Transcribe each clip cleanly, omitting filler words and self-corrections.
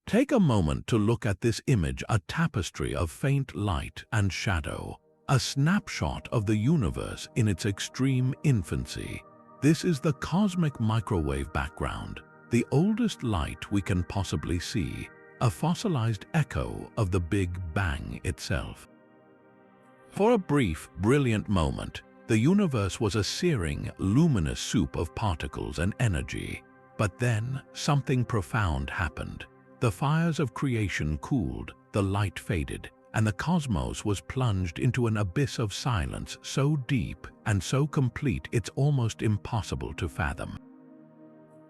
Take a moment to look at this image, a tapestry of faint light and shadow, a snapshot of the universe in its extreme infancy. This is the cosmic microwave background, the oldest light we can possibly see, a fossilized echo of the Big Bang itself. For a brief, brilliant moment, the universe was a searing, luminous soup of particles and energy. But then, something profound happened. The fires of creation cooled, the light faded, and the cosmos was plunged into an abyss of silence so deep and so complete it's almost impossible to fathom.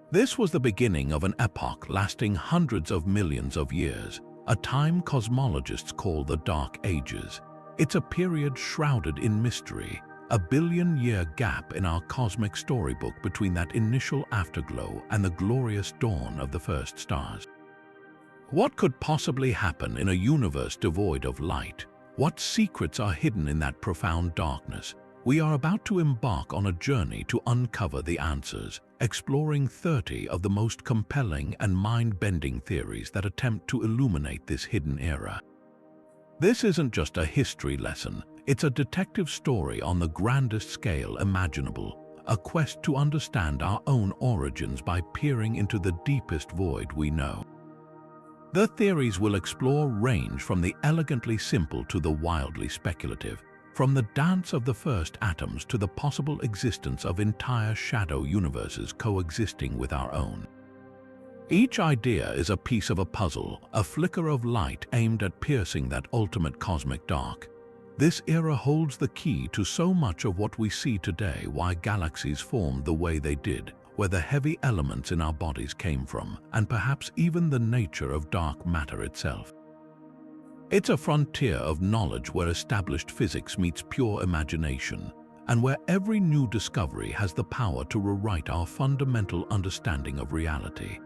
This was the beginning of an epoch lasting hundreds of millions of years, a time cosmologists call the Dark Ages. It's a period shrouded in mystery, a billion-year gap in our cosmic storybook between that initial afterglow and the glorious dawn of the first stars. What could possibly happen in a universe devoid of light? What secrets are hidden in that profound darkness? We are about to embark on a journey to uncover the answers, exploring 30 of the most compelling and mind-bending theories that attempt to illuminate this hidden era. This isn't just a history lesson, it's a detective story on the grandest scale imaginable, a quest to understand our own origins by peering into the deepest void we know. The theories we'll explore range from the elegantly simple to the wildly speculative, from the dance of the first atoms to the possible existence of entire shadow universes coexisting with our own. Each idea is a piece of a puzzle, a flicker of light aimed at piercing that ultimate cosmic dark. This era holds the key to so much of what we see today, why galaxies formed the way they did, where the heavy elements in our bodies came from, and perhaps even the nature of dark matter itself. It's a frontier of knowledge where established physics meets pure imagination, and where every new discovery has the power to rewrite our fundamental understanding of reality.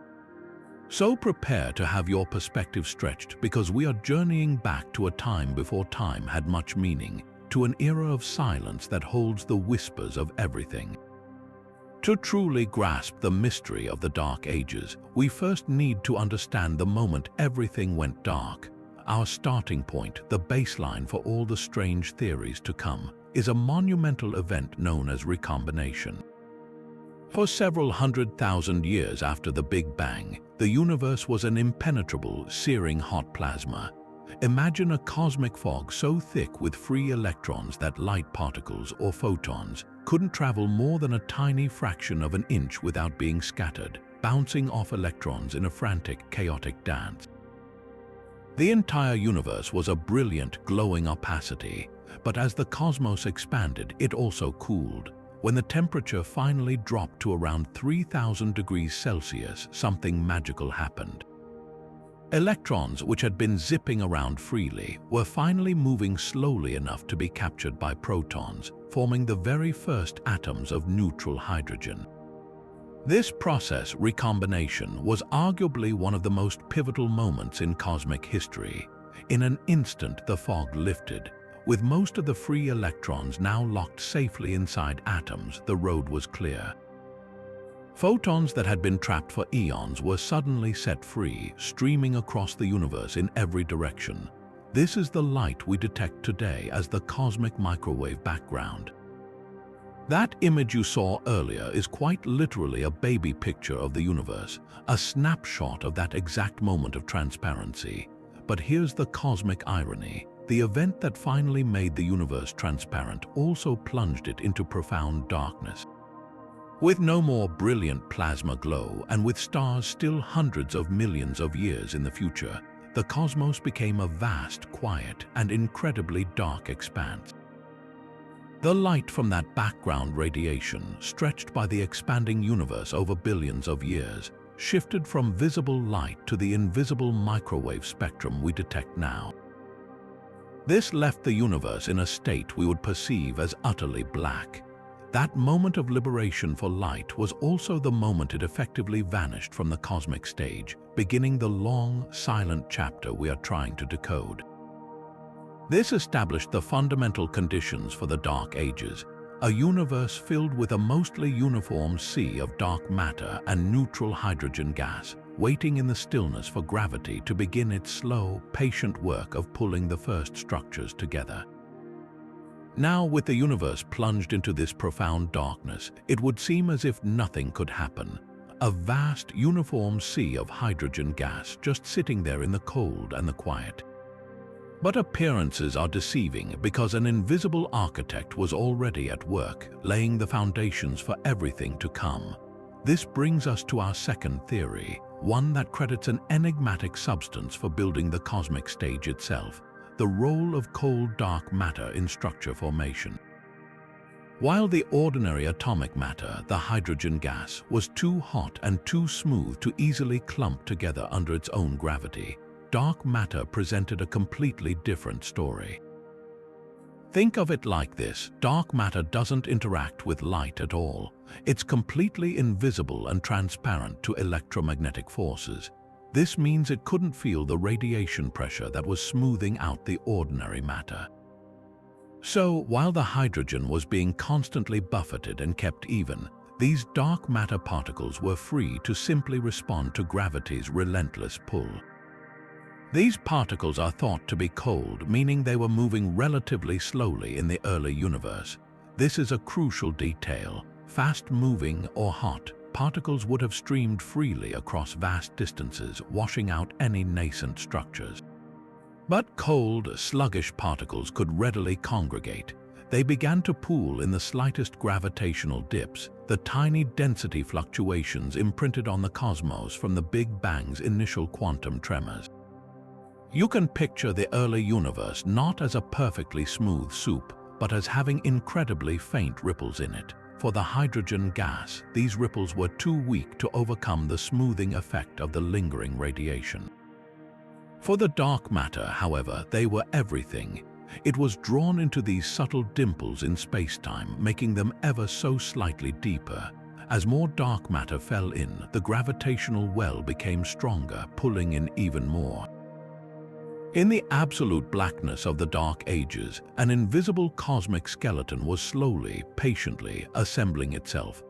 So prepare to have your perspective stretched, because we are journeying back to a time before time had much meaning, to an era of silence that holds the whispers of everything. To truly grasp the mystery of the Dark Ages, we first need to understand the moment everything went dark. Our starting point, the baseline for all the strange theories to come, is a monumental event known as recombination. For several 100,000 years after the Big Bang, the universe was an impenetrable, searing hot plasma. Imagine a cosmic fog so thick with free electrons that light particles or photons couldn't travel more than a tiny fraction of an inch without being scattered, bouncing off electrons in a frantic, chaotic dance. The entire universe was a brilliant, glowing opacity, but as the cosmos expanded, it also cooled. When the temperature finally dropped to around 3,000 degrees Celsius, something magical happened. Electrons, which had been zipping around freely, were finally moving slowly enough to be captured by protons, forming the very first atoms of neutral hydrogen. This process, recombination, was arguably one of the most pivotal moments in cosmic history. In an instant, the fog lifted. With most of the free electrons now locked safely inside atoms, the road was clear. Photons that had been trapped for eons were suddenly set free, streaming across the universe in every direction. This is the light we detect today as the cosmic microwave background. That image you saw earlier is quite literally a baby picture of the universe, a snapshot of that exact moment of transparency. But here's the cosmic irony. The event that finally made the universe transparent also plunged it into profound darkness. With no more brilliant plasma glow, and with stars still hundreds of millions of years in the future, the cosmos became a vast, quiet, and incredibly dark expanse. The light from that background radiation, stretched by the expanding universe over billions of years, shifted from visible light to the invisible microwave spectrum we detect now. This left the universe in a state we would perceive as utterly black. That moment of liberation for light was also the moment it effectively vanished from the cosmic stage, beginning the long, silent chapter we are trying to decode. This established the fundamental conditions for the Dark Ages, a universe filled with a mostly uniform sea of dark matter and neutral hydrogen gas, waiting in the stillness for gravity to begin its slow, patient work of pulling the first structures together. Now, with the universe plunged into this profound darkness, it would seem as if nothing could happen. A vast, uniform sea of hydrogen gas just sitting there in the cold and the quiet. But appearances are deceiving because an invisible architect was already at work, laying the foundations for everything to come. This brings us to our second theory, one that credits an enigmatic substance for building the cosmic stage itself: the role of cold dark matter in structure formation. While the ordinary atomic matter, the hydrogen gas, was too hot and too smooth to easily clump together under its own gravity, dark matter presented a completely different story. Think of it like this: dark matter doesn't interact with light at all. It's completely invisible and transparent to electromagnetic forces. This means it couldn't feel the radiation pressure that was smoothing out the ordinary matter. So, while the hydrogen was being constantly buffeted and kept even, these dark matter particles were free to simply respond to gravity's relentless pull. These particles are thought to be cold, meaning they were moving relatively slowly in the early universe. This is a crucial detail. Fast-moving or hot, particles would have streamed freely across vast distances, washing out any nascent structures. But cold, sluggish particles could readily congregate. They began to pool in the slightest gravitational dips, the tiny density fluctuations imprinted on the cosmos from the Big Bang's initial quantum tremors. You can picture the early universe not as a perfectly smooth soup, but as having incredibly faint ripples in it. For the hydrogen gas, these ripples were too weak to overcome the smoothing effect of the lingering radiation. For the dark matter, however, they were everything. It was drawn into these subtle dimples in space-time, making them ever so slightly deeper. As more dark matter fell in, the gravitational well became stronger, pulling in even more. In the absolute blackness of the Dark Ages, an invisible cosmic skeleton was slowly, patiently assembling itself.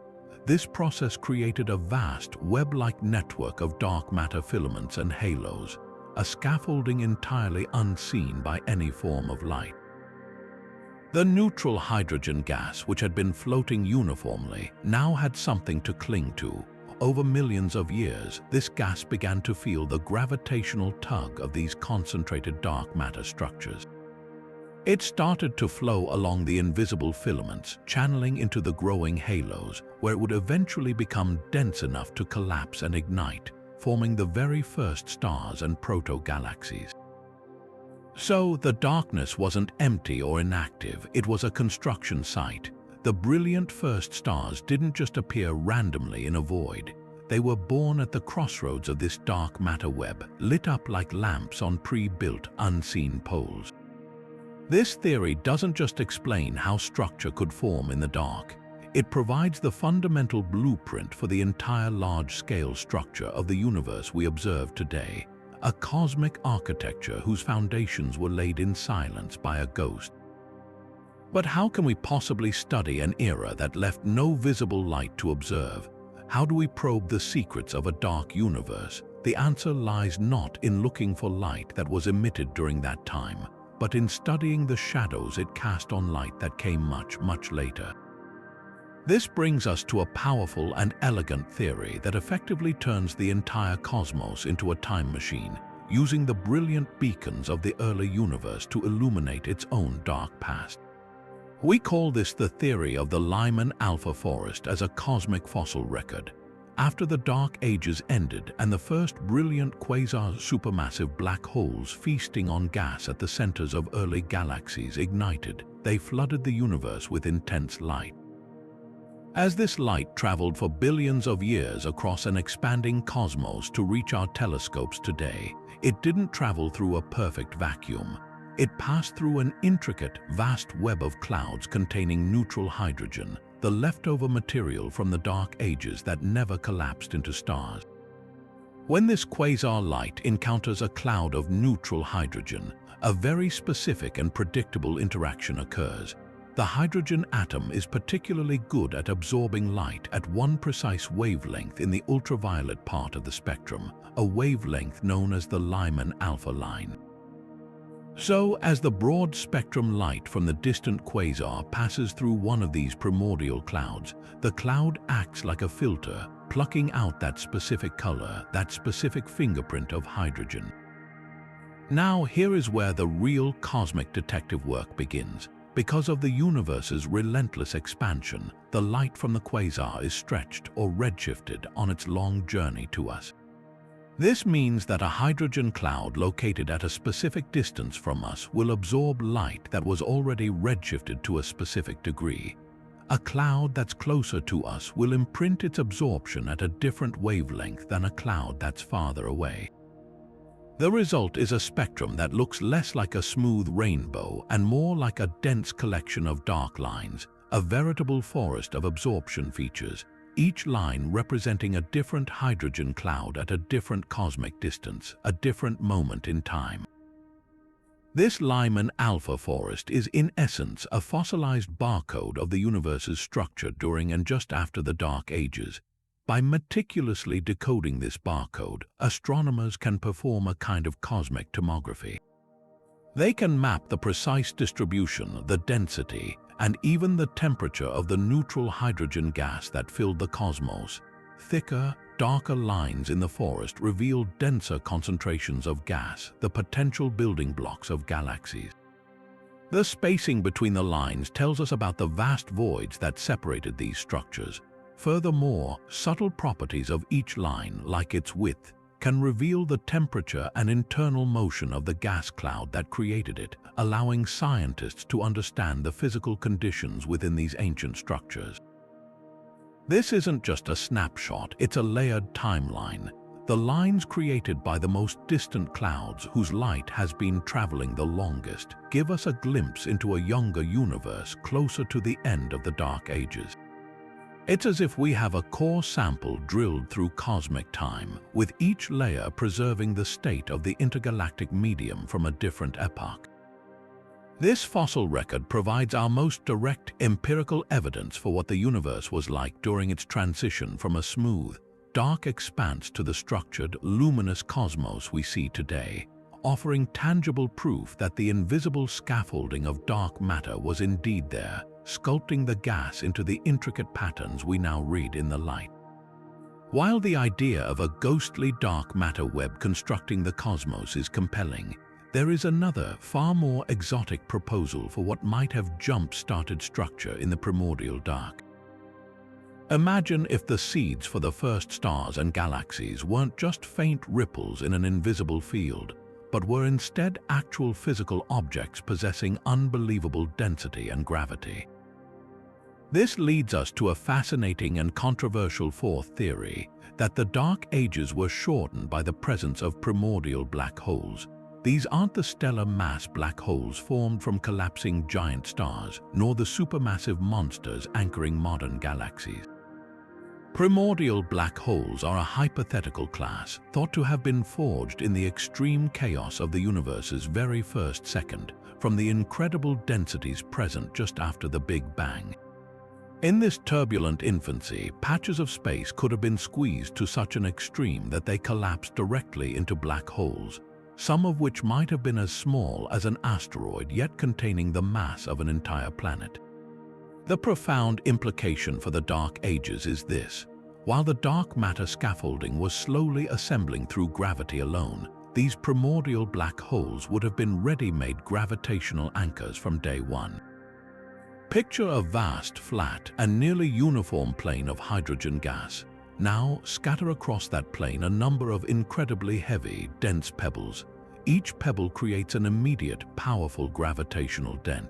This process created a vast, web-like network of dark matter filaments and halos, a scaffolding entirely unseen by any form of light. The neutral hydrogen gas, which had been floating uniformly, now had something to cling to. Over millions of years, this gas began to feel the gravitational tug of these concentrated dark matter structures. It started to flow along the invisible filaments, channeling into the growing halos, where it would eventually become dense enough to collapse and ignite, forming the very first stars and proto-galaxies. So, the darkness wasn't empty or inactive, it was a construction site. The brilliant first stars didn't just appear randomly in a void. They were born at the crossroads of this dark matter web, lit up like lamps on pre-built, unseen poles. This theory doesn't just explain how structure could form in the dark. It provides the fundamental blueprint for the entire large-scale structure of the universe we observe today, a cosmic architecture whose foundations were laid in silence by a ghost. But how can we possibly study an era that left no visible light to observe? How do we probe the secrets of a dark universe? The answer lies not in looking for light that was emitted during that time, but in studying the shadows it cast on light that came much, much later. This brings us to a powerful and elegant theory that effectively turns the entire cosmos into a time machine, using the brilliant beacons of the early universe to illuminate its own dark past. We call this the theory of the Lyman Alpha Forest as a cosmic fossil record. After the Dark Ages ended and the first brilliant quasar supermassive black holes feasting on gas at the centers of early galaxies ignited, they flooded the universe with intense light. As this light traveled for billions of years across an expanding cosmos to reach our telescopes today, it didn't travel through a perfect vacuum. It passed through an intricate, vast web of clouds containing neutral hydrogen, the leftover material from the Dark Ages that never collapsed into stars. When this quasar light encounters a cloud of neutral hydrogen, a very specific and predictable interaction occurs. The hydrogen atom is particularly good at absorbing light at one precise wavelength in the ultraviolet part of the spectrum, a wavelength known as the Lyman alpha line. So, as the broad-spectrum light from the distant quasar passes through one of these primordial clouds, the cloud acts like a filter, plucking out that specific color, that specific fingerprint of hydrogen. Now, here is where the real cosmic detective work begins. Because of the universe's relentless expansion, the light from the quasar is stretched or redshifted on its long journey to us. This means that a hydrogen cloud located at a specific distance from us will absorb light that was already redshifted to a specific degree. A cloud that's closer to us will imprint its absorption at a different wavelength than a cloud that's farther away. The result is a spectrum that looks less like a smooth rainbow and more like a dense collection of dark lines, a veritable forest of absorption features, each line representing a different hydrogen cloud at a different cosmic distance, a different moment in time. This Lyman alpha forest is in essence a fossilized barcode of the universe's structure during and just after the Dark Ages. By meticulously decoding this barcode, astronomers can perform a kind of cosmic tomography. They can map the precise distribution, the density, and even the temperature of the neutral hydrogen gas that filled the cosmos. Thicker, darker lines in the forest reveal denser concentrations of gas, the potential building blocks of galaxies. The spacing between the lines tells us about the vast voids that separated these structures. Furthermore, subtle properties of each line, like its width, can reveal the temperature and internal motion of the gas cloud that created it, allowing scientists to understand the physical conditions within these ancient structures. This isn't just a snapshot, it's a layered timeline. The lines created by the most distant clouds, whose light has been traveling the longest, give us a glimpse into a younger universe closer to the end of the Dark Ages. It's as if we have a core sample drilled through cosmic time, with each layer preserving the state of the intergalactic medium from a different epoch. This fossil record provides our most direct empirical evidence for what the universe was like during its transition from a smooth, dark expanse to the structured, luminous cosmos we see today, offering tangible proof that the invisible scaffolding of dark matter was indeed there, sculpting the gas into the intricate patterns we now read in the light. While the idea of a ghostly dark matter web constructing the cosmos is compelling, there is another, far more exotic proposal for what might have jump-started structure in the primordial dark. Imagine if the seeds for the first stars and galaxies weren't just faint ripples in an invisible field, but were instead actual physical objects possessing unbelievable density and gravity. This leads us to a fascinating and controversial fourth theory, that the Dark Ages were shortened by the presence of primordial black holes. These aren't the stellar mass black holes formed from collapsing giant stars, nor the supermassive monsters anchoring modern galaxies. Primordial black holes are a hypothetical class thought to have been forged in the extreme chaos of the universe's very first second, from the incredible densities present just after the Big Bang. In this turbulent infancy, patches of space could have been squeezed to such an extreme that they collapsed directly into black holes, some of which might have been as small as an asteroid yet containing the mass of an entire planet. The profound implication for the Dark Ages is this: while the dark matter scaffolding was slowly assembling through gravity alone, these primordial black holes would have been ready-made gravitational anchors from day one. Picture a vast, flat, and nearly uniform plane of hydrogen gas. Now, scatter across that plane a number of incredibly heavy, dense pebbles. Each pebble creates an immediate, powerful gravitational dent.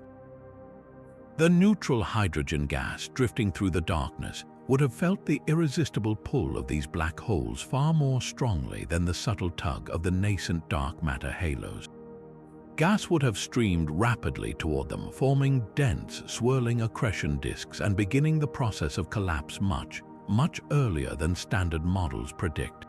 The neutral hydrogen gas drifting through the darkness would have felt the irresistible pull of these black holes far more strongly than the subtle tug of the nascent dark matter halos. Gas would have streamed rapidly toward them, forming dense, swirling accretion disks and beginning the process of collapse much earlier than standard models predict.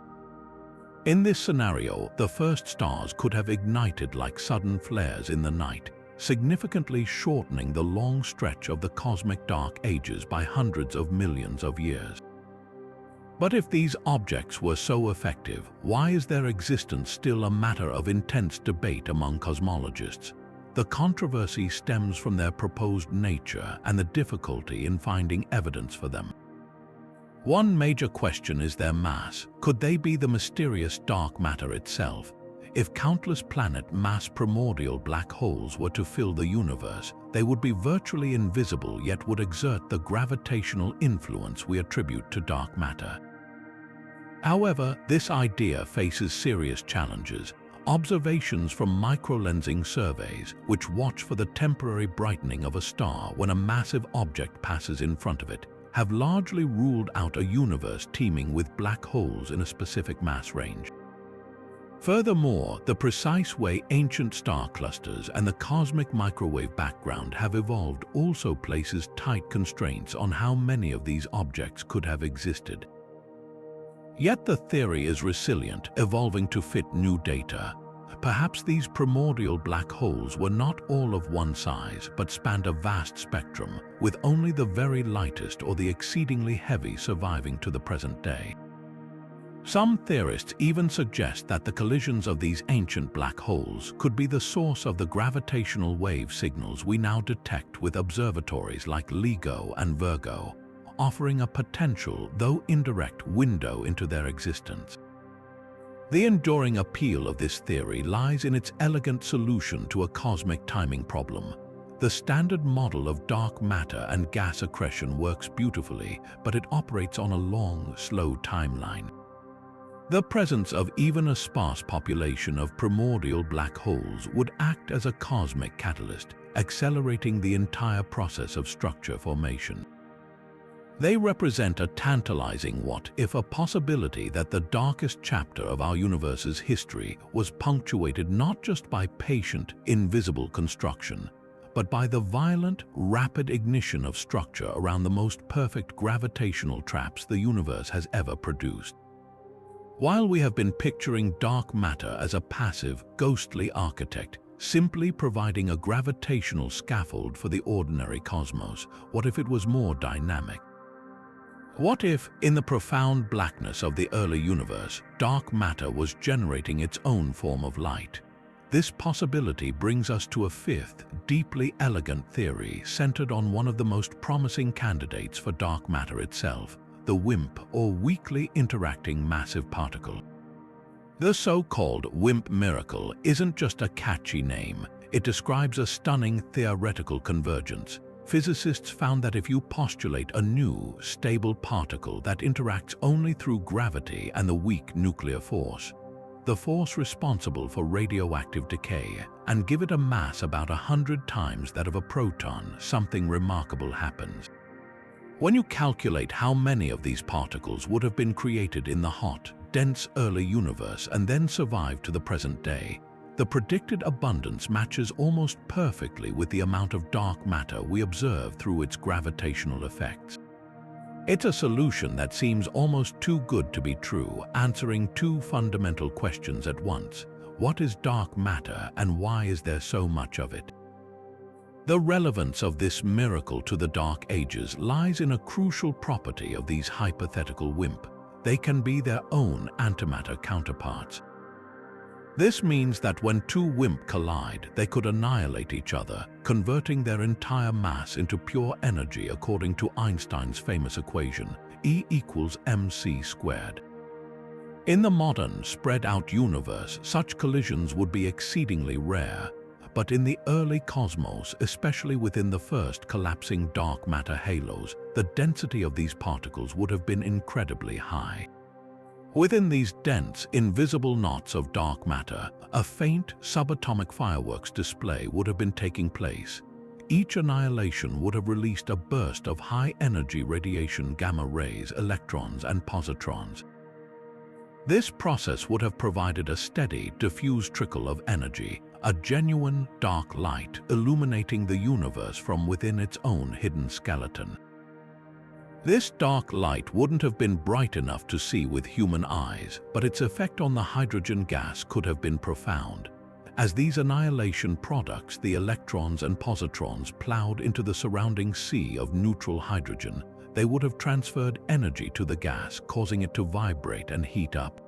In this scenario, the first stars could have ignited like sudden flares in the night, significantly shortening the long stretch of the cosmic dark ages by hundreds of millions of years. But if these objects were so effective, why is their existence still a matter of intense debate among cosmologists? The controversy stems from their proposed nature and the difficulty in finding evidence for them. One major question is their mass. Could they be the mysterious dark matter itself? If countless planet-mass primordial black holes were to fill the universe, they would be virtually invisible yet would exert the gravitational influence we attribute to dark matter. However, this idea faces serious challenges. Observations from microlensing surveys, which watch for the temporary brightening of a star when a massive object passes in front of it, have largely ruled out a universe teeming with black holes in a specific mass range. Furthermore, the precise way ancient star clusters and the cosmic microwave background have evolved also places tight constraints on how many of these objects could have existed. Yet the theory is resilient, evolving to fit new data. Perhaps these primordial black holes were not all of one size, but spanned a vast spectrum, with only the very lightest or the exceedingly heavy surviving to the present day. Some theorists even suggest that the collisions of these ancient black holes could be the source of the gravitational wave signals we now detect with observatories like LIGO and Virgo, offering a potential, though indirect, window into their existence. The enduring appeal of this theory lies in its elegant solution to a cosmic timing problem. The standard model of dark matter and gas accretion works beautifully, but it operates on a long, slow timeline. The presence of even a sparse population of primordial black holes would act as a cosmic catalyst, accelerating the entire process of structure formation. They represent a tantalizing what-if, a possibility that the darkest chapter of our universe's history was punctuated not just by patient, invisible construction, but by the violent, rapid ignition of structure around the most perfect gravitational traps the universe has ever produced. While we have been picturing dark matter as a passive, ghostly architect, simply providing a gravitational scaffold for the ordinary cosmos, what if it was more dynamic? What if, in the profound blackness of the early universe, dark matter was generating its own form of light? This possibility brings us to a fifth, deeply elegant theory centered on one of the most promising candidates for dark matter itself, the WIMP, or weakly interacting massive particle. The so-called WIMP miracle isn't just a catchy name. It describes a stunning theoretical convergence. Physicists found that if you postulate a new, stable particle that interacts only through gravity and the weak nuclear force, the force responsible for radioactive decay, and give it a mass about 100 times that of a proton, something remarkable happens. When you calculate how many of these particles would have been created in the hot, dense early universe and then survived to the present day, the predicted abundance matches almost perfectly with the amount of dark matter we observe through its gravitational effects. It's a solution that seems almost too good to be true, answering two fundamental questions at once. What is dark matter and why is there so much of it? The relevance of this miracle to the Dark Ages lies in a crucial property of these hypothetical WIMP. They can be their own antimatter counterparts. This means that when two WIMP collide, they could annihilate each other, converting their entire mass into pure energy according to Einstein's famous equation, E equals mc squared. In the modern, spread-out universe, such collisions would be exceedingly rare. But in the early cosmos, especially within the first collapsing dark matter halos, the density of these particles would have been incredibly high. Within these dense, invisible knots of dark matter, a faint, subatomic fireworks display would have been taking place. Each annihilation would have released a burst of high-energy radiation, gamma rays, electrons, and positrons. This process would have provided a steady, diffuse trickle of energy, a genuine dark light illuminating the universe from within its own hidden skeleton. This dark light wouldn't have been bright enough to see with human eyes, but its effect on the hydrogen gas could have been profound. As these annihilation products, the electrons and positrons plowed into the surrounding sea of neutral hydrogen, they would have transferred energy to the gas, causing it to vibrate and heat up.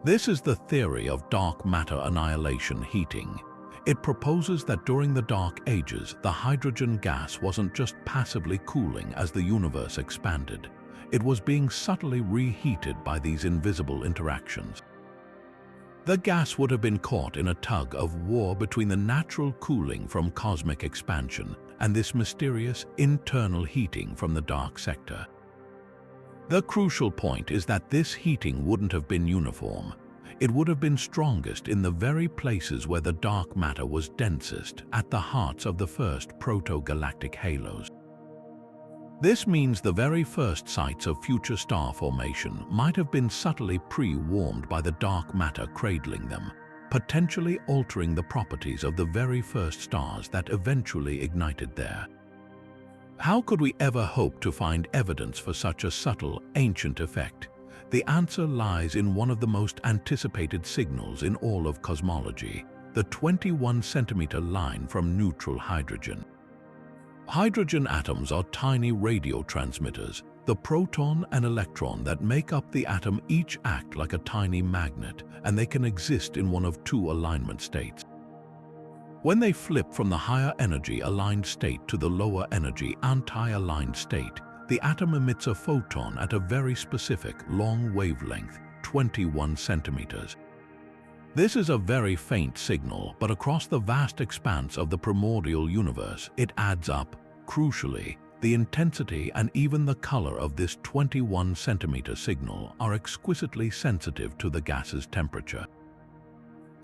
This is the theory of dark matter annihilation heating. It proposes that during the Dark Ages, the hydrogen gas wasn't just passively cooling as the universe expanded. It was being subtly reheated by these invisible interactions. The gas would have been caught in a tug of war between the natural cooling from cosmic expansion and this mysterious internal heating from the dark sector. The crucial point is that this heating wouldn't have been uniform. It would have been strongest in the very places where the dark matter was densest, at the hearts of the first proto-galactic halos. This means the very first sites of future star formation might have been subtly pre-warmed by the dark matter cradling them, potentially altering the properties of the very first stars that eventually ignited there. How could we ever hope to find evidence for such a subtle, ancient effect? The answer lies in one of the most anticipated signals in all of cosmology, the 21-centimeter line from neutral hydrogen. Hydrogen atoms are tiny radio transmitters. The proton and electron that make up the atom each act like a tiny magnet, and they can exist in one of two alignment states. When they flip from the higher energy aligned state to the lower energy anti-aligned state, the atom emits a photon at a very specific long wavelength, 21 centimeters. This is a very faint signal, but across the vast expanse of the primordial universe, it adds up. Crucially, the intensity and even the color of this 21-centimeter signal are exquisitely sensitive to the gas's temperature.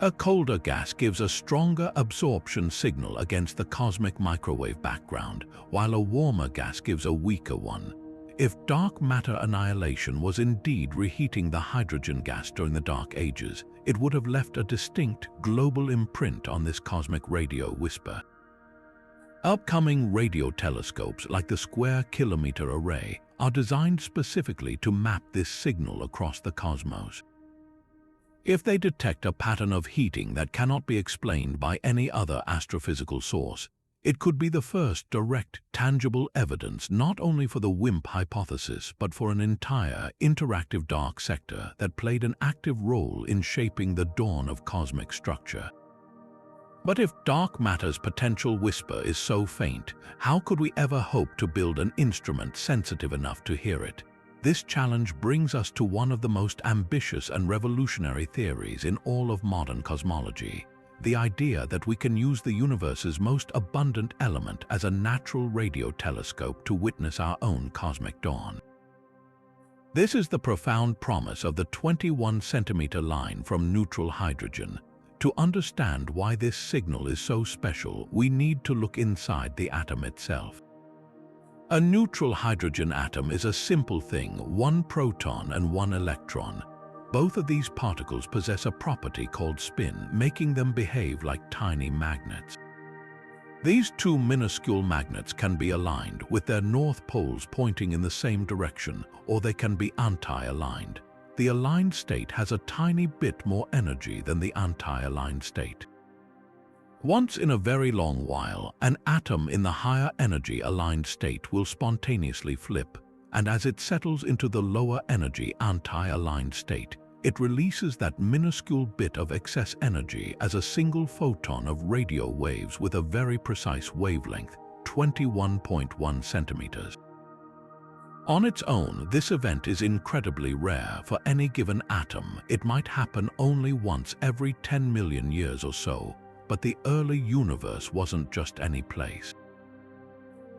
A colder gas gives a stronger absorption signal against the cosmic microwave background, while a warmer gas gives a weaker one. If dark matter annihilation was indeed reheating the hydrogen gas during the Dark Ages, it would have left a distinct global imprint on this cosmic radio whisper. Upcoming radio telescopes like the Square Kilometre Array are designed specifically to map this signal across the cosmos. If they detect a pattern of heating that cannot be explained by any other astrophysical source, it could be the first direct, tangible evidence not only for the WIMP hypothesis but for an entire, interactive dark sector that played an active role in shaping the dawn of cosmic structure. But if dark matter's potential whisper is so faint, how could we ever hope to build an instrument sensitive enough to hear it? This challenge brings us to one of the most ambitious and revolutionary theories in all of modern cosmology. The idea that we can use the universe's most abundant element as a natural radio telescope to witness our own cosmic dawn. This is the profound promise of the 21-centimeter line from neutral hydrogen. To understand why this signal is so special, we need to look inside the atom itself. A neutral hydrogen atom is a simple thing, one proton and one electron. Both of these particles possess a property called spin, making them behave like tiny magnets. These two minuscule magnets can be aligned, with their north poles pointing in the same direction, or they can be anti-aligned. The aligned state has a tiny bit more energy than the anti-aligned state. Once in a very long while, an atom in the higher energy aligned state will spontaneously flip, and as it settles into the lower energy anti-aligned state, it releases that minuscule bit of excess energy as a single photon of radio waves with a very precise wavelength, 21.1 centimeters. On its own, this event is incredibly rare. For any given atom, it might happen only once every 10 million years or so. But the early universe wasn't just any place.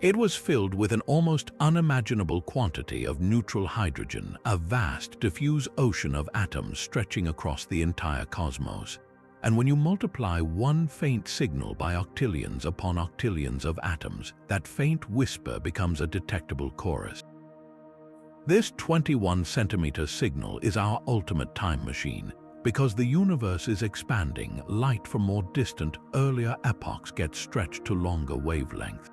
It was filled with an almost unimaginable quantity of neutral hydrogen, a vast, diffuse ocean of atoms stretching across the entire cosmos. And when you multiply one faint signal by octillions upon octillions of atoms, that faint whisper becomes a detectable chorus. This 21-centimeter signal is our ultimate time machine. Because the universe is expanding, light from more distant, earlier epochs gets stretched to longer wavelengths.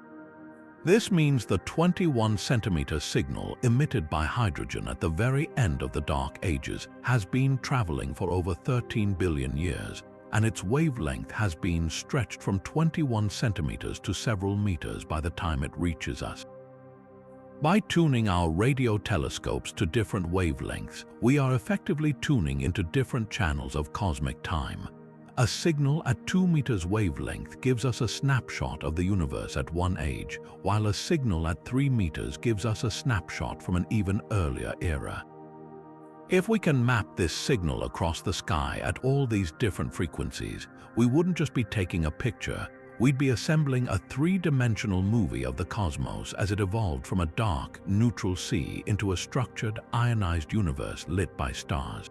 This means the 21-centimeter signal emitted by hydrogen at the very end of the Dark Ages has been traveling for over 13 billion years, and its wavelength has been stretched from 21 centimeters to several meters by the time it reaches us. By tuning our radio telescopes to different wavelengths, we are effectively tuning into different channels of cosmic time. A signal at 2 meters wavelength gives us a snapshot of the universe at one age, while a signal at 3 meters gives us a snapshot from an even earlier era. If we can map this signal across the sky at all these different frequencies, we wouldn't just be taking a picture, we'd be assembling a three-dimensional movie of the cosmos as it evolved from a dark, neutral sea into a structured, ionized universe lit by stars.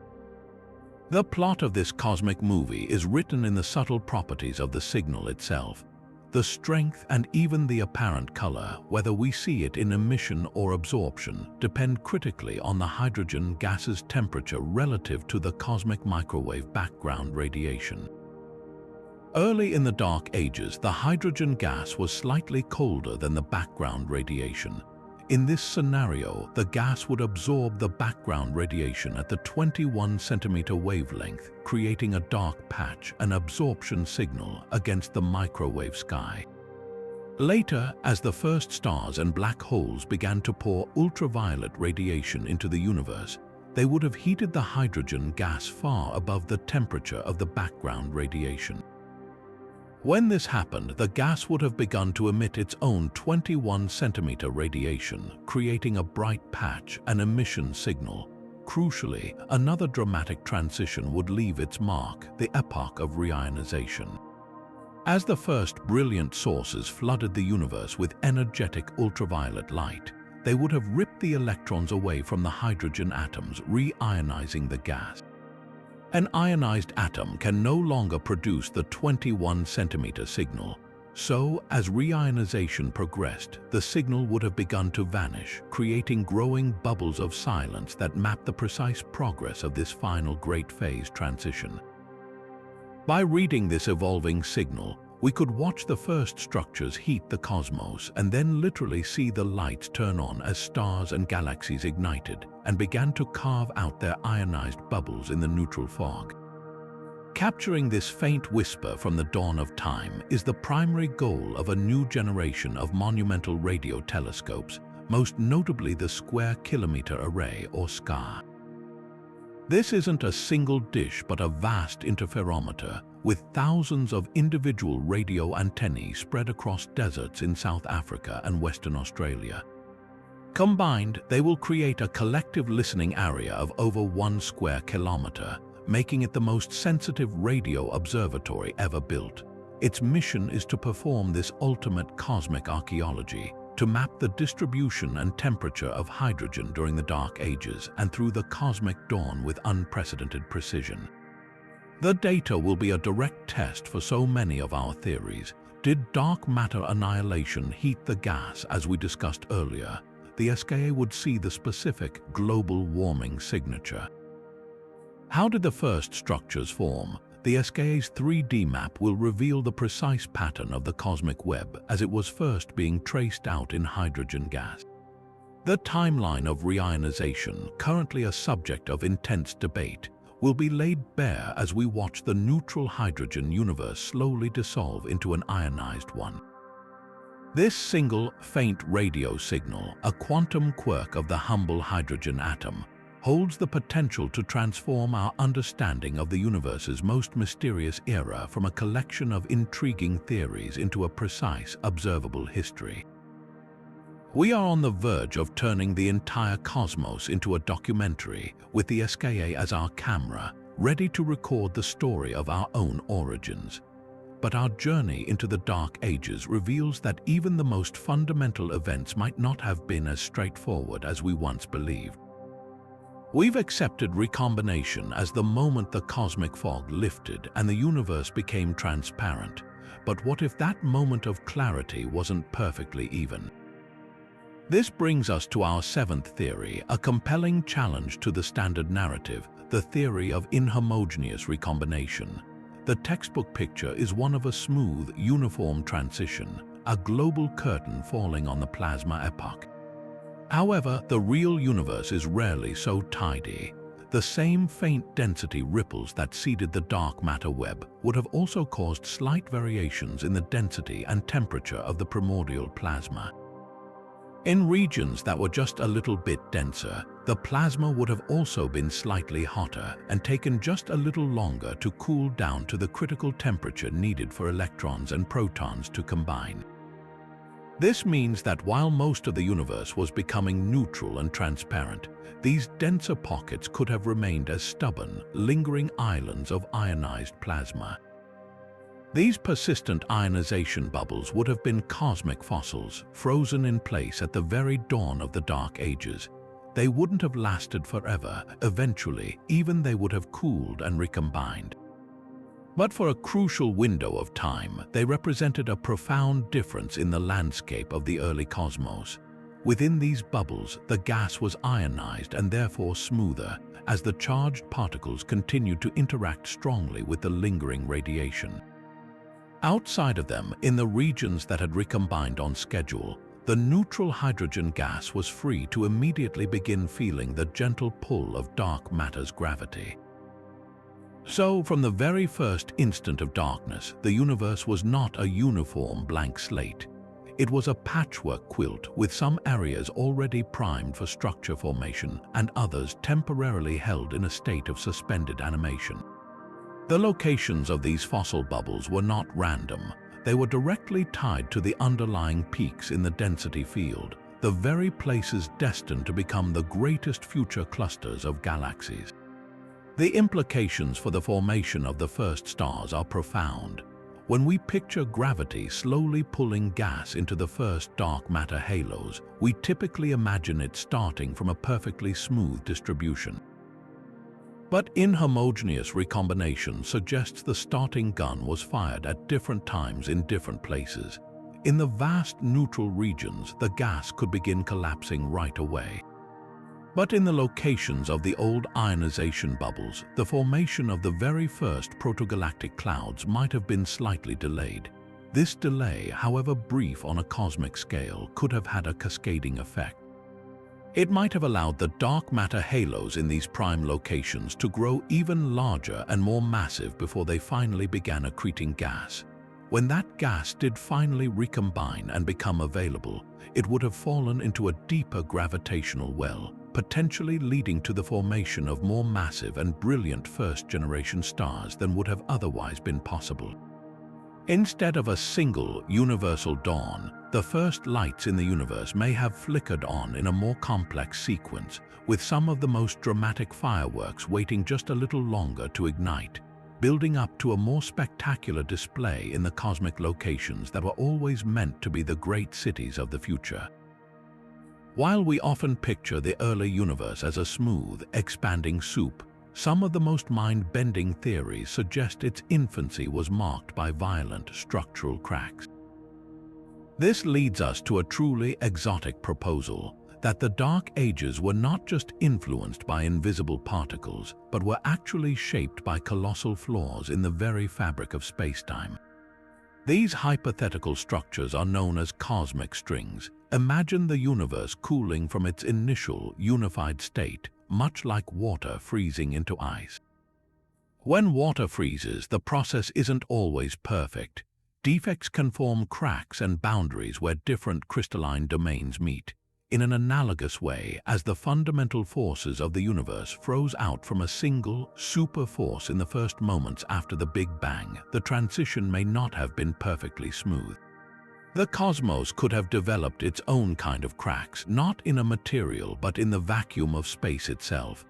The plot of this cosmic movie is written in the subtle properties of the signal itself. The strength and even the apparent color, whether we see it in emission or absorption, depend critically on the hydrogen gas's temperature relative to the cosmic microwave background radiation. Early in the Dark Ages, the hydrogen gas was slightly colder than the background radiation. In this scenario, the gas would absorb the background radiation at the 21 centimeter wavelength, creating a dark patch, an absorption signal against the microwave sky. Later, as the first stars and black holes began to pour ultraviolet radiation into the universe, they would have heated the hydrogen gas far above the temperature of the background radiation. When this happened, the gas would have begun to emit its own 21 centimeter radiation, creating a bright patch, an emission signal. Crucially, another dramatic transition would leave its mark, the epoch of reionization. As the first brilliant sources flooded the universe with energetic ultraviolet light, they would have ripped the electrons away from the hydrogen atoms, reionizing the gas. An ionized atom can no longer produce the 21 centimeter signal. So, as reionization progressed, the signal would have begun to vanish, creating growing bubbles of silence that map the precise progress of this final great phase transition. By reading this evolving signal, we could watch the first structures heat the cosmos and then literally see the lights turn on as stars and galaxies ignited and began to carve out their ionized bubbles in the neutral fog. Capturing this faint whisper from the dawn of time is the primary goal of a new generation of monumental radio telescopes, most notably the Square Kilometre Array or SKA. This isn't a single dish but a vast interferometer with thousands of individual radio antennae spread across deserts in South Africa and Western Australia. Combined, they will create a collective listening area of over 1 square kilometer, making it the most sensitive radio observatory ever built. Its mission is to perform this ultimate cosmic archaeology, to map the distribution and temperature of hydrogen during the Dark Ages and through the cosmic dawn with unprecedented precision. The data will be a direct test for so many of our theories. Did dark matter annihilation heat the gas as we discussed earlier? The SKA would see the specific global warming signature. How did the first structures form? The SKA's 3D map will reveal the precise pattern of the cosmic web as it was first being traced out in hydrogen gas. The timeline of reionization, currently a subject of intense debate, will be laid bare as we watch the neutral hydrogen universe slowly dissolve into an ionized one. This single, faint radio signal, a quantum quirk of the humble hydrogen atom, holds the potential to transform our understanding of the universe's most mysterious era from a collection of intriguing theories into a precise, observable history. We are on the verge of turning the entire cosmos into a documentary, with the SKA as our camera, ready to record the story of our own origins. But our journey into the Dark Ages reveals that even the most fundamental events might not have been as straightforward as we once believed. We've accepted recombination as the moment the cosmic fog lifted and the universe became transparent. But what if that moment of clarity wasn't perfectly even? This brings us to our seventh theory, a compelling challenge to the standard narrative, the theory of inhomogeneous recombination. The textbook picture is one of a smooth, uniform transition, a global curtain falling on the plasma epoch. However, the real universe is rarely so tidy. The same faint density ripples that seeded the dark matter web would have also caused slight variations in the density and temperature of the primordial plasma. In regions that were just a little bit denser, the plasma would have also been slightly hotter and taken just a little longer to cool down to the critical temperature needed for electrons and protons to combine. This means that while most of the universe was becoming neutral and transparent, these denser pockets could have remained as stubborn, lingering islands of ionized plasma. These persistent ionization bubbles would have been cosmic fossils, frozen in place at the very dawn of the Dark Ages. They wouldn't have lasted forever. Eventually, even they would have cooled and recombined. But for a crucial window of time, they represented a profound difference in the landscape of the early cosmos. Within these bubbles, the gas was ionized and therefore smoother, as the charged particles continued to interact strongly with the lingering radiation. Outside of them, in the regions that had recombined on schedule, the neutral hydrogen gas was free to immediately begin feeling the gentle pull of dark matter's gravity. So, from the very first instant of darkness, the universe was not a uniform blank slate. It was a patchwork quilt with some areas already primed for structure formation and others temporarily held in a state of suspended animation. The locations of these fossil bubbles were not random. They were directly tied to the underlying peaks in the density field, the very places destined to become the greatest future clusters of galaxies. The implications for the formation of the first stars are profound. When we picture gravity slowly pulling gas into the first dark matter halos, we typically imagine it starting from a perfectly smooth distribution. But inhomogeneous recombination suggests the starting gun was fired at different times in different places. In the vast neutral regions, the gas could begin collapsing right away. But in the locations of the old ionization bubbles, the formation of the very first protogalactic clouds might have been slightly delayed. This delay, however brief on a cosmic scale, could have had a cascading effect. It might have allowed the dark matter halos in these prime locations to grow even larger and more massive before they finally began accreting gas. When that gas did finally recombine and become available, it would have fallen into a deeper gravitational well, potentially leading to the formation of more massive and brilliant first-generation stars than would have otherwise been possible. Instead of a single, universal dawn, the first lights in the universe may have flickered on in a more complex sequence, with some of the most dramatic fireworks waiting just a little longer to ignite, building up to a more spectacular display in the cosmic locations that were always meant to be the great cities of the future. While we often picture the early universe as a smooth, expanding soup, some of the most mind-bending theories suggest its infancy was marked by violent structural cracks. This leads us to a truly exotic proposal that the Dark Ages were not just influenced by invisible particles, but were actually shaped by colossal flaws in the very fabric of spacetime. These hypothetical structures are known as cosmic strings. Imagine the universe cooling from its initial unified state, much like water freezing into ice. When water freezes, the process isn't always perfect. Defects can form cracks and boundaries where different crystalline domains meet. In an analogous way, as the fundamental forces of the universe froze out from a single, super force in the first moments after the Big Bang, the transition may not have been perfectly smooth. The cosmos could have developed its own kind of cracks, not in a material but in the vacuum of space itself.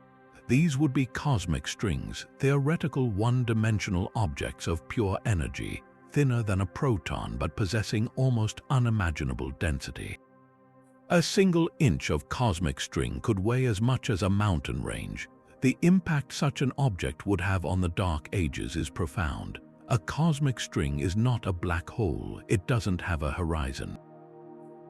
These would be cosmic strings, theoretical one-dimensional objects of pure energy, thinner than a proton but possessing almost unimaginable density. A single inch of cosmic string could weigh as much as a mountain range. The impact such an object would have on the Dark Ages is profound. A cosmic string is not a black hole, it doesn't have a horizon.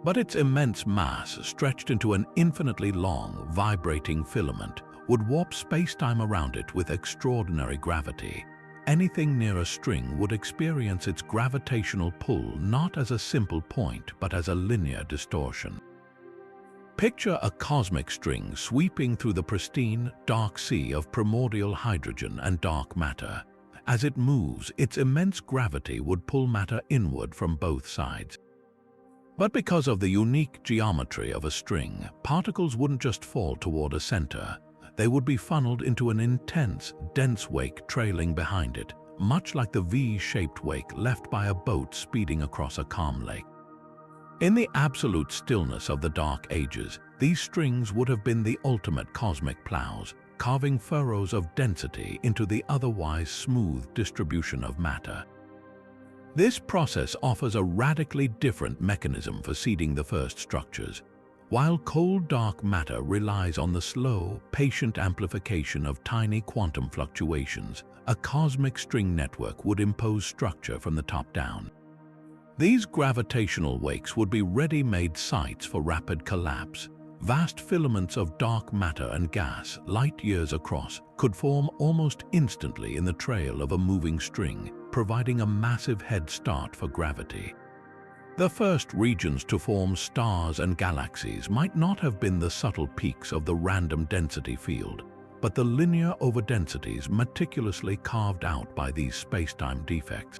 But its immense mass, stretched into an infinitely long, vibrating filament, would warp spacetime around it with extraordinary gravity. Anything near a string would experience its gravitational pull not as a simple point but as a linear distortion. Picture a cosmic string sweeping through the pristine, dark sea of primordial hydrogen and dark matter. As it moves, its immense gravity would pull matter inward from both sides. But because of the unique geometry of a string, particles wouldn't just fall toward a center. They would be funneled into an intense, dense wake trailing behind it, much like the V-shaped wake left by a boat speeding across a calm lake. In the absolute stillness of the Dark Ages, these strings would have been the ultimate cosmic plows, carving furrows of density into the otherwise smooth distribution of matter. This process offers a radically different mechanism for seeding the first structures. While cold dark matter relies on the slow, patient amplification of tiny quantum fluctuations, a cosmic string network would impose structure from the top down. These gravitational wakes would be ready-made sites for rapid collapse. Vast filaments of dark matter and gas, light years across, could form almost instantly in the trail of a moving string, providing a massive head start for gravity. The first regions to form stars and galaxies might not have been the subtle peaks of the random density field, but the linear overdensities meticulously carved out by these space-time defects.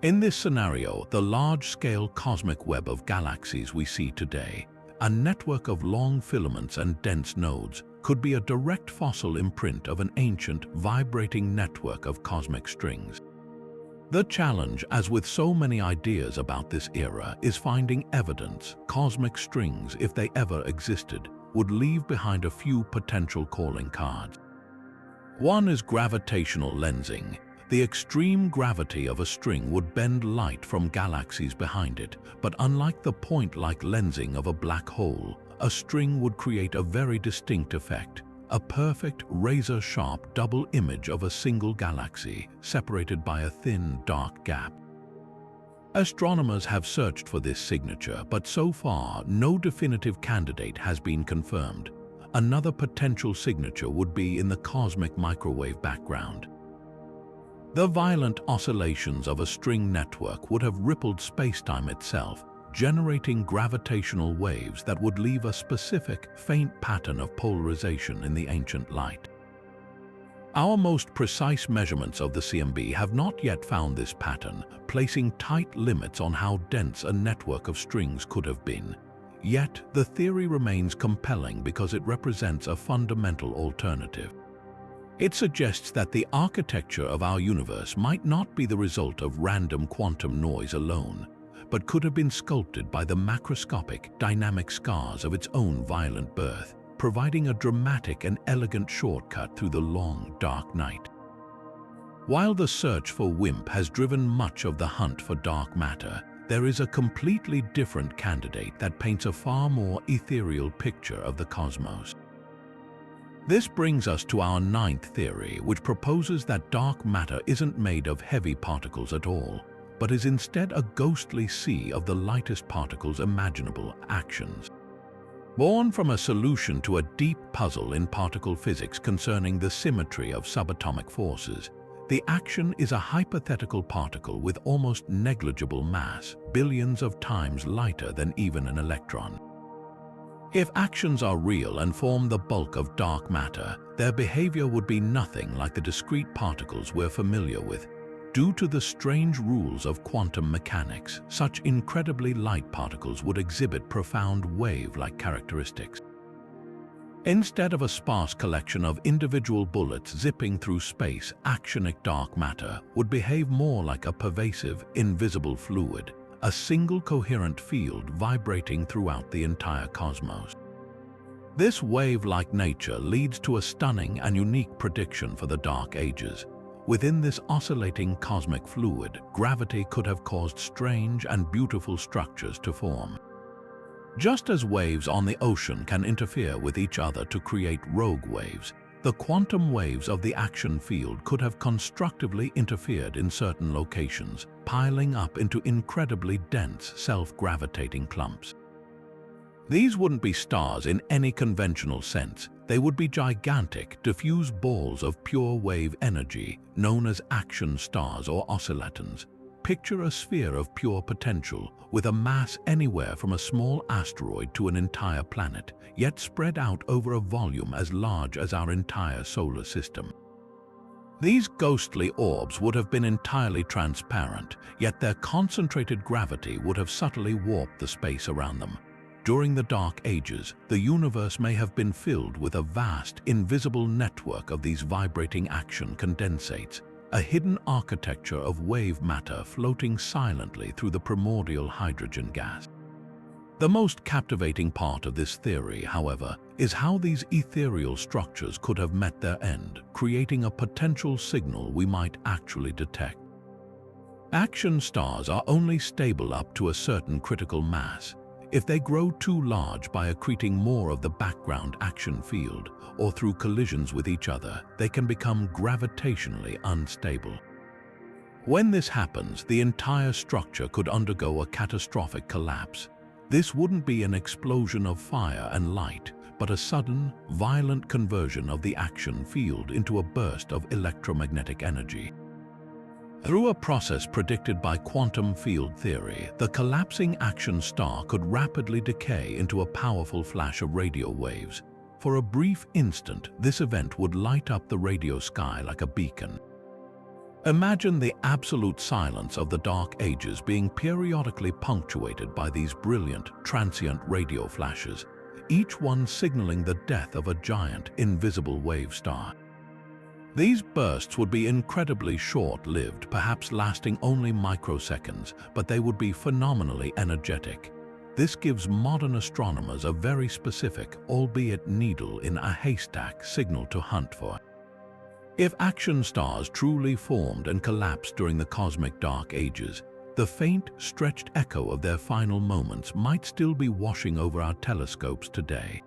In this scenario, the large-scale cosmic web of galaxies we see today, a network of long filaments and dense nodes, could be a direct fossil imprint of an ancient, vibrating network of cosmic strings. The challenge, as with so many ideas about this era, is finding evidence cosmic strings, if they ever existed, would leave behind a few potential calling cards. One is gravitational lensing. The extreme gravity of a string would bend light from galaxies behind it, but unlike the point-like lensing of a black hole, a string would create a very distinct effect, a perfect razor-sharp double image of a single galaxy, separated by a thin, dark gap. Astronomers have searched for this signature, but so far no definitive candidate has been confirmed. Another potential signature would be in the cosmic microwave background. The violent oscillations of a string network would have rippled spacetime itself, generating gravitational waves that would leave a specific, faint pattern of polarization in the ancient light. Our most precise measurements of the CMB have not yet found this pattern, placing tight limits on how dense a network of strings could have been. Yet, the theory remains compelling because it represents a fundamental alternative. It suggests that the architecture of our universe might not be the result of random quantum noise alone, but could have been sculpted by the macroscopic, dynamic scars of its own violent birth, providing a dramatic and elegant shortcut through the long, dark night. While the search for WIMP has driven much of the hunt for dark matter, there is a completely different candidate that paints a far more ethereal picture of the cosmos. This brings us to our ninth theory, which proposes that dark matter isn't made of heavy particles at all, but is instead a ghostly sea of the lightest particles imaginable, axions. Born from a solution to a deep puzzle in particle physics concerning the symmetry of subatomic forces, the axion is a hypothetical particle with almost negligible mass, billions of times lighter than even an electron. If axions are real and form the bulk of dark matter, their behavior would be nothing like the discrete particles we're familiar with. Due to the strange rules of quantum mechanics, such incredibly light particles would exhibit profound wave-like characteristics. Instead of a sparse collection of individual bullets zipping through space, axionic dark matter would behave more like a pervasive, invisible fluid, a single coherent field vibrating throughout the entire cosmos. This wave-like nature leads to a stunning and unique prediction for the Dark Ages. Within this oscillating cosmic fluid, gravity could have caused strange and beautiful structures to form. Just as waves on the ocean can interfere with each other to create rogue waves, the quantum waves of the axion field could have constructively interfered in certain locations, piling up into incredibly dense, self-gravitating clumps. These wouldn't be stars in any conventional sense. They would be gigantic, diffuse balls of pure wave energy, known as axion stars or oscillatons. Picture a sphere of pure potential, with a mass anywhere from a small asteroid to an entire planet, yet spread out over a volume as large as our entire solar system. These ghostly orbs would have been entirely transparent, yet their concentrated gravity would have subtly warped the space around them. During the Dark Ages, the universe may have been filled with a vast, invisible network of these vibrating axion condensates, a hidden architecture of wave matter floating silently through the primordial hydrogen gas. The most captivating part of this theory, however, is how these ethereal structures could have met their end, creating a potential signal we might actually detect. Axion stars are only stable up to a certain critical mass. If they grow too large by accreting more of the background axion field, or through collisions with each other, they can become gravitationally unstable. When this happens, the entire structure could undergo a catastrophic collapse. This wouldn't be an explosion of fire and light, but a sudden, violent conversion of the axion field into a burst of electromagnetic energy. Through a process predicted by quantum field theory, the collapsing axion star could rapidly decay into a powerful flash of radio waves. For a brief instant, this event would light up the radio sky like a beacon. Imagine the absolute silence of the Dark Ages being periodically punctuated by these brilliant, transient radio flashes, each one signaling the death of a giant, invisible wave star. These bursts would be incredibly short-lived, perhaps lasting only microseconds, but they would be phenomenally energetic. This gives modern astronomers a very specific, albeit needle in a haystack, signal to hunt for. If axion stars truly formed and collapsed during the cosmic Dark Ages, the faint, stretched echo of their final moments might still be washing over our telescopes today.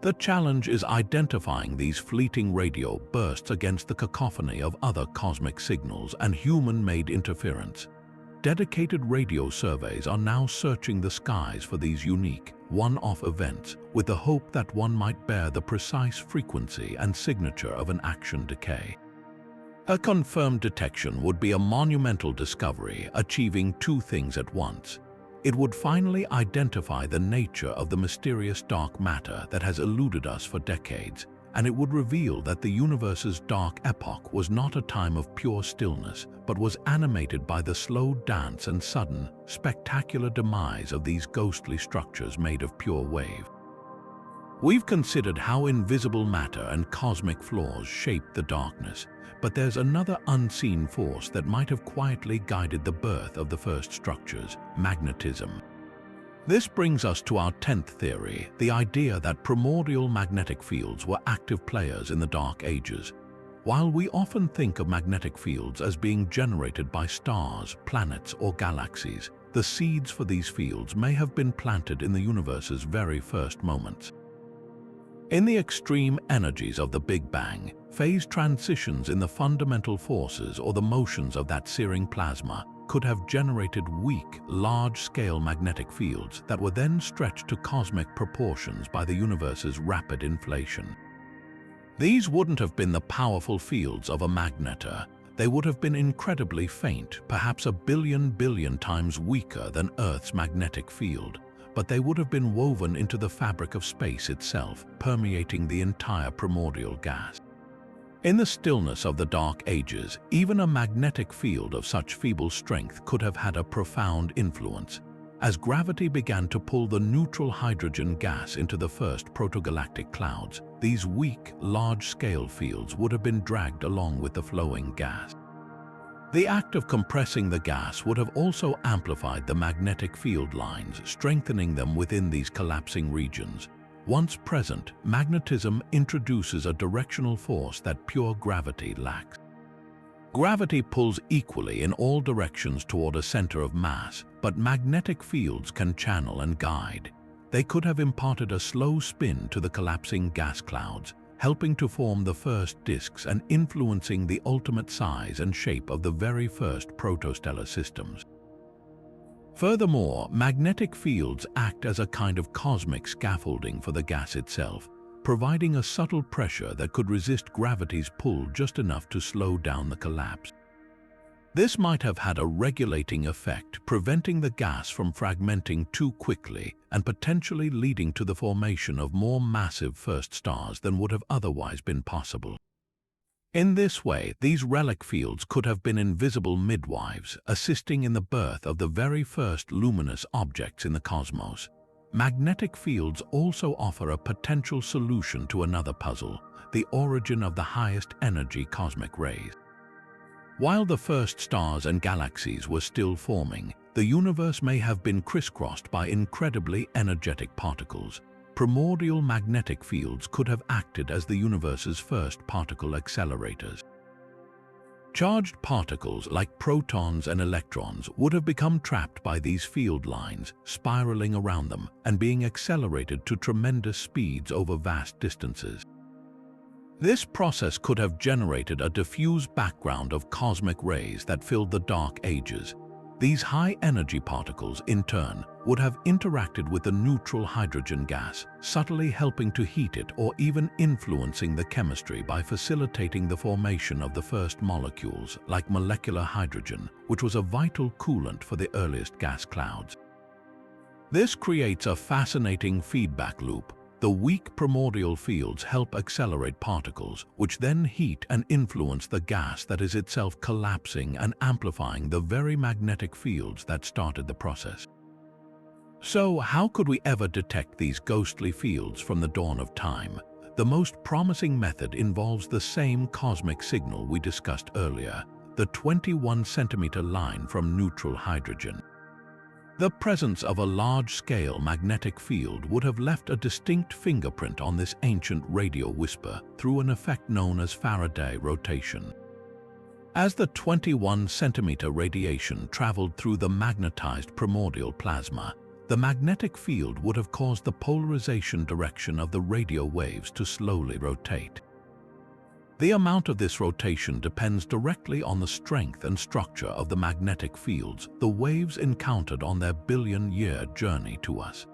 The challenge is identifying these fleeting radio bursts against the cacophony of other cosmic signals and human-made interference. Dedicated radio surveys are now searching the skies for these unique, one-off events, with the hope that one might bear the precise frequency and signature of an axion decay. A confirmed detection would be a monumental discovery, achieving two things at once. It would finally identify the nature of the mysterious dark matter that has eluded us for decades, and it would reveal that the universe's dark epoch was not a time of pure stillness, but was animated by the slow dance and sudden, spectacular demise of these ghostly structures made of pure wave. We've considered how invisible matter and cosmic flaws shape the darkness, but there's another unseen force that might have quietly guided the birth of the first structures: magnetism. This brings us to our 10th theory, the idea that primordial magnetic fields were active players in the Dark Ages. While we often think of magnetic fields as being generated by stars, planets, or galaxies, the seeds for these fields may have been planted in the universe's very first moments. In the extreme energies of the Big Bang, phase transitions in the fundamental forces or the motions of that searing plasma could have generated weak, large-scale magnetic fields that were then stretched to cosmic proportions by the universe's rapid inflation. These wouldn't have been the powerful fields of a magnetar. They would have been incredibly faint, perhaps a billion times weaker than Earth's magnetic field, but they would have been woven into the fabric of space itself, permeating the entire primordial gas. In the stillness of the Dark Ages, even a magnetic field of such feeble strength could have had a profound influence. As gravity began to pull the neutral hydrogen gas into the first protogalactic clouds, these weak, large-scale fields would have been dragged along with the flowing gas. The act of compressing the gas would have also amplified the magnetic field lines, strengthening them within these collapsing regions. Once present, magnetism introduces a directional force that pure gravity lacks. Gravity pulls equally in all directions toward a center of mass, but magnetic fields can channel and guide. They could have imparted a slow spin to the collapsing gas clouds, helping to form the first disks and influencing the ultimate size and shape of the very first protostellar systems. Furthermore, magnetic fields act as a kind of cosmic scaffolding for the gas itself, providing a subtle pressure that could resist gravity's pull just enough to slow down the collapse. This might have had a regulating effect, preventing the gas from fragmenting too quickly and potentially leading to the formation of more massive first stars than would have otherwise been possible. In this way, these relic fields could have been invisible midwives, assisting in the birth of the very first luminous objects in the cosmos. Magnetic fields also offer a potential solution to another puzzle, the origin of the highest energy cosmic rays. While the first stars and galaxies were still forming, the universe may have been crisscrossed by incredibly energetic particles. Primordial magnetic fields could have acted as the universe's first particle accelerators. Charged particles like protons and electrons would have become trapped by these field lines, spiraling around them and being accelerated to tremendous speeds over vast distances. This process could have generated a diffuse background of cosmic rays that filled the dark ages. These high-energy particles, in turn, would have interacted with the neutral hydrogen gas, subtly helping to heat it or even influencing the chemistry by facilitating the formation of the first molecules, like molecular hydrogen, which was a vital coolant for the earliest gas clouds. This creates a fascinating feedback loop. The weak primordial fields help accelerate particles, which then heat and influence the gas that is itself collapsing and amplifying the very magnetic fields that started the process. So, how could we ever detect these ghostly fields from the dawn of time? The most promising method involves the same cosmic signal we discussed earlier, the 21-centimeter line from neutral hydrogen. The presence of a large-scale magnetic field would have left a distinct fingerprint on this ancient radio whisper through an effect known as Faraday rotation. As the 21-centimeter radiation traveled through the magnetized primordial plasma, the magnetic field would have caused the polarization direction of the radio waves to slowly rotate. The amount of this rotation depends directly on the strength and structure of the magnetic fields the waves encountered on their billion-year journey to us.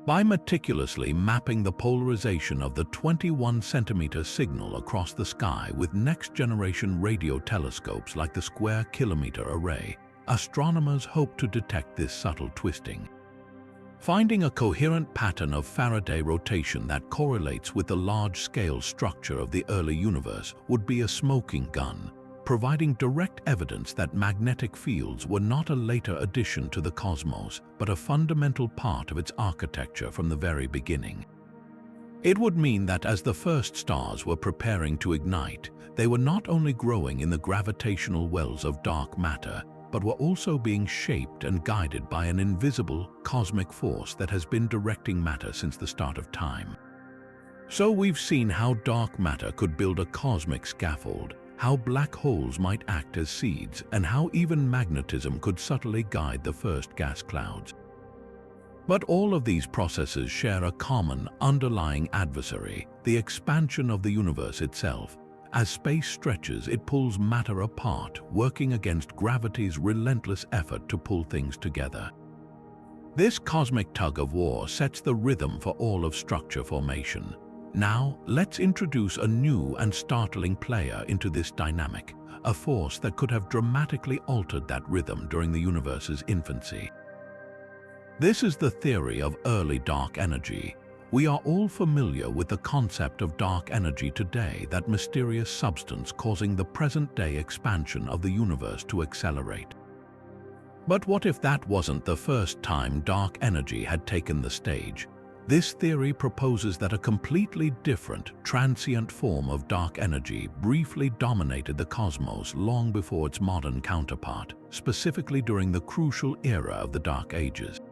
By meticulously mapping the polarization of the 21-centimeter signal across the sky with next-generation radio telescopes like the Square Kilometre Array, astronomers hope to detect this subtle twisting. Finding a coherent pattern of Faraday rotation that correlates with the large-scale structure of the early universe would be a smoking gun, providing direct evidence that magnetic fields were not a later addition to the cosmos, but a fundamental part of its architecture from the very beginning. It would mean that as the first stars were preparing to ignite, they were not only growing in the gravitational wells of dark matter, but were also being shaped and guided by an invisible, cosmic force that has been directing matter since the start of time. So we've seen how dark matter could build a cosmic scaffold, how black holes might act as seeds, and how even magnetism could subtly guide the first gas clouds. But all of these processes share a common, underlying adversary, the expansion of the universe itself. As space stretches, it pulls matter apart, working against gravity's relentless effort to pull things together. This cosmic tug-of-war sets the rhythm for all of structure formation. Now, let's introduce a new and startling player into this dynamic, a force that could have dramatically altered that rhythm during the universe's infancy. This is the theory of early dark energy. We are all familiar with the concept of dark energy today, that mysterious substance causing the present-day expansion of the universe to accelerate. But what if that wasn't the first time dark energy had taken the stage? This theory proposes that a completely different, transient form of dark energy briefly dominated the cosmos long before its modern counterpart, specifically during the crucial era of the Dark Ages.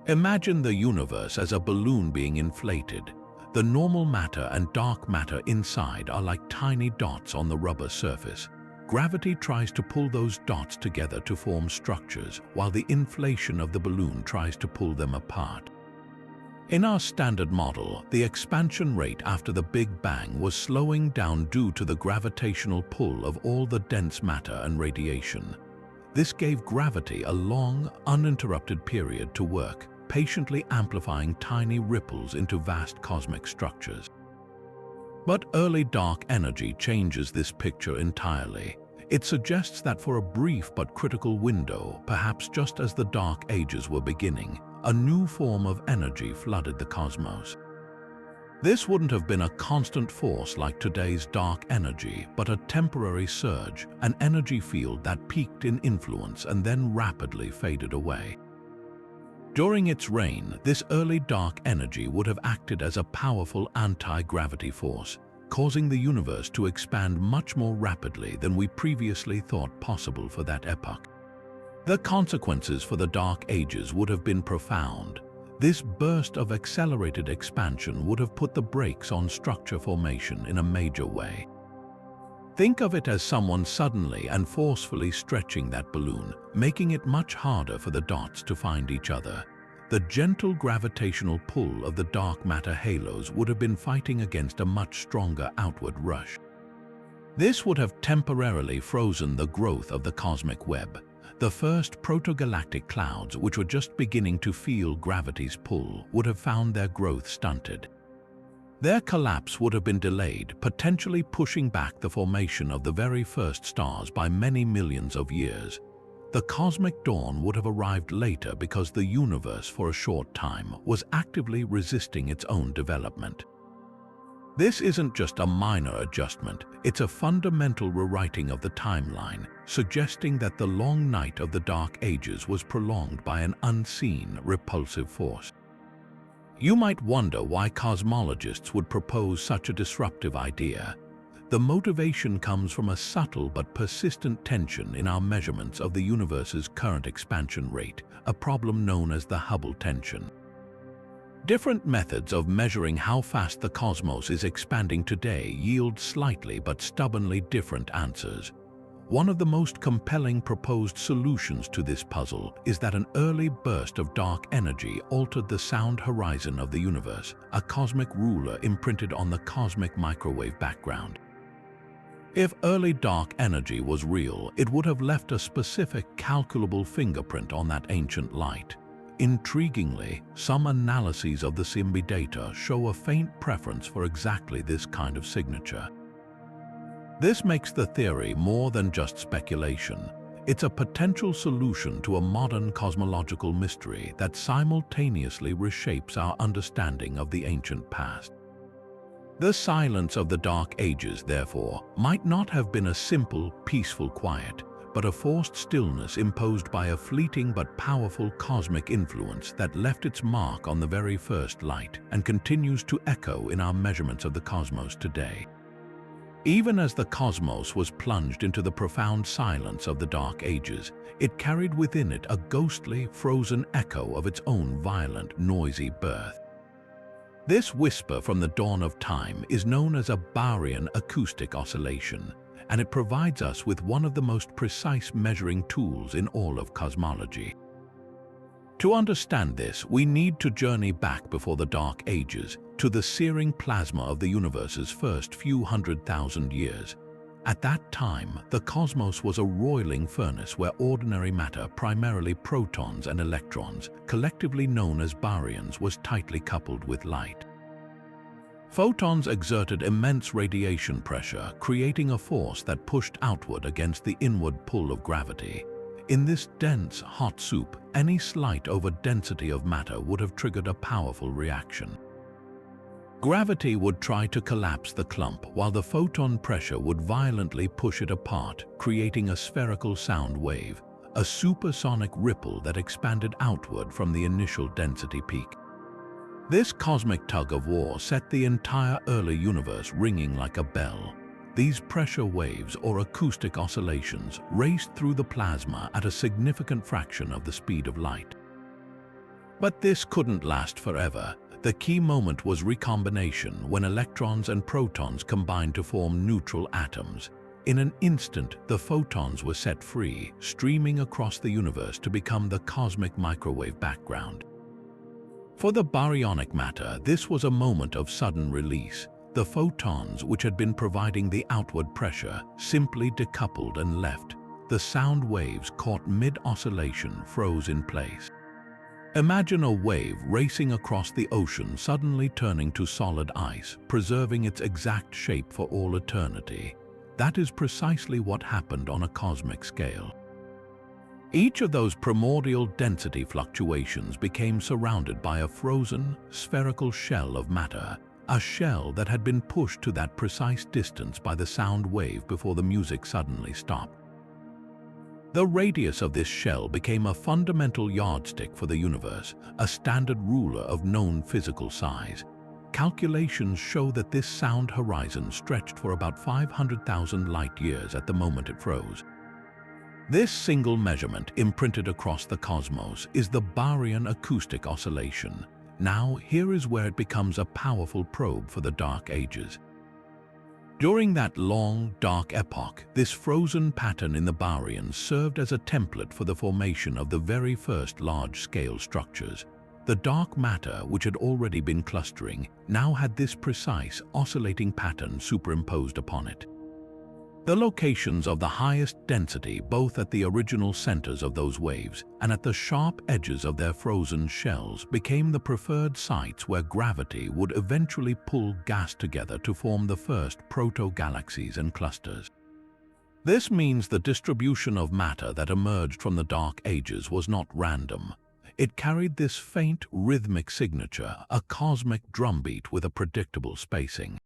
Imagine the universe as a balloon being inflated. The normal matter and dark matter inside are like tiny dots on the rubber surface. Gravity tries to pull those dots together to form structures, while the inflation of the balloon tries to pull them apart. In our standard model, the expansion rate after the Big Bang was slowing down due to the gravitational pull of all the dense matter and radiation. This gave gravity a long, uninterrupted period to work, patiently amplifying tiny ripples into vast cosmic structures. But early dark energy changes this picture entirely. It suggests that for a brief but critical window, perhaps just as the Dark Ages were beginning, a new form of energy flooded the cosmos. This wouldn't have been a constant force like today's dark energy, but a temporary surge, an energy field that peaked in influence and then rapidly faded away. During its reign, this early dark energy would have acted as a powerful anti-gravity force, causing the universe to expand much more rapidly than we previously thought possible for that epoch. The consequences for the Dark Ages would have been profound. This burst of accelerated expansion would have put the brakes on structure formation in a major way. Think of it as someone suddenly and forcefully stretching that balloon, making it much harder for the dots to find each other. The gentle gravitational pull of the dark matter halos would have been fighting against a much stronger outward rush. This would have temporarily frozen the growth of the cosmic web. The first protogalactic clouds, which were just beginning to feel gravity's pull, would have found their growth stunted. Their collapse would have been delayed, potentially pushing back the formation of the very first stars by many millions of years. The cosmic dawn would have arrived later because the universe, for a short time, was actively resisting its own development. This isn't just a minor adjustment, it's a fundamental rewriting of the timeline, suggesting that the long night of the Dark Ages was prolonged by an unseen, repulsive force. You might wonder why cosmologists would propose such a disruptive idea. The motivation comes from a subtle but persistent tension in our measurements of the universe's current expansion rate, a problem known as the Hubble tension. Different methods of measuring how fast the cosmos is expanding today yield slightly but stubbornly different answers. One of the most compelling proposed solutions to this puzzle is that an early burst of dark energy altered the sound horizon of the universe, a cosmic ruler imprinted on the cosmic microwave background. If early dark energy was real, it would have left a specific, calculable fingerprint on that ancient light. Intriguingly, some analyses of the SIMBI data show a faint preference for exactly this kind of signature. This makes the theory more than just speculation. It's a potential solution to a modern cosmological mystery that simultaneously reshapes our understanding of the ancient past. The silence of the Dark Ages, therefore, might not have been a simple, peaceful quiet, but a forced stillness imposed by a fleeting but powerful cosmic influence that left its mark on the very first light and continues to echo in our measurements of the cosmos today. Even as the cosmos was plunged into the profound silence of the Dark Ages, it carried within it a ghostly, frozen echo of its own violent, noisy birth. This whisper from the dawn of time is known as a Baryon acoustic oscillation, and it provides us with one of the most precise measuring tools in all of cosmology. To understand this, we need to journey back before the Dark Ages, to the searing plasma of the universe's first few 100,000 years. At that time, the cosmos was a roiling furnace where ordinary matter, primarily protons and electrons, collectively known as baryons, was tightly coupled with light. Photons exerted immense radiation pressure, creating a force that pushed outward against the inward pull of gravity. In this dense, hot soup, any slight over-density of matter would have triggered a powerful reaction. Gravity would try to collapse the clump, while the photon pressure would violently push it apart, creating a spherical sound wave, a supersonic ripple that expanded outward from the initial density peak. This cosmic tug-of-war set the entire early universe ringing like a bell. These pressure waves, or acoustic oscillations, raced through the plasma at a significant fraction of the speed of light. But this couldn't last forever. The key moment was recombination, when electrons and protons combined to form neutral atoms. In an instant, the photons were set free, streaming across the universe to become the cosmic microwave background. For the baryonic matter, this was a moment of sudden release. The photons, which had been providing the outward pressure, simply decoupled and left. The sound waves, caught mid-oscillation, froze in place. Imagine a wave racing across the ocean suddenly turning to solid ice, preserving its exact shape for all eternity. that is precisely what happened on a cosmic scale. Each of those primordial density fluctuations became surrounded by a frozen, spherical shell of matter, a shell that had been pushed to that precise distance by the sound wave before the music suddenly stopped. The radius of this shell became a fundamental yardstick for the universe, a standard ruler of known physical size. Calculations show that this sound horizon stretched for about 500,000 light-years at the moment it froze. This single measurement imprinted across the cosmos is the Baryon acoustic oscillation. Now, here is where it becomes a powerful probe for the Dark Ages. During that long, dark epoch, this frozen pattern in the baryons served as a template for the formation of the very first large-scale structures. The dark matter, which had already been clustering, now had this precise, oscillating pattern superimposed upon it. The locations of the highest density, both at the original centers of those waves and at the sharp edges of their frozen shells, became the preferred sites where gravity would eventually pull gas together to form the first proto-galaxies and clusters. This means the distribution of matter that emerged from the Dark Ages was not random. It carried this faint, rhythmic signature, a cosmic drumbeat with a predictable spacing.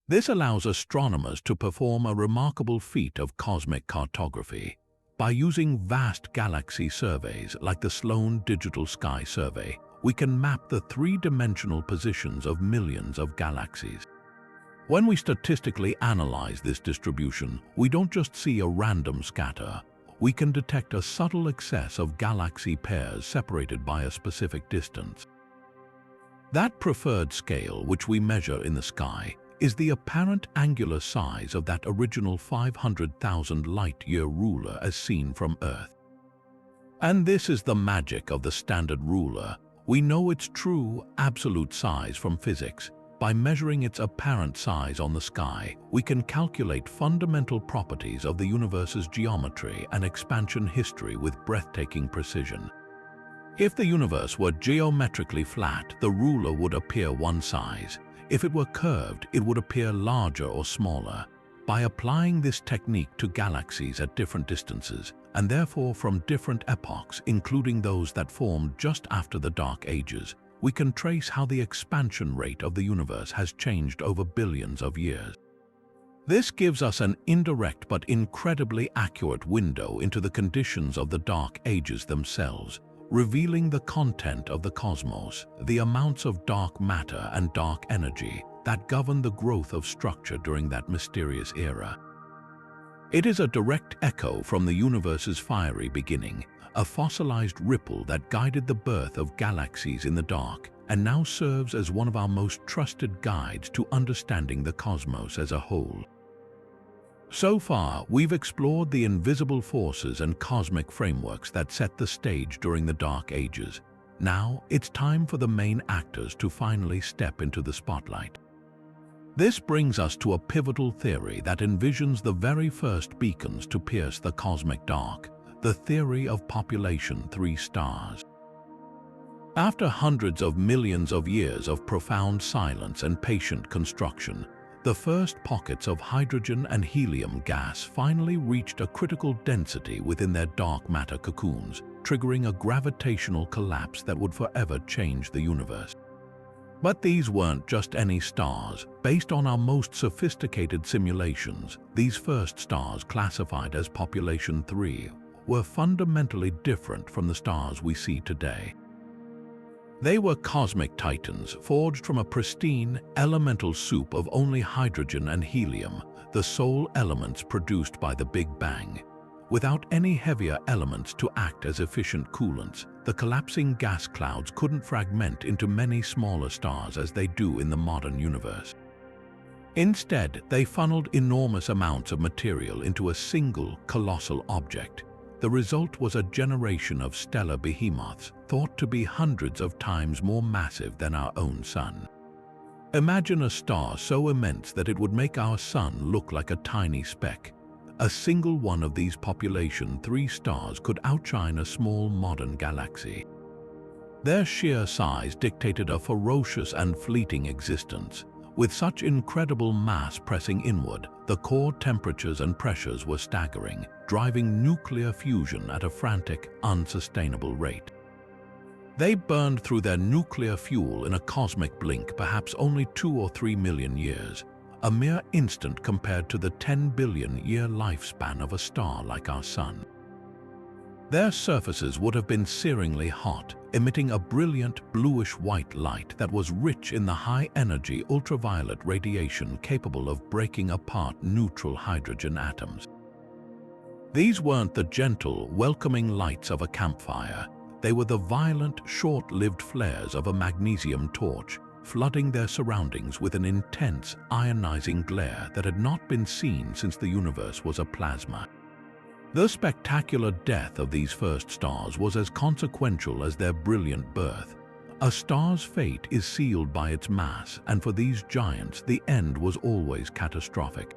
This allows astronomers to perform a remarkable feat of cosmic cartography. By using vast galaxy surveys like the Sloan Digital Sky Survey, we can map the three-dimensional positions of millions of galaxies. When we statistically analyze this distribution, we don't just see a random scatter. We can detect a subtle excess of galaxy pairs separated by a specific distance. That preferred scale, which we measure in the sky, is the apparent angular size of that original 500,000 light-year ruler as seen from Earth. And this is the magic of the standard ruler. We know its true, absolute size from physics. By measuring its apparent size on the sky, we can calculate fundamental properties of the universe's geometry and expansion history with breathtaking precision. If the universe were geometrically flat, the ruler would appear one size. If it were curved, it would appear larger or smaller. By applying this technique to galaxies at different distances, and therefore from different epochs, including those that formed just after the Dark Ages, we can trace how the expansion rate of the universe has changed over billions of years. This gives us an indirect but incredibly accurate window into the conditions of the Dark Ages themselves, revealing the content of the cosmos, the amounts of dark matter and dark energy that govern the growth of structure during that mysterious era. It is a direct echo from the universe's fiery beginning, a fossilized ripple that guided the birth of galaxies in the dark and now serves as one of our most trusted guides to understanding the cosmos as a whole. So far, we've explored the invisible forces and cosmic frameworks that set the stage during the Dark Ages. Now, it's time for the main actors to finally step into the spotlight. This brings us to a pivotal theory that envisions the very first beacons to pierce the cosmic dark, the theory of population 3 stars. After hundreds of millions of years of profound silence and patient construction, the first pockets of hydrogen and helium gas finally reached a critical density within their dark matter cocoons, triggering a gravitational collapse that would forever change the universe. But these weren't just any stars. Based on our most sophisticated simulations, these first stars, classified as population 3, were fundamentally different from the stars we see today. They were cosmic titans, forged from a pristine, elemental soup of only hydrogen and helium, the sole elements produced by the Big Bang. Without any heavier elements to act as efficient coolants, the collapsing gas clouds couldn't fragment into many smaller stars as they do in the modern universe. Instead, they funneled enormous amounts of material into a single, colossal object. The result was a generation of stellar behemoths, thought to be hundreds of times more massive than our own sun. Imagine a star so immense that it would make our sun look like a tiny speck. A single one of these population 3 stars could outshine a small modern galaxy. Their sheer size dictated a ferocious and fleeting existence. With such incredible mass pressing inward, the core temperatures and pressures were staggering, driving nuclear fusion at a frantic, unsustainable rate. They burned through their nuclear fuel in a cosmic blink, perhaps only 2 or 3 million years, a mere instant compared to the 10 billion-year lifespan of a star like our Sun. Their surfaces would have been searingly hot, emitting a brilliant bluish-white light that was rich in the high-energy ultraviolet radiation capable of breaking apart neutral hydrogen atoms. These weren't the gentle, welcoming lights of a campfire. They were the violent, short-lived flares of a magnesium torch, flooding their surroundings with an intense, ionizing glare that had not been seen since the universe was a plasma. The spectacular death of these first stars was as consequential as their brilliant birth. A star's fate is sealed by its mass, and for these giants, the end was always catastrophic.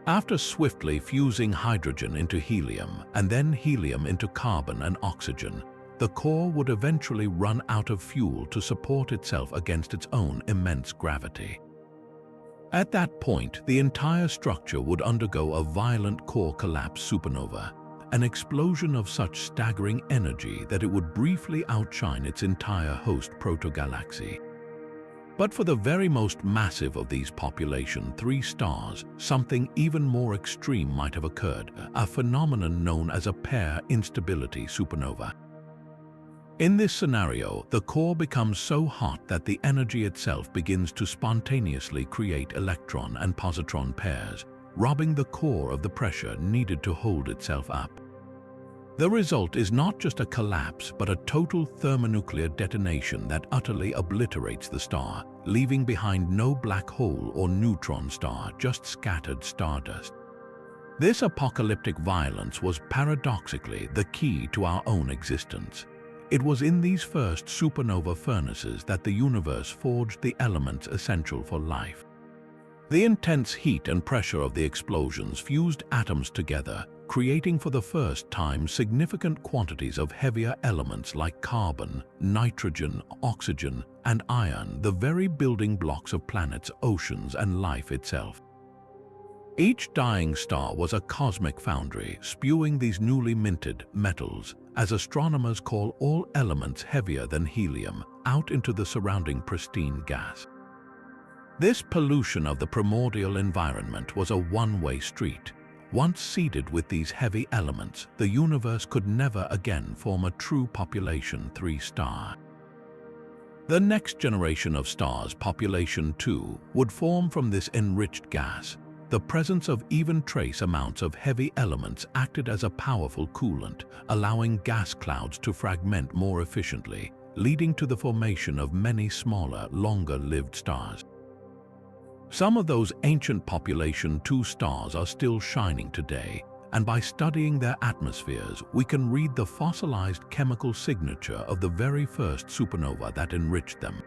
After swiftly fusing hydrogen into helium, and then helium into carbon and oxygen, the core would eventually run out of fuel to support itself against its own immense gravity. At that point, the entire structure would undergo a violent core collapse supernova, an explosion of such staggering energy that it would briefly outshine its entire host protogalaxy. But for the very most massive of these population 3 stars, something even more extreme might have occurred, a phenomenon known as a pair instability supernova. In this scenario, the core becomes so hot that the energy itself begins to spontaneously create electron and positron pairs, robbing the core of the pressure needed to hold itself up. The result is not just a collapse, but a total thermonuclear detonation that utterly obliterates the star, leaving behind no black hole or neutron star, just scattered stardust. This apocalyptic violence was paradoxically the key to our own existence. It was in these first supernova furnaces that the universe forged the elements essential for life. The intense heat and pressure of the explosions fused atoms together, creating for the first time significant quantities of heavier elements like carbon, nitrogen, oxygen, and iron, the very building blocks of planets, oceans, and life itself. Each dying star was a cosmic foundry, spewing these newly minted metals, as astronomers call all elements heavier than helium, out into the surrounding pristine gas. This pollution of the primordial environment was a one-way street. Once seeded with these heavy elements, the universe could never again form a true population 3 star. The next generation of stars, population 2, would form from this enriched gas. The presence of even trace amounts of heavy elements acted as a powerful coolant, allowing gas clouds to fragment more efficiently, leading to the formation of many smaller, longer-lived stars. Some of those ancient population 2 stars are still shining today, and by studying their atmospheres, we can read the fossilized chemical signature of the very first supernova that enriched them.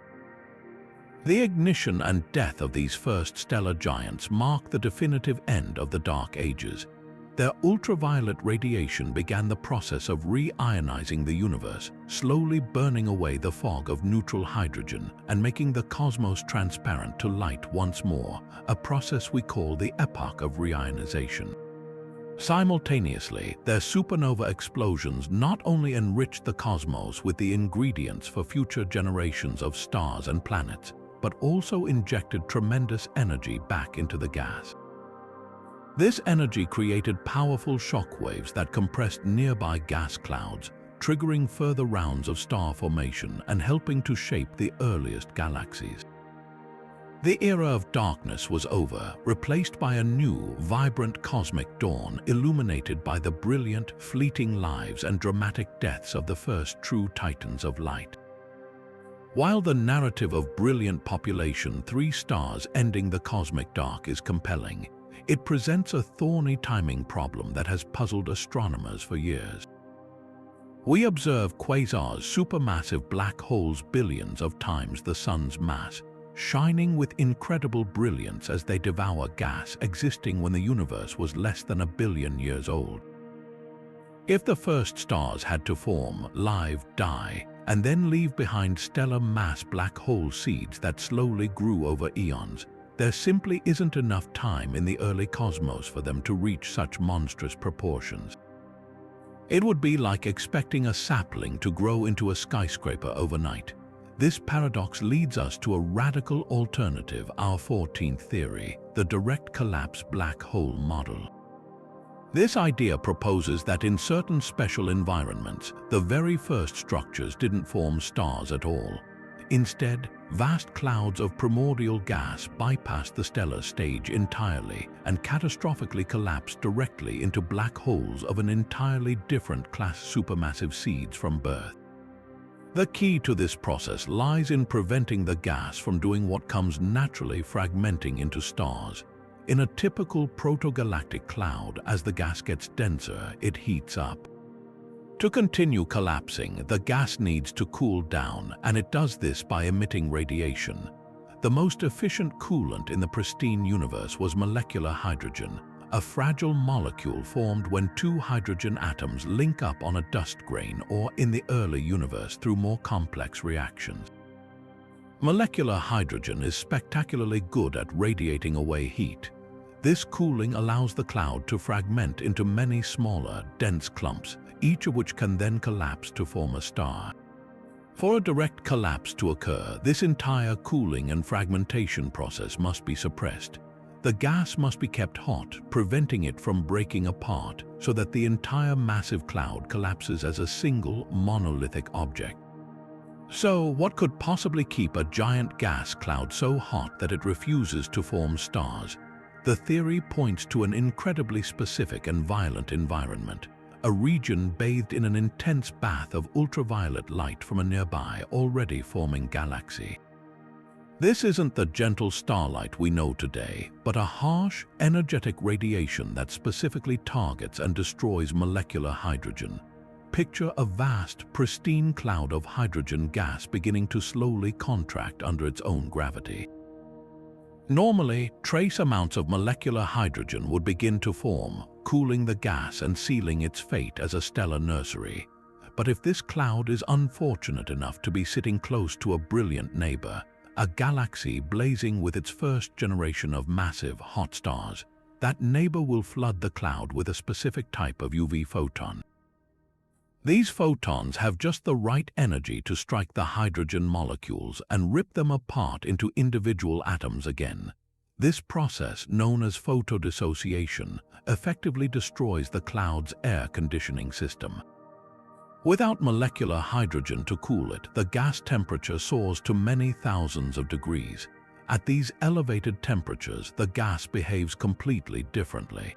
The ignition and death of these first stellar giants mark the definitive end of the Dark Ages. Their ultraviolet radiation began the process of reionizing the universe, slowly burning away the fog of neutral hydrogen and making the cosmos transparent to light once more, a process we call the epoch of reionization. Simultaneously, their supernova explosions not only enriched the cosmos with the ingredients for future generations of stars and planets, but also injected tremendous energy back into the gas. This energy created powerful shock waves that compressed nearby gas clouds, triggering further rounds of star formation and helping to shape the earliest galaxies. The era of darkness was over, replaced by a new, vibrant cosmic dawn illuminated by the brilliant, fleeting lives and dramatic deaths of the first true titans of light. While the narrative of brilliant population 3 stars ending the cosmic dark is compelling, it presents a thorny timing problem that has puzzled astronomers for years. We observe quasars, supermassive black holes billions of times the Sun's mass, shining with incredible brilliance as they devour gas existing when the universe was less than 1 billion years old. If the first stars had to form, live, die, and then leave behind stellar mass black hole seeds that slowly grew over eons, There simply isn't enough time in the early cosmos for them to reach such monstrous proportions. It would be like expecting a sapling to grow into a skyscraper overnight. This paradox leads us to a radical alternative, our 14th theory, the direct collapse black hole model. This idea proposes that in certain special environments, the very first structures didn't form stars at all. Instead, vast clouds of primordial gas bypassed the stellar stage entirely and catastrophically collapsed directly into black holes of an entirely different class, supermassive seeds from birth. The key to this process lies in preventing the gas from doing what comes naturally, fragmenting into stars. In a typical protogalactic cloud, as the gas gets denser, it heats up. To continue collapsing, the gas needs to cool down, and it does this by emitting radiation. The most efficient coolant in the pristine universe was molecular hydrogen, a fragile molecule formed when two hydrogen atoms link up on a dust grain or in the early universe through more complex reactions. Molecular hydrogen is spectacularly good at radiating away heat. This cooling allows the cloud to fragment into many smaller, dense clumps, each of which can then collapse to form a star. For a direct collapse to occur, this entire cooling and fragmentation process must be suppressed. The gas must be kept hot, preventing it from breaking apart, so that the entire massive cloud collapses as a single, monolithic object. So, what could possibly keep a giant gas cloud so hot that it refuses to form stars? The theory points to an incredibly specific and violent environment, a region bathed in an intense bath of ultraviolet light from a nearby, already forming galaxy. This isn't the gentle starlight we know today, but a harsh, energetic radiation that specifically targets and destroys molecular hydrogen. Picture a vast, pristine cloud of hydrogen gas beginning to slowly contract under its own gravity. Normally, trace amounts of molecular hydrogen would begin to form, cooling the gas and sealing its fate as a stellar nursery. But if this cloud is unfortunate enough to be sitting close to a brilliant neighbor, a galaxy blazing with its first generation of massive, hot stars, that neighbor will flood the cloud with a specific type of UV photon. These photons have just the right energy to strike the hydrogen molecules and rip them apart into individual atoms again. This process, known as photodissociation, effectively destroys the cloud's air conditioning system. Without molecular hydrogen to cool it, the gas temperature soars to many thousands of degrees. At these elevated temperatures, the gas behaves completely differently.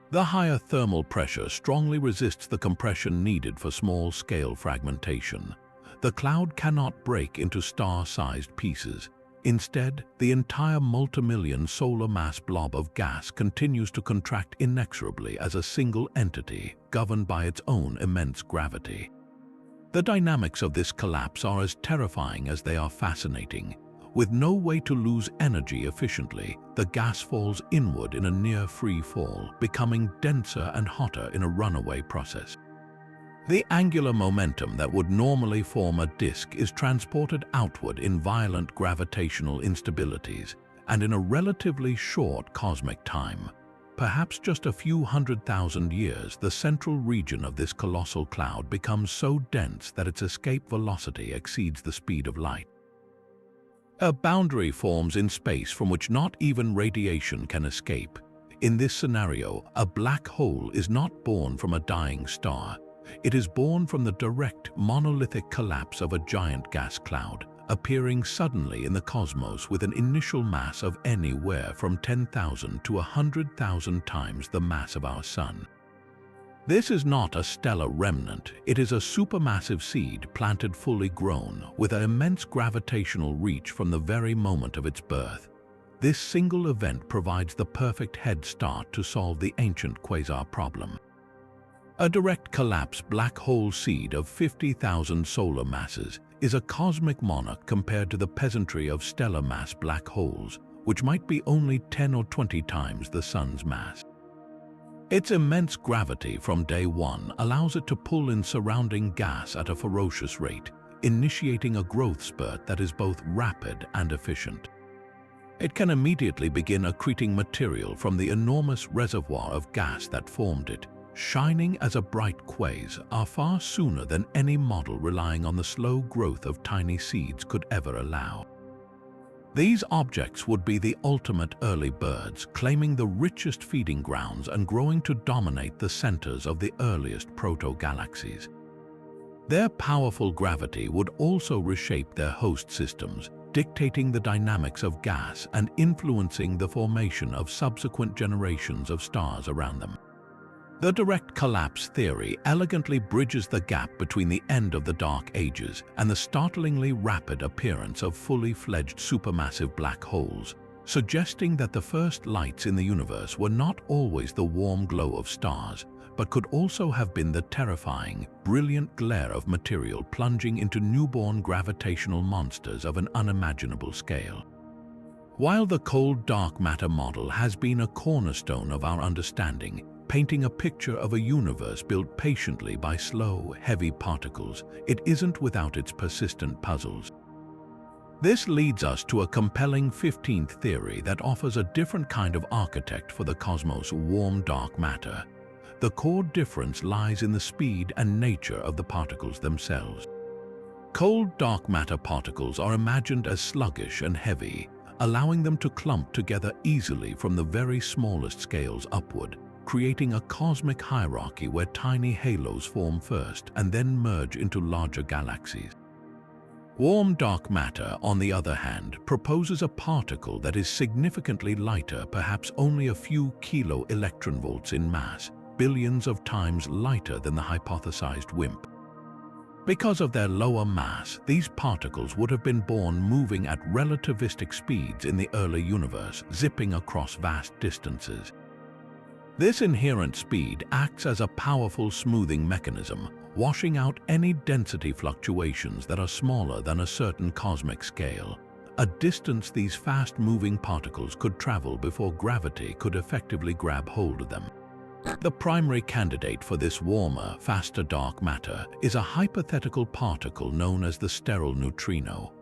The higher thermal pressure strongly resists the compression needed for small-scale fragmentation. The cloud cannot break into star-sized pieces. Instead, the entire multimillion solar mass blob of gas continues to contract inexorably as a single entity, governed by its own immense gravity. The dynamics of this collapse are as terrifying as they are fascinating. With no way to lose energy efficiently, the gas falls inward in a near free fall, becoming denser and hotter in a runaway process. The angular momentum that would normally form a disk is transported outward in violent gravitational instabilities, and in a relatively short cosmic time, perhaps just a few 100,000 years, the central region of this colossal cloud becomes so dense that its escape velocity exceeds the speed of light. A boundary forms in space from which not even radiation can escape. In this scenario, a black hole is not born from a dying star. It is born from the direct, monolithic collapse of a giant gas cloud, appearing suddenly in the cosmos with an initial mass of anywhere from 10,000 to 100,000 times the mass of our Sun. This is not a stellar remnant, it is a supermassive seed planted fully grown, with an immense gravitational reach from the very moment of its birth. This single event provides the perfect head start to solve the ancient quasar problem. A direct collapse black hole seed of 50,000 solar masses is a cosmic monarch compared to the peasantry of stellar mass black holes, which might be only 10 or 20 times the Sun's mass. Its immense gravity from day one allows it to pull in surrounding gas at a ferocious rate, initiating a growth spurt that is both rapid and efficient. It can immediately begin accreting material from the enormous reservoir of gas that formed it, shining as a bright quasar far sooner than any model relying on the slow growth of tiny seeds could ever allow. These objects would be the ultimate early birds, claiming the richest feeding grounds and growing to dominate the centers of the earliest proto-galaxies. Their powerful gravity would also reshape their host systems, dictating the dynamics of gas and influencing the formation of subsequent generations of stars around them. The direct collapse theory elegantly bridges the gap between the end of the Dark Ages and the startlingly rapid appearance of fully fledged supermassive black holes, suggesting that the first lights in the universe were not always the warm glow of stars, but could also have been the terrifying, brilliant glare of material plunging into newborn gravitational monsters of an unimaginable scale. While the cold dark matter model has been a cornerstone of our understanding, painting a picture of a universe built patiently by slow, heavy particles, it isn't without its persistent puzzles. This leads us to a compelling 15th theory that offers a different kind of architect for the cosmos' warm dark matter. The core difference lies in the speed and nature of the particles themselves. Cold dark matter particles are imagined as sluggish and heavy, allowing them to clump together easily from the very smallest scales upward, creating a cosmic hierarchy where tiny halos form first and then merge into larger galaxies. Warm dark matter, on the other hand, proposes a particle that is significantly lighter, perhaps only a few kilo-electronvolts in mass, billions of times lighter than the hypothesized WIMP. Because of their lower mass, these particles would have been born moving at relativistic speeds in the early universe, zipping across vast distances. This inherent speed acts as a powerful smoothing mechanism, washing out any density fluctuations that are smaller than a certain cosmic scale, a distance these fast-moving particles could travel before gravity could effectively grab hold of them. The primary candidate for this warmer, faster dark matter is a hypothetical particle known as the sterile neutrino.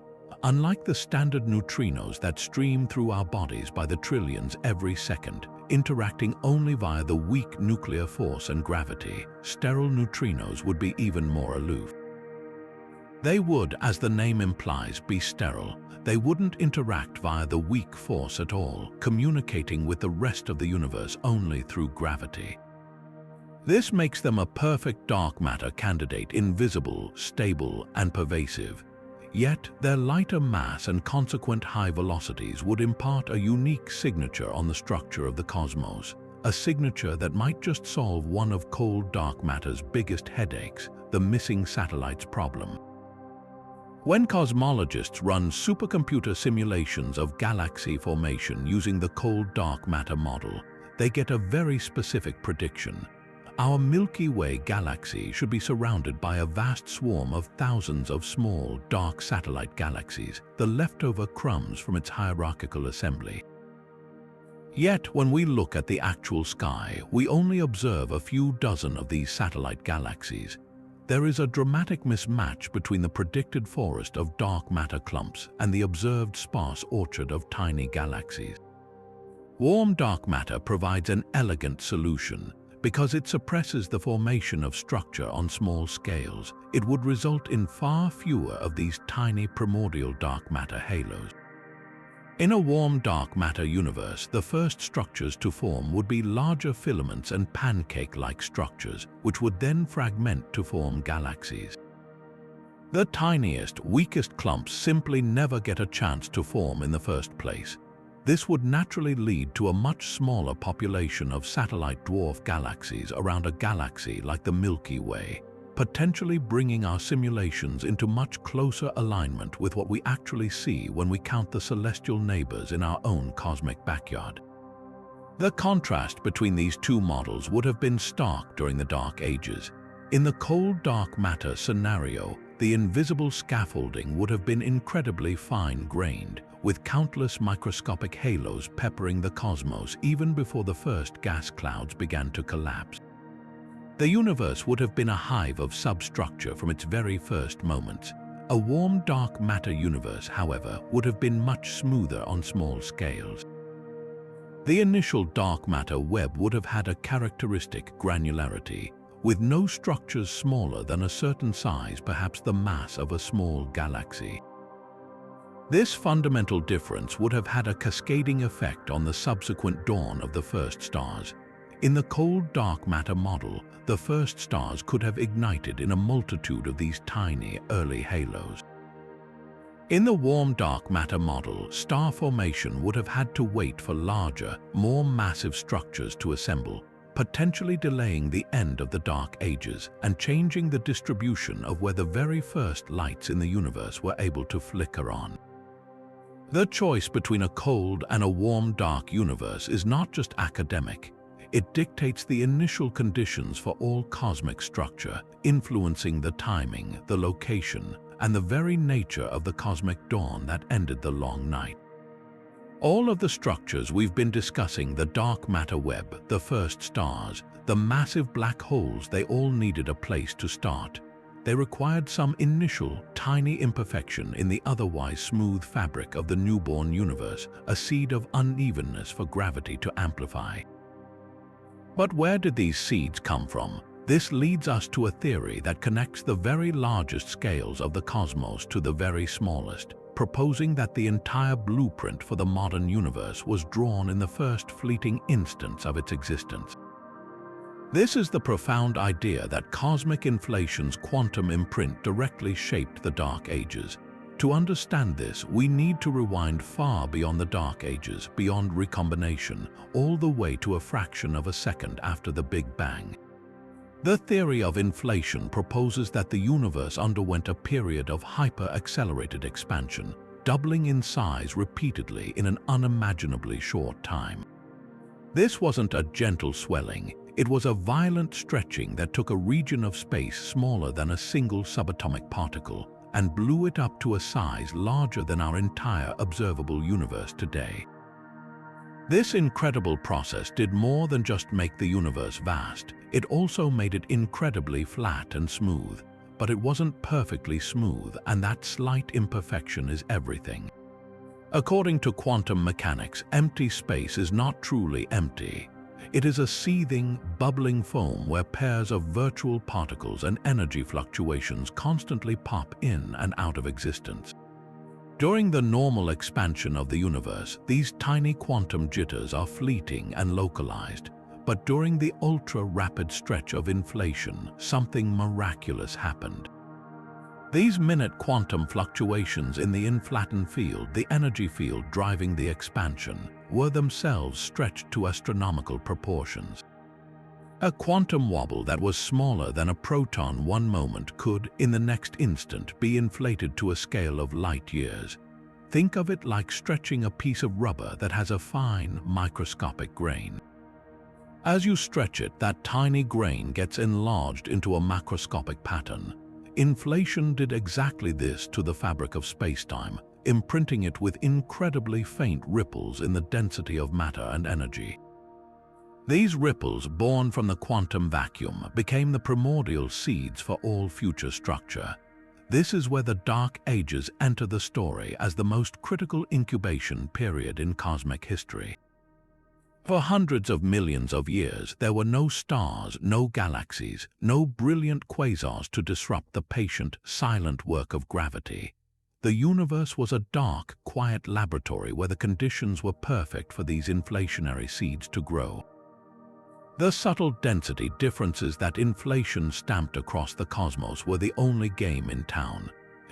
Unlike the standard neutrinos that stream through our bodies by the trillions every second, interacting only via the weak nuclear force and gravity, sterile neutrinos would be even more aloof. They would, as the name implies, be sterile. They wouldn't interact via the weak force at all, communicating with the rest of the universe only through gravity. This makes them a perfect dark matter candidate, invisible, stable, and pervasive. Yet, their lighter mass and consequent high velocities would impart a unique signature on the structure of the cosmos, a signature that might just solve one of cold dark matter's biggest headaches, the missing satellites problem. When cosmologists run supercomputer simulations of galaxy formation using the cold dark matter model, they get a very specific prediction. Our Milky Way galaxy should be surrounded by a vast swarm of thousands of small, dark satellite galaxies, the leftover crumbs from its hierarchical assembly. Yet, when we look at the actual sky, we only observe a few dozen of these satellite galaxies. There is a dramatic mismatch between the predicted forest of dark matter clumps and the observed sparse orchard of tiny galaxies. Warm dark matter provides an elegant solution. Because it suppresses the formation of structure on small scales, it would result in far fewer of these tiny primordial dark matter halos. In a warm dark matter universe, the first structures to form would be larger filaments and pancake-like structures, which would then fragment to form galaxies. The tiniest, weakest clumps simply never get a chance to form in the first place. This would naturally lead to a much smaller population of satellite dwarf galaxies around a galaxy like the Milky Way, potentially bringing our simulations into much closer alignment with what we actually see when we count the celestial neighbors in our own cosmic backyard. The contrast between these two models would have been stark during the Dark Ages. In the cold dark matter scenario, the invisible scaffolding would have been incredibly fine-grained, with countless microscopic halos peppering the cosmos even before the first gas clouds began to collapse. The universe would have been a hive of substructure from its very first moments, A warm dark matter universe, however, would have been much smoother on small scales. The initial dark matter web would have had a characteristic granularity, with no structures smaller than a certain size, perhaps the mass of a small galaxy. This fundamental difference would have had a cascading effect on the subsequent dawn of the first stars. In the cold dark matter model, the first stars could have ignited in a multitude of these tiny early halos. In the warm dark matter model, star formation would have had to wait for larger, more massive structures to assemble, potentially delaying the end of the Dark Ages and changing the distribution of where the very first lights in the universe were able to flicker on. The choice between a cold and a warm dark universe is not just academic. It dictates the initial conditions for all cosmic structure, influencing the timing, the location, and the very nature of the cosmic dawn that ended the long night. All of the structures we've been discussing, the dark matter web, the first stars, the massive black holes, they all needed a place to start. They required some initial, tiny imperfection in the otherwise smooth fabric of the newborn universe, a seed of unevenness for gravity to amplify. But where did these seeds come from? This leads us to a theory that connects the very largest scales of the cosmos to the very smallest, proposing that the entire blueprint for the modern universe was drawn in the first fleeting instants of its existence. This is the profound idea that cosmic inflation's quantum imprint directly shaped the Dark Ages. To understand this, we need to rewind far beyond the Dark Ages, beyond recombination, all the way to a fraction of a second after the Big Bang. The theory of inflation proposes that the universe underwent a period of hyper-accelerated expansion, doubling in size repeatedly in an unimaginably short time. This wasn't a gentle swelling. It was a violent stretching that took a region of space smaller than a single subatomic particle and blew it up to a size larger than our entire observable universe today. This incredible process did more than just make the universe vast. It also made it incredibly flat and smooth. But it wasn't perfectly smooth, and that slight imperfection is everything. According to quantum mechanics, empty space is not truly empty. It is a seething, bubbling foam where pairs of virtual particles and energy fluctuations constantly pop in and out of existence. During the normal expansion of the universe, these tiny quantum jitters are fleeting and localized. But during the ultra-rapid stretch of inflation, something miraculous happened. These minute quantum fluctuations in the inflatoned field, the energy field driving the expansion, were themselves stretched to astronomical proportions. A quantum wobble that was smaller than a proton one moment could, in the next instant, be inflated to a scale of light years. Think of it like stretching a piece of rubber that has a fine, microscopic grain. As you stretch it, that tiny grain gets enlarged into a macroscopic pattern. Inflation did exactly this to the fabric of spacetime, imprinting it with incredibly faint ripples in the density of matter and energy. These ripples, born from the quantum vacuum, became the primordial seeds for all future structure. This is where the Dark Ages enter the story as the most critical incubation period in cosmic history. For hundreds of millions of years, there were no stars, no galaxies, no brilliant quasars to disrupt the patient, silent work of gravity. The universe was a dark, quiet laboratory where the conditions were perfect for these inflationary seeds to grow. The subtle density differences that inflation stamped across the cosmos were the only game in town.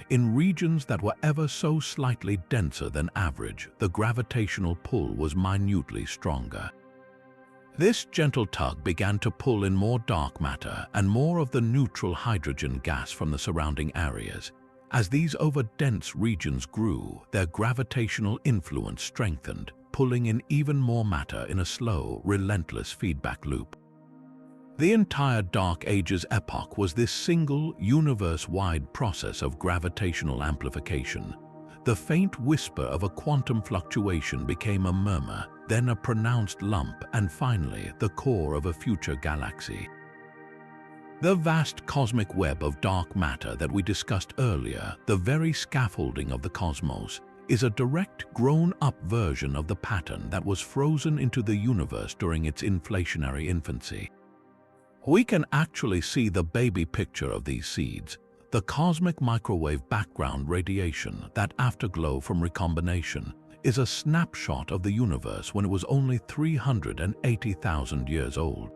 In regions that were ever so slightly denser than average, the gravitational pull was minutely stronger. This gentle tug began to pull in more dark matter and more of the neutral hydrogen gas from the surrounding areas. As these over-dense regions grew, their gravitational influence strengthened, pulling in even more matter in a slow, relentless feedback loop. The entire Dark Ages epoch was this single, universe-wide process of gravitational amplification. The faint whisper of a quantum fluctuation became a murmur, then a pronounced lump, and finally the core of a future galaxy. The vast cosmic web of dark matter that we discussed earlier, the very scaffolding of the cosmos, is a direct grown-up version of the pattern that was frozen into the universe during its inflationary infancy. We can actually see the baby picture of these seeds, the cosmic microwave background radiation, that afterglow from recombination, is a snapshot of the universe when it was only 380,000 years old.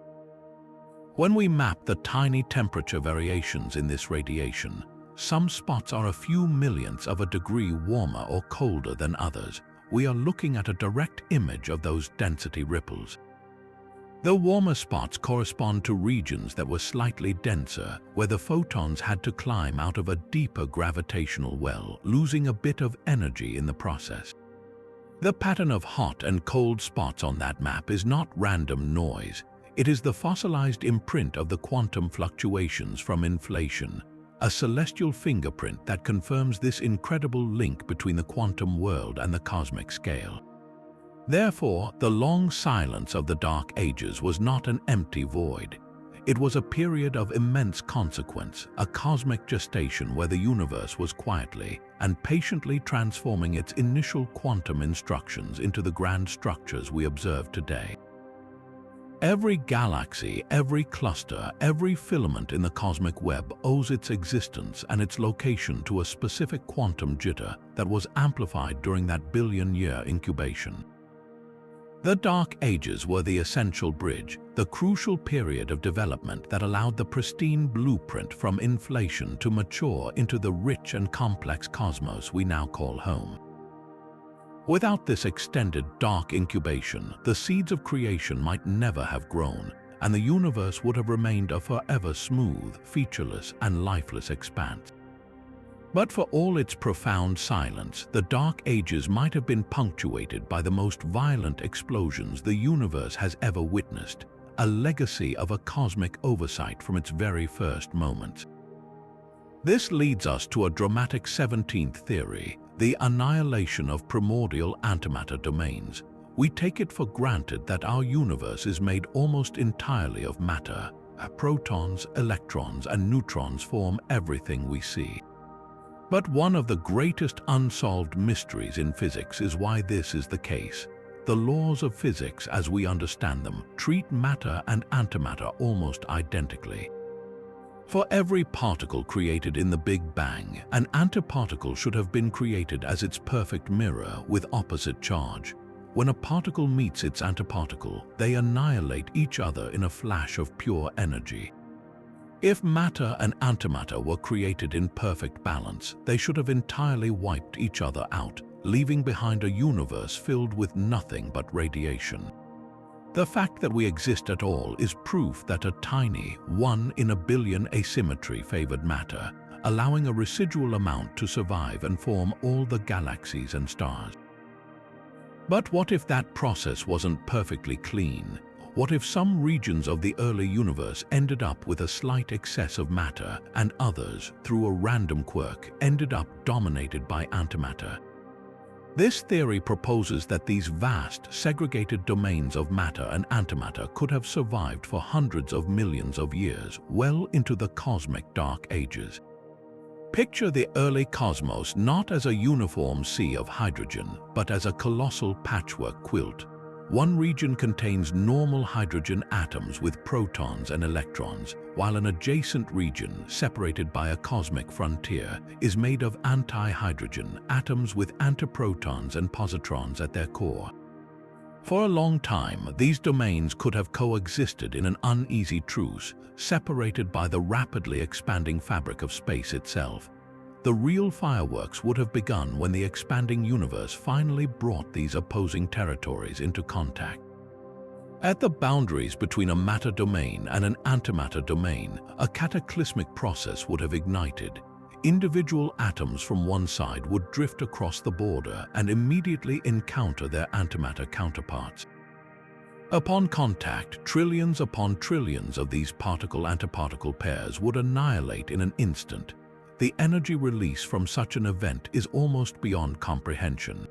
When we map the tiny temperature variations in this radiation, some spots are a few millionths of a degree warmer or colder than others. We are looking at a direct image of those density ripples. The warmer spots correspond to regions that were slightly denser, where the photons had to climb out of a deeper gravitational well, losing a bit of energy in the process. The pattern of hot and cold spots on that map is not random noise. It is the fossilized imprint of the quantum fluctuations from inflation, a celestial fingerprint that confirms this incredible link between the quantum world and the cosmic scale. Therefore, the long silence of the Dark Ages was not an empty void. It was a period of immense consequence, a cosmic gestation where the universe was quietly and patiently transforming its initial quantum instructions into the grand structures we observe today. Every galaxy, every cluster, every filament in the cosmic web owes its existence and its location to a specific quantum jitter that was amplified during that billion-year incubation. The Dark Ages were the essential bridge, the crucial period of development that allowed the pristine blueprint from inflation to mature into the rich and complex cosmos we now call home. Without this extended dark incubation, the seeds of creation might never have grown, and the universe would have remained a forever smooth, featureless, and lifeless expanse. But for all its profound silence, the Dark Ages might have been punctuated by the most violent explosions the universe has ever witnessed, a legacy of a cosmic oversight from its very first moments. This leads us to a dramatic 17th theory, the annihilation of primordial antimatter domains. We take it for granted that our universe is made almost entirely of matter. Protons, electrons, and neutrons form everything we see. But one of the greatest unsolved mysteries in physics is why this is the case. The laws of physics, as we understand them, treat matter and antimatter almost identically. For every particle created in the Big Bang, an antiparticle should have been created as its perfect mirror with opposite charge. When a particle meets its antiparticle, they annihilate each other in a flash of pure energy. If matter and antimatter were created in perfect balance, they should have entirely wiped each other out, leaving behind a universe filled with nothing but radiation. The fact that we exist at all is proof that a tiny, 1 in a billion asymmetry favored matter, allowing a residual amount to survive and form all the galaxies and stars. But what if that process wasn't perfectly clean? What if some regions of the early universe ended up with a slight excess of matter and others, through a random quirk, ended up dominated by antimatter? This theory proposes that these vast, segregated domains of matter and antimatter could have survived for hundreds of millions of years, well into the cosmic Dark Ages. Picture the early cosmos not as a uniform sea of hydrogen, but as a colossal patchwork quilt. One region contains normal hydrogen atoms with protons and electrons, while an adjacent region, separated by a cosmic frontier, is made of anti-hydrogen atoms with antiprotons and positrons at their core. For a long time, these domains could have coexisted in an uneasy truce, separated by the rapidly expanding fabric of space itself. The real fireworks would have begun when the expanding universe finally brought these opposing territories into contact. At the boundaries between a matter domain and an antimatter domain, a cataclysmic process would have ignited. Individual atoms from one side would drift across the border and immediately encounter their antimatter counterparts. Upon contact, trillions upon trillions of these particle-antiparticle pairs would annihilate in an instant. The energy release from such an event is almost beyond comprehension.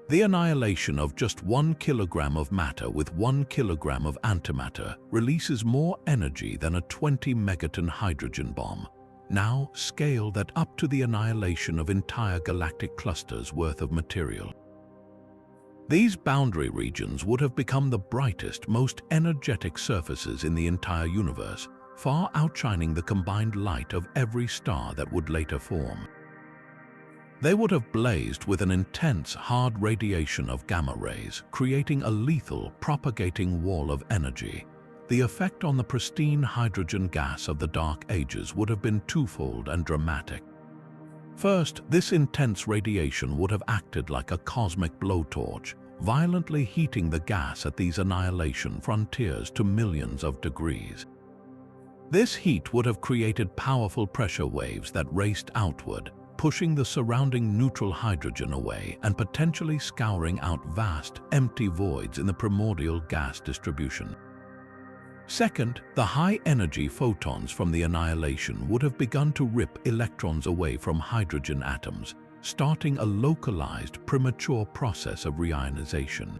The annihilation of just 1 kilogram of matter with 1 kilogram of antimatter releases more energy than a 20-megaton hydrogen bomb. Now scale that up to the annihilation of entire galactic clusters worth of material. These boundary regions would have become the brightest, most energetic surfaces in the entire universe, far outshining the combined light of every star that would later form. They would have blazed with an intense, hard radiation of gamma rays, creating a lethal, propagating wall of energy. The effect on the pristine hydrogen gas of the Dark Ages would have been twofold and dramatic. First, this intense radiation would have acted like a cosmic blowtorch, violently heating the gas at these annihilation frontiers to millions of degrees. This heat would have created powerful pressure waves that raced outward, pushing the surrounding neutral hydrogen away and potentially scouring out vast, empty voids in the primordial gas distribution. Second, the high-energy photons from the annihilation would have begun to rip electrons away from hydrogen atoms, starting a localized, premature process of reionization.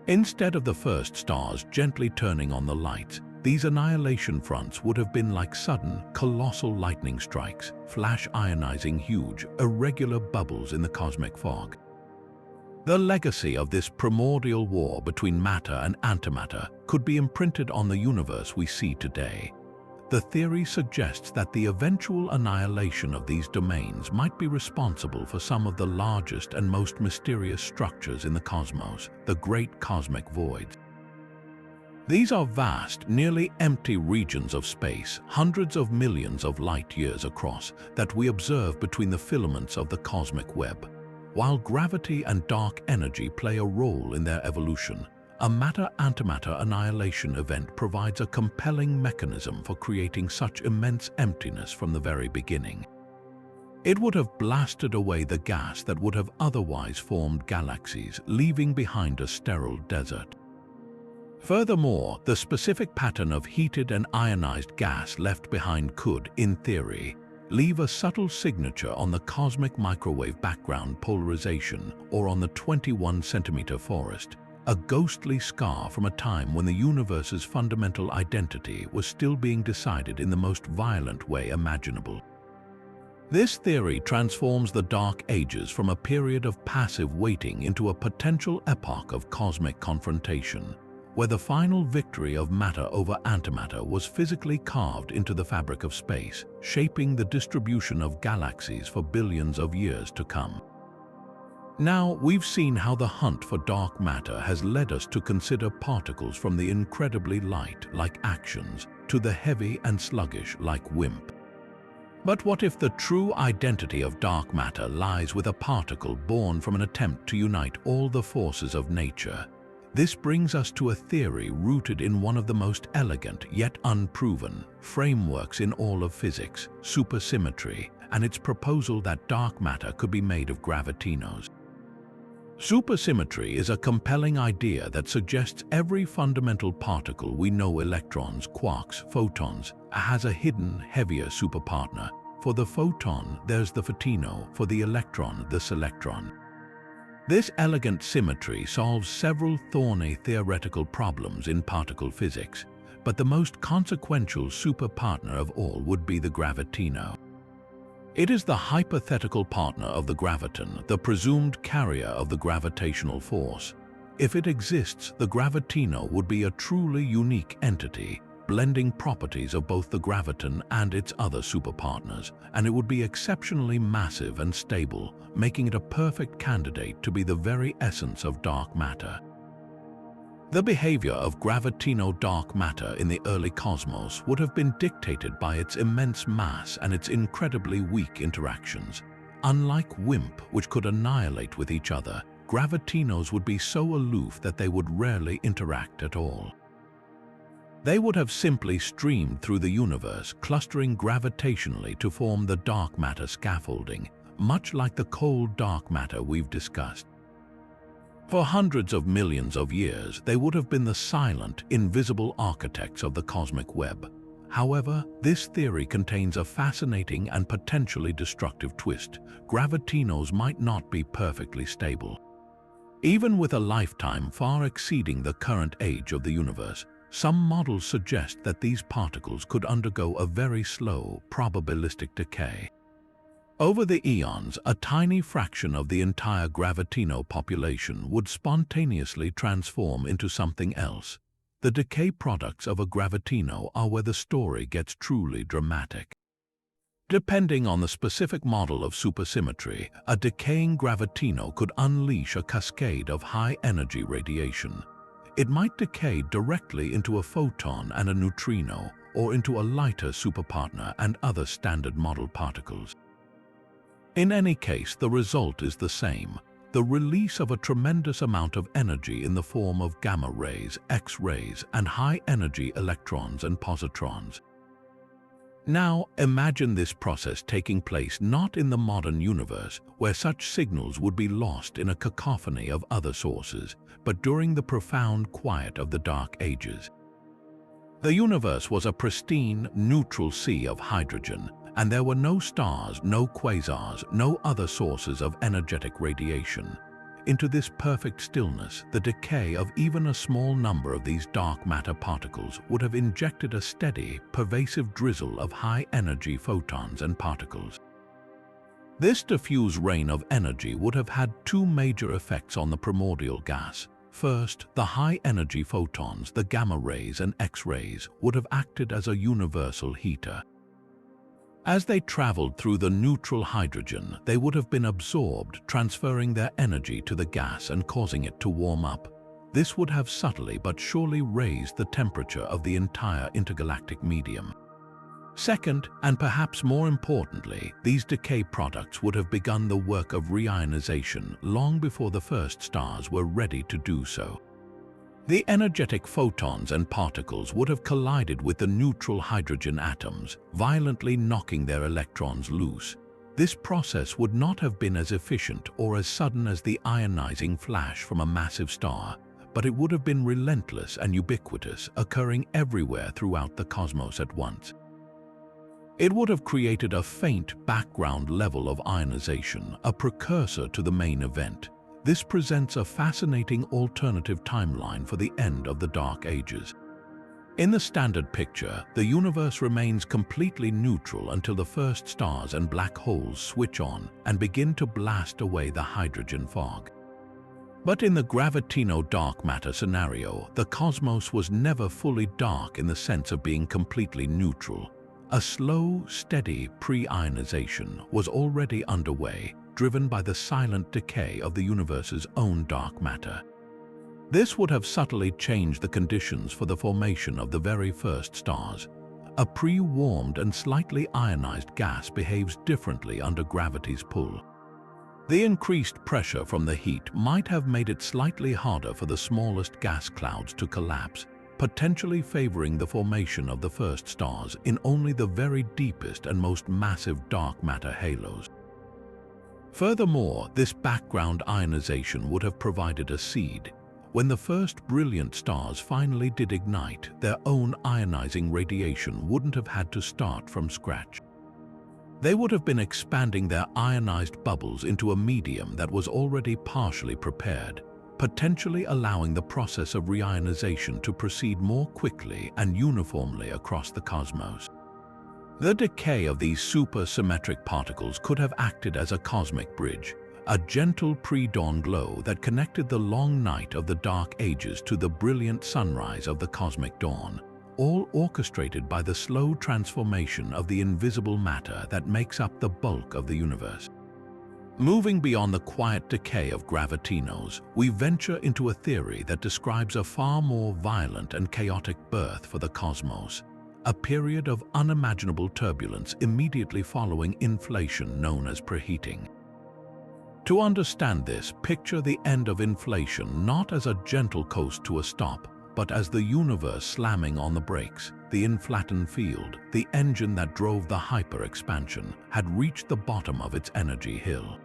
Instead of the first stars gently turning on the lights, these annihilation fronts would have been like sudden, colossal lightning strikes, flash ionizing huge, irregular bubbles in the cosmic fog. The legacy of this primordial war between matter and antimatter could be imprinted on the universe we see today. The theory suggests that the eventual annihilation of these domains might be responsible for some of the largest and most mysterious structures in the cosmos, the great cosmic voids. These are vast, nearly empty regions of space, hundreds of millions of light-years across, that we observe between the filaments of the cosmic web. While gravity and dark energy play a role in their evolution, a matter-antimatter annihilation event provides a compelling mechanism for creating such immense emptiness from the very beginning. It would have blasted away the gas that would have otherwise formed galaxies, leaving behind a sterile desert. Furthermore, the specific pattern of heated and ionized gas left behind could, in theory, leave a subtle signature on the cosmic microwave background polarization or on the 21-centimeter forest, a ghostly scar from a time when the universe's fundamental identity was still being decided in the most violent way imaginable. This theory transforms the Dark Ages from a period of passive waiting into a potential epoch of cosmic confrontation, where the final victory of matter over antimatter was physically carved into the fabric of space, shaping the distribution of galaxies for billions of years to come. Now, we've seen how the hunt for dark matter has led us to consider particles from the incredibly light, like axions, to the heavy and sluggish, like WIMP. But what if the true identity of dark matter lies with a particle born from an attempt to unite all the forces of nature? This brings us to a theory rooted in one of the most elegant yet unproven frameworks in all of physics, supersymmetry, and its proposal that dark matter could be made of gravitinos. Supersymmetry is a compelling idea that suggests every fundamental particle we know, electrons, quarks, photons, has a hidden, heavier superpartner. For the photon, there's the photino; for the electron, the selectron. This elegant symmetry solves several thorny theoretical problems in particle physics, but the most consequential superpartner of all would be the gravitino. It is the hypothetical partner of the graviton, the presumed carrier of the gravitational force. If it exists, the gravitino would be a truly unique entity, blending properties of both the graviton and its other superpartners, and it would be exceptionally massive and stable, making it a perfect candidate to be the very essence of dark matter. The behavior of gravitino dark matter in the early cosmos would have been dictated by its immense mass and its incredibly weak interactions. Unlike WIMP, which could annihilate with each other, gravitinos would be so aloof that they would rarely interact at all. They would have simply streamed through the universe, clustering gravitationally to form the dark matter scaffolding, much like the cold dark matter we've discussed. For hundreds of millions of years, they would have been the silent, invisible architects of the cosmic web. However, this theory contains a fascinating and potentially destructive twist. Gravitinos might not be perfectly stable. Even with a lifetime far exceeding the current age of the universe, some models suggest that these particles could undergo a very slow, probabilistic decay. Over the eons, a tiny fraction of the entire gravitino population would spontaneously transform into something else. The decay products of a gravitino are where the story gets truly dramatic. Depending on the specific model of supersymmetry, a decaying gravitino could unleash a cascade of high-energy radiation. It might decay directly into a photon and a neutrino, or into a lighter superpartner and other standard model particles. In any case, the result is the same: the release of a tremendous amount of energy in the form of gamma rays, X-rays, and high-energy electrons and positrons. Now, imagine this process taking place not in the modern universe, where such signals would be lost in a cacophony of other sources, but during the profound quiet of the Dark Ages. The universe was a pristine, neutral sea of hydrogen, and there were no stars, no quasars, no other sources of energetic radiation. Into this perfect stillness, the decay of even a small number of these dark matter particles would have injected a steady, pervasive drizzle of high-energy photons and particles. This diffuse rain of energy would have had two major effects on the primordial gas. First, the high-energy photons, the gamma rays and X-rays, would have acted as a universal heater. As they traveled through the neutral hydrogen, they would have been absorbed, transferring their energy to the gas and causing it to warm up. This would have subtly but surely raised the temperature of the entire intergalactic medium. Second, and perhaps more importantly, these decay products would have begun the work of reionization long before the first stars were ready to do so. The energetic photons and particles would have collided with the neutral hydrogen atoms, violently knocking their electrons loose. This process would not have been as efficient or as sudden as the ionizing flash from a massive star, but it would have been relentless and ubiquitous, occurring everywhere throughout the cosmos at once. It would have created a faint background level of ionization, a precursor to the main event. This presents a fascinating alternative timeline for the end of the Dark Ages. In the standard picture, the universe remains completely neutral until the first stars and black holes switch on and begin to blast away the hydrogen fog. But in the gravitino dark matter scenario, the cosmos was never fully dark in the sense of being completely neutral. A slow, steady pre-ionization was already underway, driven by the silent decay of the universe's own dark matter. This would have subtly changed the conditions for the formation of the very first stars. A pre-warmed and slightly ionized gas behaves differently under gravity's pull. The increased pressure from the heat might have made it slightly harder for the smallest gas clouds to collapse, potentially favoring the formation of the first stars in only the very deepest and most massive dark matter halos. Furthermore, this background ionization would have provided a seed. When the first brilliant stars finally did ignite, their own ionizing radiation wouldn't have had to start from scratch. They would have been expanding their ionized bubbles into a medium that was already partially prepared, potentially allowing the process of reionization to proceed more quickly and uniformly across the cosmos. The decay of these supersymmetric particles could have acted as a cosmic bridge, a gentle pre-dawn glow that connected the long night of the Dark Ages to the brilliant sunrise of the cosmic dawn, all orchestrated by the slow transformation of the invisible matter that makes up the bulk of the universe. Moving beyond the quiet decay of gravitinos, we venture into a theory that describes a far more violent and chaotic birth for the cosmos, a period of unimaginable turbulence immediately following inflation known as preheating. To understand this, picture the end of inflation not as a gentle coast to a stop, but as the universe slamming on the brakes. The inflattened field, the engine that drove the hyper-expansion, had reached the bottom of its energy hill.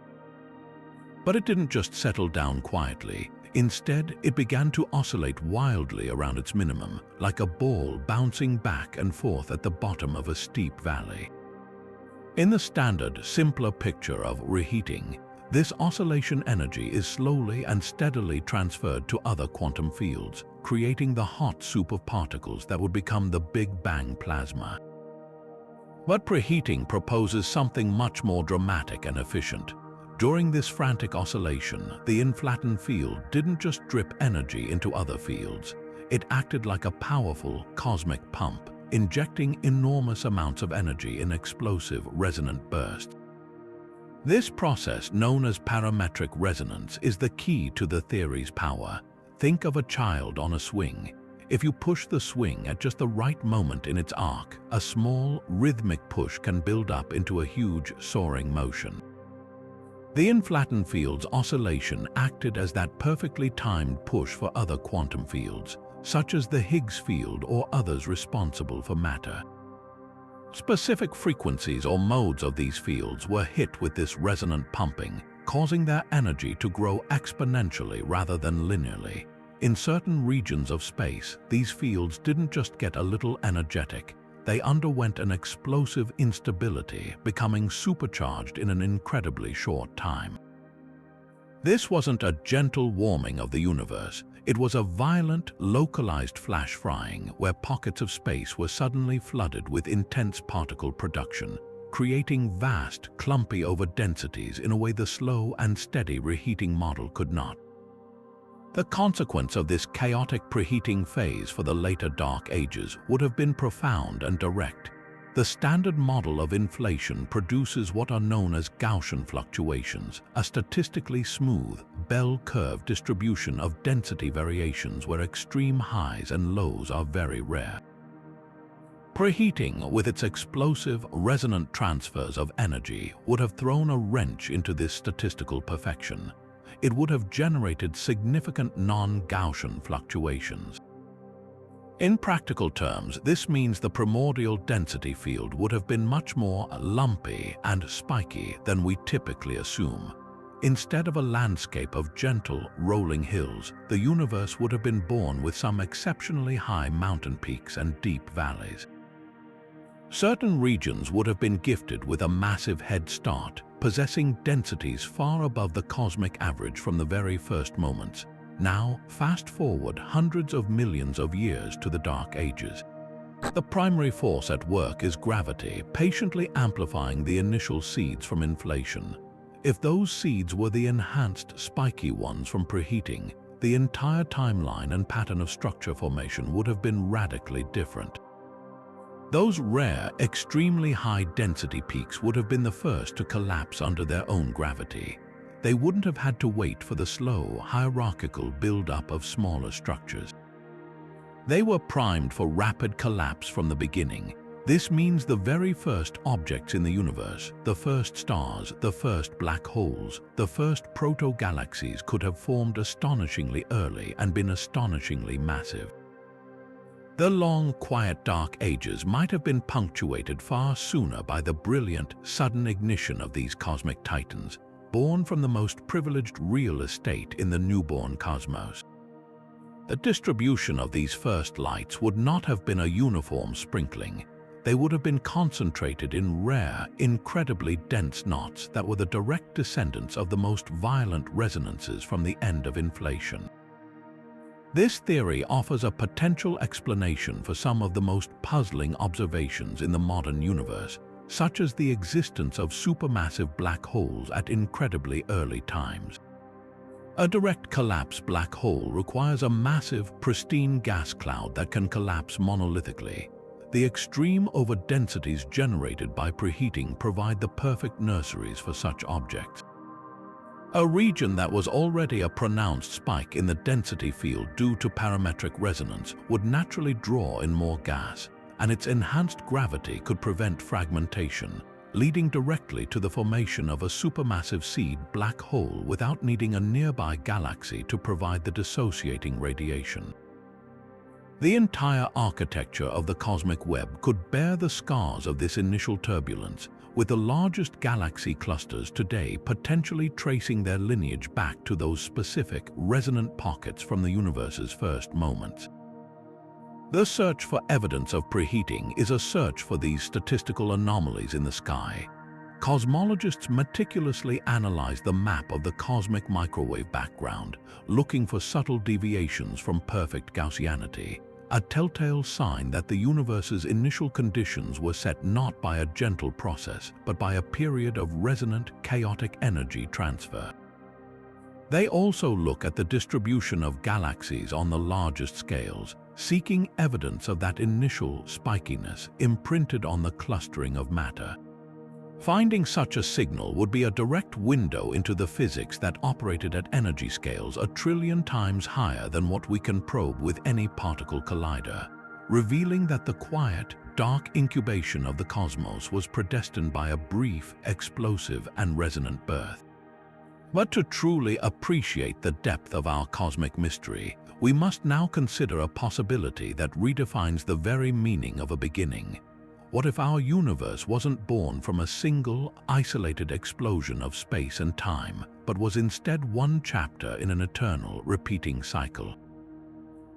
But it didn't just settle down quietly. Instead, it began to oscillate wildly around its minimum, like a ball bouncing back and forth at the bottom of a steep valley. In the standard, simpler picture of reheating, This oscillation energy is slowly and steadily transferred to other quantum fields, creating the hot soup of particles that would become the Big Bang plasma. But preheating proposes something much more dramatic and efficient. During this frantic oscillation, the inflattened field didn't just drip energy into other fields. It acted like a powerful cosmic pump, injecting enormous amounts of energy in explosive resonant bursts. This process, known as parametric resonance, is the key to the theory's power. Think of a child on a swing. If you push the swing at just the right moment in its arc, a small, rhythmic push can build up into a huge, soaring motion. The inflattened field's oscillation acted as that perfectly timed push for other quantum fields, such as the Higgs field or others responsible for matter. Specific frequencies or modes of these fields were hit with this resonant pumping, causing their energy to grow exponentially rather than linearly. In certain regions of space, these fields didn't just get a little energetic. They underwent an explosive instability, becoming supercharged in an incredibly short time. This wasn't a gentle warming of the universe. It was a violent, localized flash frying where pockets of space were suddenly flooded with intense particle production, creating vast, clumpy overdensities in a way the slow and steady reheating model could not. The consequence of this chaotic preheating phase for the later dark ages would have been profound and direct. The standard model of inflation produces what are known as Gaussian fluctuations, a statistically smooth, bell curve distribution of density variations where extreme highs and lows are very rare. Preheating, with its explosive, resonant transfers of energy, would have thrown a wrench into this statistical perfection. It would have generated significant non-Gaussian fluctuations. In practical terms, this means the primordial density field would have been much more lumpy and spiky than we typically assume. Instead of a landscape of gentle, rolling hills, the universe would have been born with some exceptionally high mountain peaks and deep valleys. Certain regions would have been gifted with a massive head start, possessing densities far above the cosmic average from the very first moments. Now, fast forward hundreds of millions of years to the Dark Ages. The primary force at work is gravity, patiently amplifying the initial seeds from inflation. If those seeds were the enhanced, spiky ones from preheating, the entire timeline and pattern of structure formation would have been radically different. Those rare, extremely high-density peaks would have been the first to collapse under their own gravity. They wouldn't have had to wait for the slow, hierarchical build-up of smaller structures. They were primed for rapid collapse from the beginning. This means the very first objects in the universe, the first stars, the first black holes, the first proto-galaxies could have formed astonishingly early and been astonishingly massive. The long, quiet Dark Ages might have been punctuated far sooner by the brilliant, sudden ignition of these cosmic titans, born from the most privileged real estate in the newborn cosmos. The distribution of these first lights would not have been a uniform sprinkling. They would have been concentrated in rare, incredibly dense knots that were the direct descendants of the most violent resonances from the end of inflation. This theory offers a potential explanation for some of the most puzzling observations in the modern universe, such as the existence of supermassive black holes at incredibly early times. A direct collapse black hole requires a massive, pristine gas cloud that can collapse monolithically. The extreme overdensities generated by preheating provide the perfect nurseries for such objects. A region that was already a pronounced spike in the density field due to parametric resonance would naturally draw in more gas, and its enhanced gravity could prevent fragmentation, leading directly to the formation of a supermassive seed black hole without needing a nearby galaxy to provide the dissociating radiation. The entire architecture of the cosmic web could bear the scars of this initial turbulence, with the largest galaxy clusters today potentially tracing their lineage back to those specific, resonant pockets from the universe's first moments. The search for evidence of preheating is a search for these statistical anomalies in the sky. Cosmologists meticulously analyze the map of the cosmic microwave background, looking for subtle deviations from perfect Gaussianity, a telltale sign that the universe's initial conditions were set not by a gentle process, but by a period of resonant, chaotic energy transfer. They also look at the distribution of galaxies on the largest scales, seeking evidence of that initial spikiness imprinted on the clustering of matter. Finding such a signal would be a direct window into the physics that operated at energy scales 1,000,000,000,000 times higher than what we can probe with any particle collider, revealing that the quiet, dark incubation of the cosmos was predestined by a brief, explosive, and resonant birth. But to truly appreciate the depth of our cosmic mystery, we must now consider a possibility that redefines the very meaning of a beginning. What if our universe wasn't born from a single, isolated explosion of space and time, but was instead one chapter in an eternal, repeating cycle?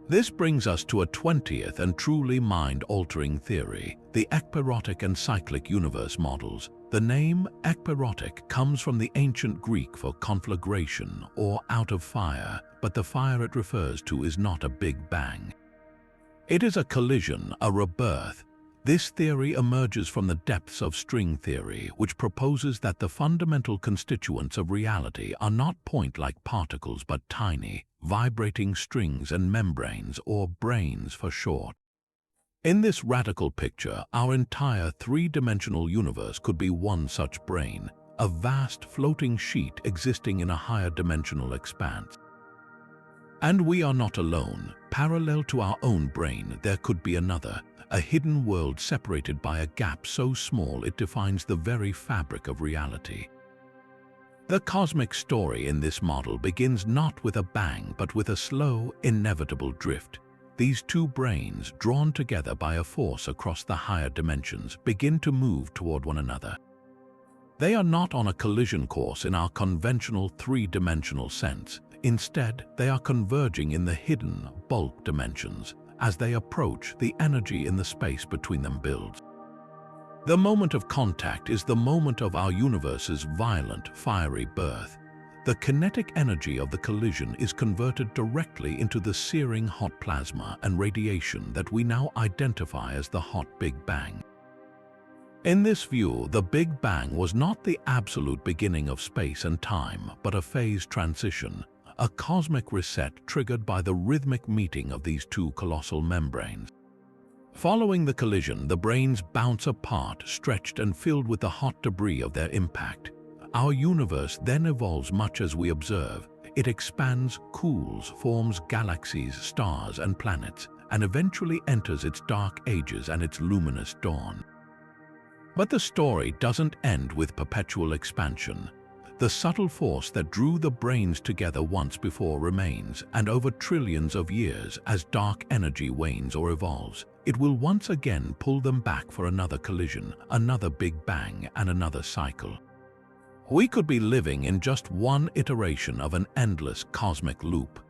This brings us to a 20th and truly mind-altering theory, the ekpyrotic and cyclic universe models. The name ekpyrotic comes from the ancient Greek for conflagration or out of fire, but the fire it refers to is not a big bang. It is a collision, a rebirth. This theory emerges from the depths of string theory, which proposes that the fundamental constituents of reality are not point-like particles but tiny, vibrating strings and membranes, or brains for short. In this radical picture, our entire three-dimensional universe could be one such brain, a vast floating sheet existing in a higher dimensional expanse. And we are not alone. Parallel to our own brain, there could be another, a hidden world separated by a gap so small it defines the very fabric of reality. The cosmic story in this model begins not with a bang, but with a slow, inevitable drift. These two brains, drawn together by a force across the higher dimensions, begin to move toward one another. They are not on a collision course in our conventional three-dimensional sense. Instead, they are converging in the hidden, bulk dimensions. As they approach, the energy in the space between them builds. The moment of contact is the moment of our universe's violent, fiery birth. The kinetic energy of the collision is converted directly into the searing hot plasma and radiation that we now identify as the hot Big Bang. In this view, the Big Bang was not the absolute beginning of space and time, but a phase transition, a cosmic reset triggered by the rhythmic meeting of these two colossal membranes. Following the collision, the brains bounce apart, stretched and filled with the hot debris of their impact. Our universe then evolves much as we observe. It expands, cools, forms galaxies, stars, and planets, and eventually enters its dark ages and its luminous dawn. But the story doesn't end with perpetual expansion. The subtle force that drew the brains together once before remains, and over trillions of years, as dark energy wanes or evolves, it will once again pull them back for another collision, another Big Bang, and another cycle. We could be living in just one iteration of an endless cosmic loop.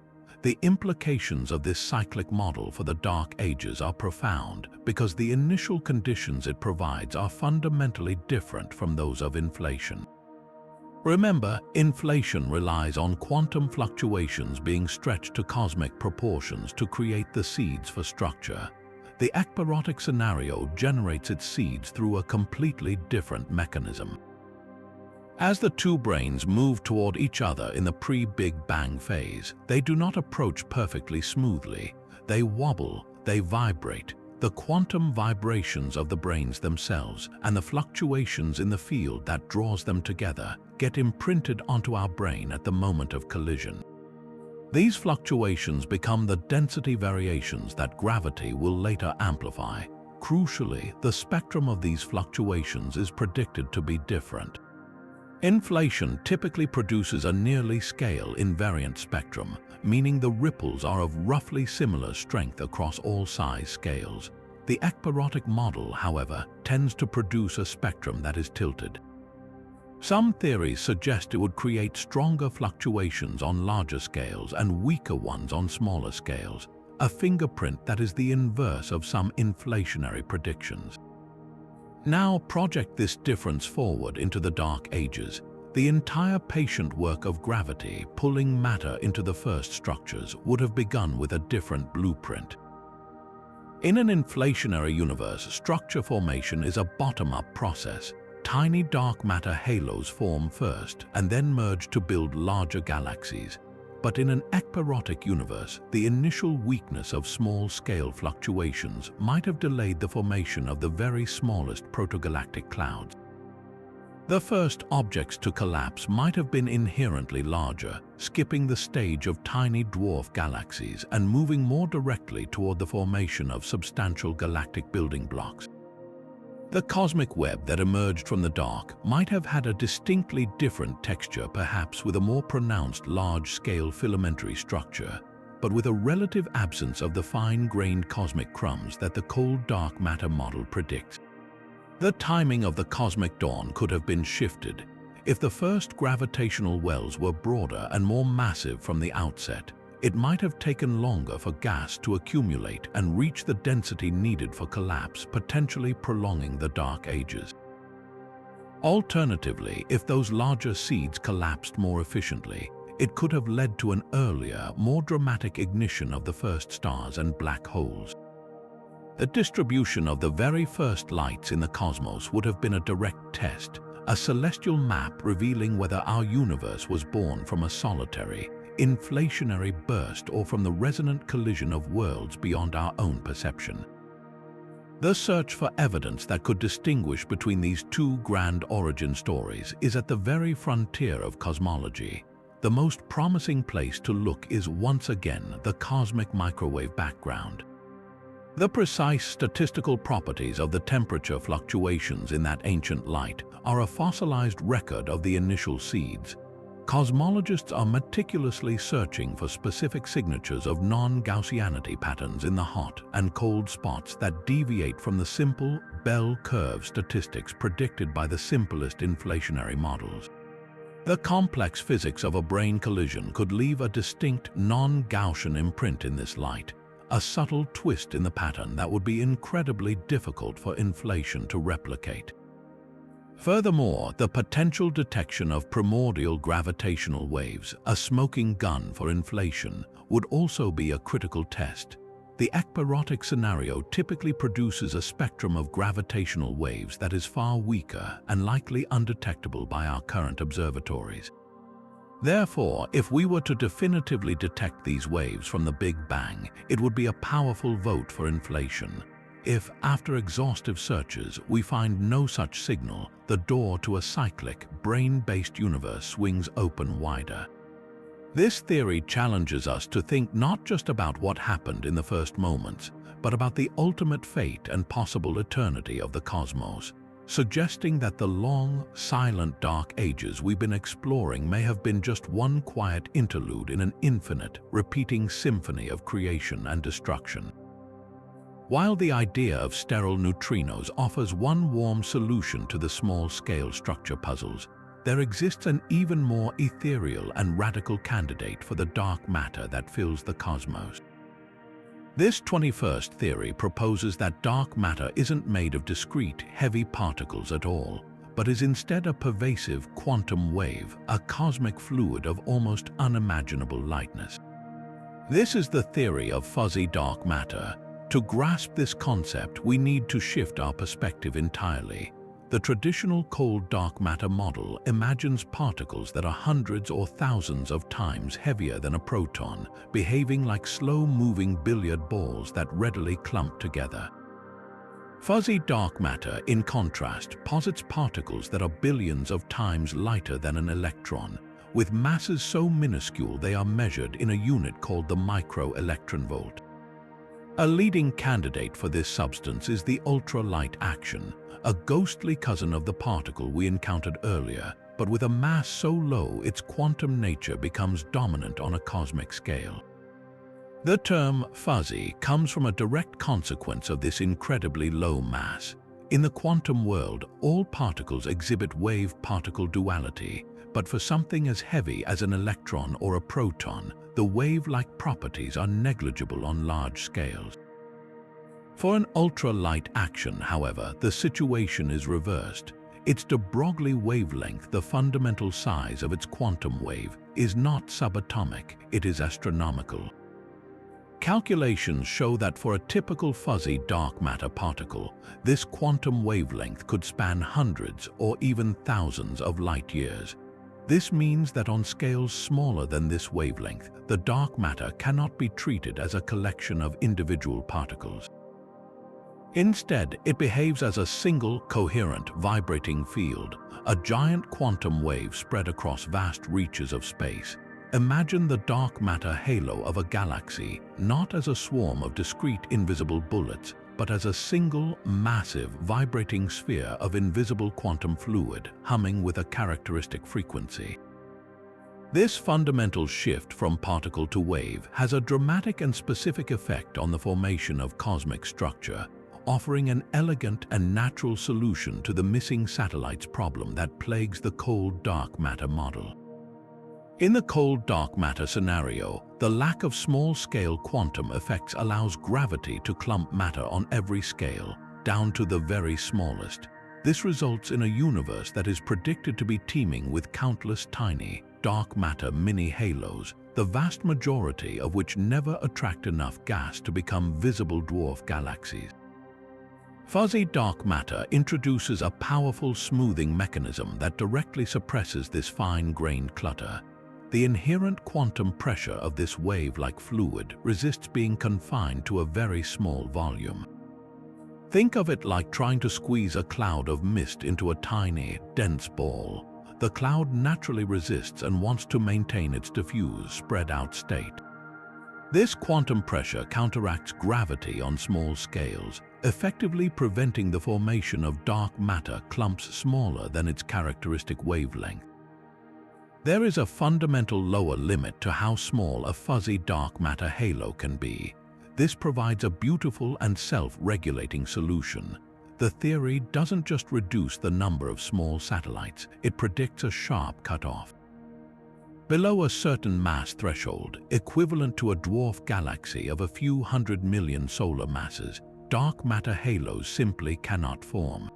The implications of this cyclic model for the dark ages are profound because the initial conditions it provides are fundamentally different from those of inflation. Remember, inflation relies on quantum fluctuations being stretched to cosmic proportions to create the seeds for structure. The ekpyrotic scenario generates its seeds through a completely different mechanism. As the two brains move toward each other in the pre-Big Bang phase, they do not approach perfectly smoothly. They wobble, they vibrate. The quantum vibrations of the brains themselves and the fluctuations in the field that draws them together get imprinted onto our brain at the moment of collision. These fluctuations become the density variations that gravity will later amplify. Crucially, the spectrum of these fluctuations is predicted to be different. Inflation typically produces a nearly scale invariant spectrum, meaning the ripples are of roughly similar strength across all size scales. The ekpyrotic model, however, tends to produce a spectrum that is tilted. Some theories suggest it would create stronger fluctuations on larger scales and weaker ones on smaller scales, a fingerprint that is the inverse of some inflationary predictions. Now project this difference forward into the Dark Ages. The entire patient work of gravity pulling matter into the first structures would have begun with a different blueprint. In an inflationary universe, structure formation is a bottom-up process. Tiny dark matter halos form first and then merge to build larger galaxies. But in an ekpyrotic universe, the initial weakness of small-scale fluctuations might have delayed the formation of the very smallest protogalactic clouds. The first objects to collapse might have been inherently larger, skipping the stage of tiny dwarf galaxies and moving more directly toward the formation of substantial galactic building blocks. The cosmic web that emerged from the dark might have had a distinctly different texture, perhaps with a more pronounced large-scale filamentary structure, but with a relative absence of the fine-grained cosmic crumbs that the cold dark matter model predicts. The timing of the cosmic dawn could have been shifted. If the first gravitational wells were broader and more massive from the outset, it might have taken longer for gas to accumulate and reach the density needed for collapse, potentially prolonging the Dark Ages. Alternatively, if those larger seeds collapsed more efficiently, it could have led to an earlier, more dramatic ignition of the first stars and black holes. The distribution of the very first lights in the cosmos would have been a direct test, a celestial map revealing whether our universe was born from a solitary, inflationary burst or from the resonant collision of worlds beyond our own perception. The search for evidence that could distinguish between these two grand origin stories is at the very frontier of cosmology. The most promising place to look is once again the cosmic microwave background. The precise statistical properties of the temperature fluctuations in that ancient light are a fossilized record of the initial seeds. Cosmologists are meticulously searching for specific signatures of non-Gaussianity patterns in the hot and cold spots that deviate from the simple bell curve statistics predicted by the simplest inflationary models. The complex physics of a brain collision could leave a distinct non-Gaussian imprint in this light, a subtle twist in the pattern that would be incredibly difficult for inflation to replicate. Furthermore, the potential detection of primordial gravitational waves, a smoking gun for inflation, would also be a critical test. The ekpyrotic scenario typically produces a spectrum of gravitational waves that is far weaker and likely undetectable by our current observatories. Therefore, if we were to definitively detect these waves from the Big Bang, it would be a powerful vote for inflation. If, after exhaustive searches, we find no such signal, the door to a cyclic, brain-based universe swings open wider. This theory challenges us to think not just about what happened in the first moments, but about the ultimate fate and possible eternity of the cosmos, suggesting that the long, silent Dark Ages we've been exploring may have been just one quiet interlude in an infinite, repeating symphony of creation and destruction. While the idea of sterile neutrinos offers one warm solution to the small-scale structure puzzles, there exists an even more ethereal and radical candidate for the dark matter that fills the cosmos. This 21st theory proposes that dark matter isn't made of discrete, heavy particles at all, but is instead a pervasive quantum wave, a cosmic fluid of almost unimaginable lightness. This is the theory of fuzzy dark matter. To grasp this concept, we need to shift our perspective entirely. The traditional cold dark matter model imagines particles that are hundreds or thousands of times heavier than a proton, behaving like slow-moving billiard balls that readily clump together. Fuzzy dark matter, in contrast, posits particles that are billions of times lighter than an electron, with masses so minuscule they are measured in a unit called the microelectronvolt. A leading candidate for this substance is the ultralight axion, a ghostly cousin of the particle we encountered earlier, but with a mass so low its quantum nature becomes dominant on a cosmic scale. The term fuzzy comes from a direct consequence of this incredibly low mass. In the quantum world, all particles exhibit wave-particle duality, but for something as heavy as an electron or a proton, the wave-like properties are negligible on large scales. For an ultralight axion, however, the situation is reversed. Its de Broglie wavelength, the fundamental size of its quantum wave, is not subatomic, it is astronomical. Calculations show that for a typical fuzzy dark matter particle, this quantum wavelength could span hundreds or even thousands of light years. This means that on scales smaller than this wavelength, the dark matter cannot be treated as a collection of individual particles. Instead, it behaves as a single, coherent, vibrating field, a giant quantum wave spread across vast reaches of space. Imagine the dark matter halo of a galaxy not as a swarm of discrete invisible bullets, but as a single, massive, vibrating sphere of invisible quantum fluid humming with a characteristic frequency. This fundamental shift from particle to wave has a dramatic and specific effect on the formation of cosmic structure, offering an elegant and natural solution to the missing satellites problem that plagues the cold dark matter model. In the cold dark matter scenario, the lack of small-scale quantum effects allows gravity to clump matter on every scale, down to the very smallest. This results in a universe that is predicted to be teeming with countless tiny, dark matter mini-halos, the vast majority of which never attract enough gas to become visible dwarf galaxies. Fuzzy dark matter introduces a powerful smoothing mechanism that directly suppresses this fine-grained clutter. The inherent quantum pressure of this wave-like fluid resists being confined to a very small volume. Think of it like trying to squeeze a cloud of mist into a tiny, dense ball. The cloud naturally resists and wants to maintain its diffuse, spread-out state. This quantum pressure counteracts gravity on small scales, effectively preventing the formation of dark matter clumps smaller than its characteristic wavelength. There is a fundamental lower limit to how small a fuzzy dark matter halo can be. This provides a beautiful and self-regulating solution. The theory doesn't just reduce the number of small satellites, it predicts a sharp cutoff. Below a certain mass threshold, equivalent to a dwarf galaxy of a few 100 million solar masses, dark matter halos simply cannot form.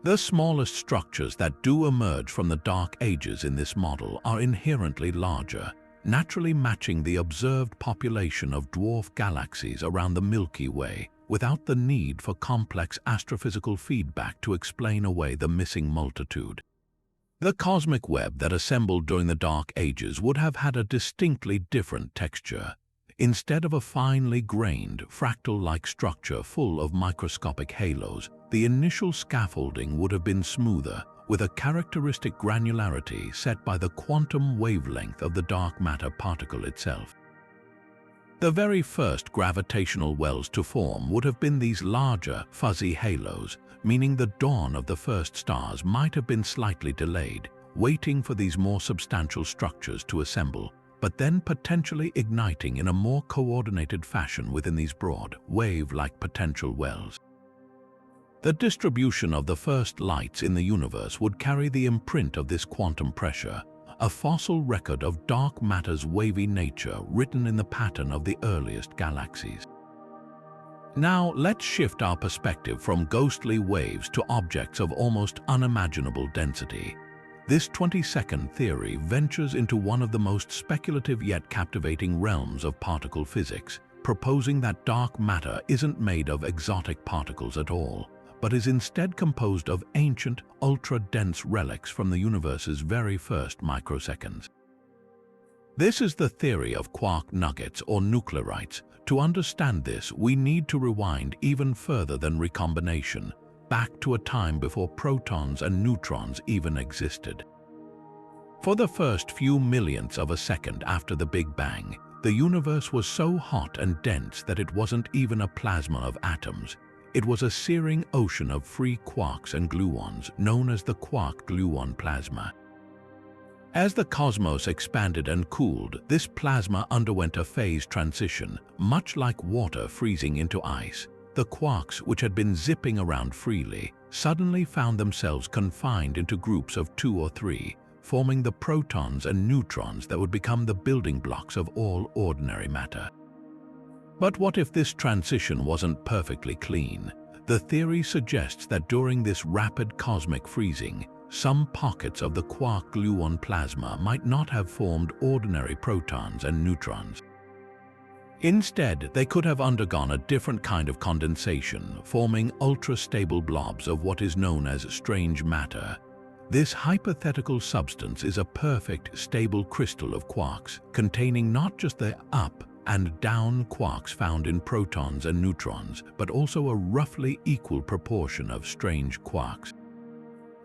The smallest structures that do emerge from the dark ages in this model are inherently larger, naturally matching the observed population of dwarf galaxies around the Milky Way, without the need for complex astrophysical feedback to explain away the missing multitude. The cosmic web that assembled during the Dark Ages would have had a distinctly different texture. Instead of a finely grained, fractal-like structure full of microscopic halos, the initial scaffolding would have been smoother, with a characteristic granularity set by the quantum wavelength of the dark matter particle itself. The very first gravitational wells to form would have been these larger, fuzzy halos, meaning the dawn of the first stars might have been slightly delayed, waiting for these more substantial structures to assemble, but then potentially igniting in a more coordinated fashion within these broad, wave-like potential wells. The distribution of the first lights in the universe would carry the imprint of this quantum pressure, a fossil record of dark matter's wavy nature written in the pattern of the earliest galaxies. Now, let's shift our perspective from ghostly waves to objects of almost unimaginable density. This 22nd theory ventures into one of the most speculative yet captivating realms of particle physics, proposing that dark matter isn't made of exotic particles at all, but is instead composed of ancient, ultra-dense relics from the universe's very first microseconds. This is the theory of quark nuggets or nuclearites. To understand this, we need to rewind even further than recombination, back to a time before protons and neutrons even existed. For the first few millionths of a second after the Big Bang, the universe was so hot and dense that it wasn't even a plasma of atoms. It was a searing ocean of free quarks and gluons, known as the quark-gluon plasma. As the cosmos expanded and cooled, this plasma underwent a phase transition, much like water freezing into ice. The quarks, which had been zipping around freely, suddenly found themselves confined into groups of 2 or 3, forming the protons and neutrons that would become the building blocks of all ordinary matter. But what if this transition wasn't perfectly clean? The theory suggests that during this rapid cosmic freezing, some pockets of the quark-gluon plasma might not have formed ordinary protons and neutrons. Instead, they could have undergone a different kind of condensation, forming ultra-stable blobs of what is known as strange matter. This hypothetical substance is a perfect, stable crystal of quarks, containing not just the up and down quarks found in protons and neutrons, but also a roughly equal proportion of strange quarks.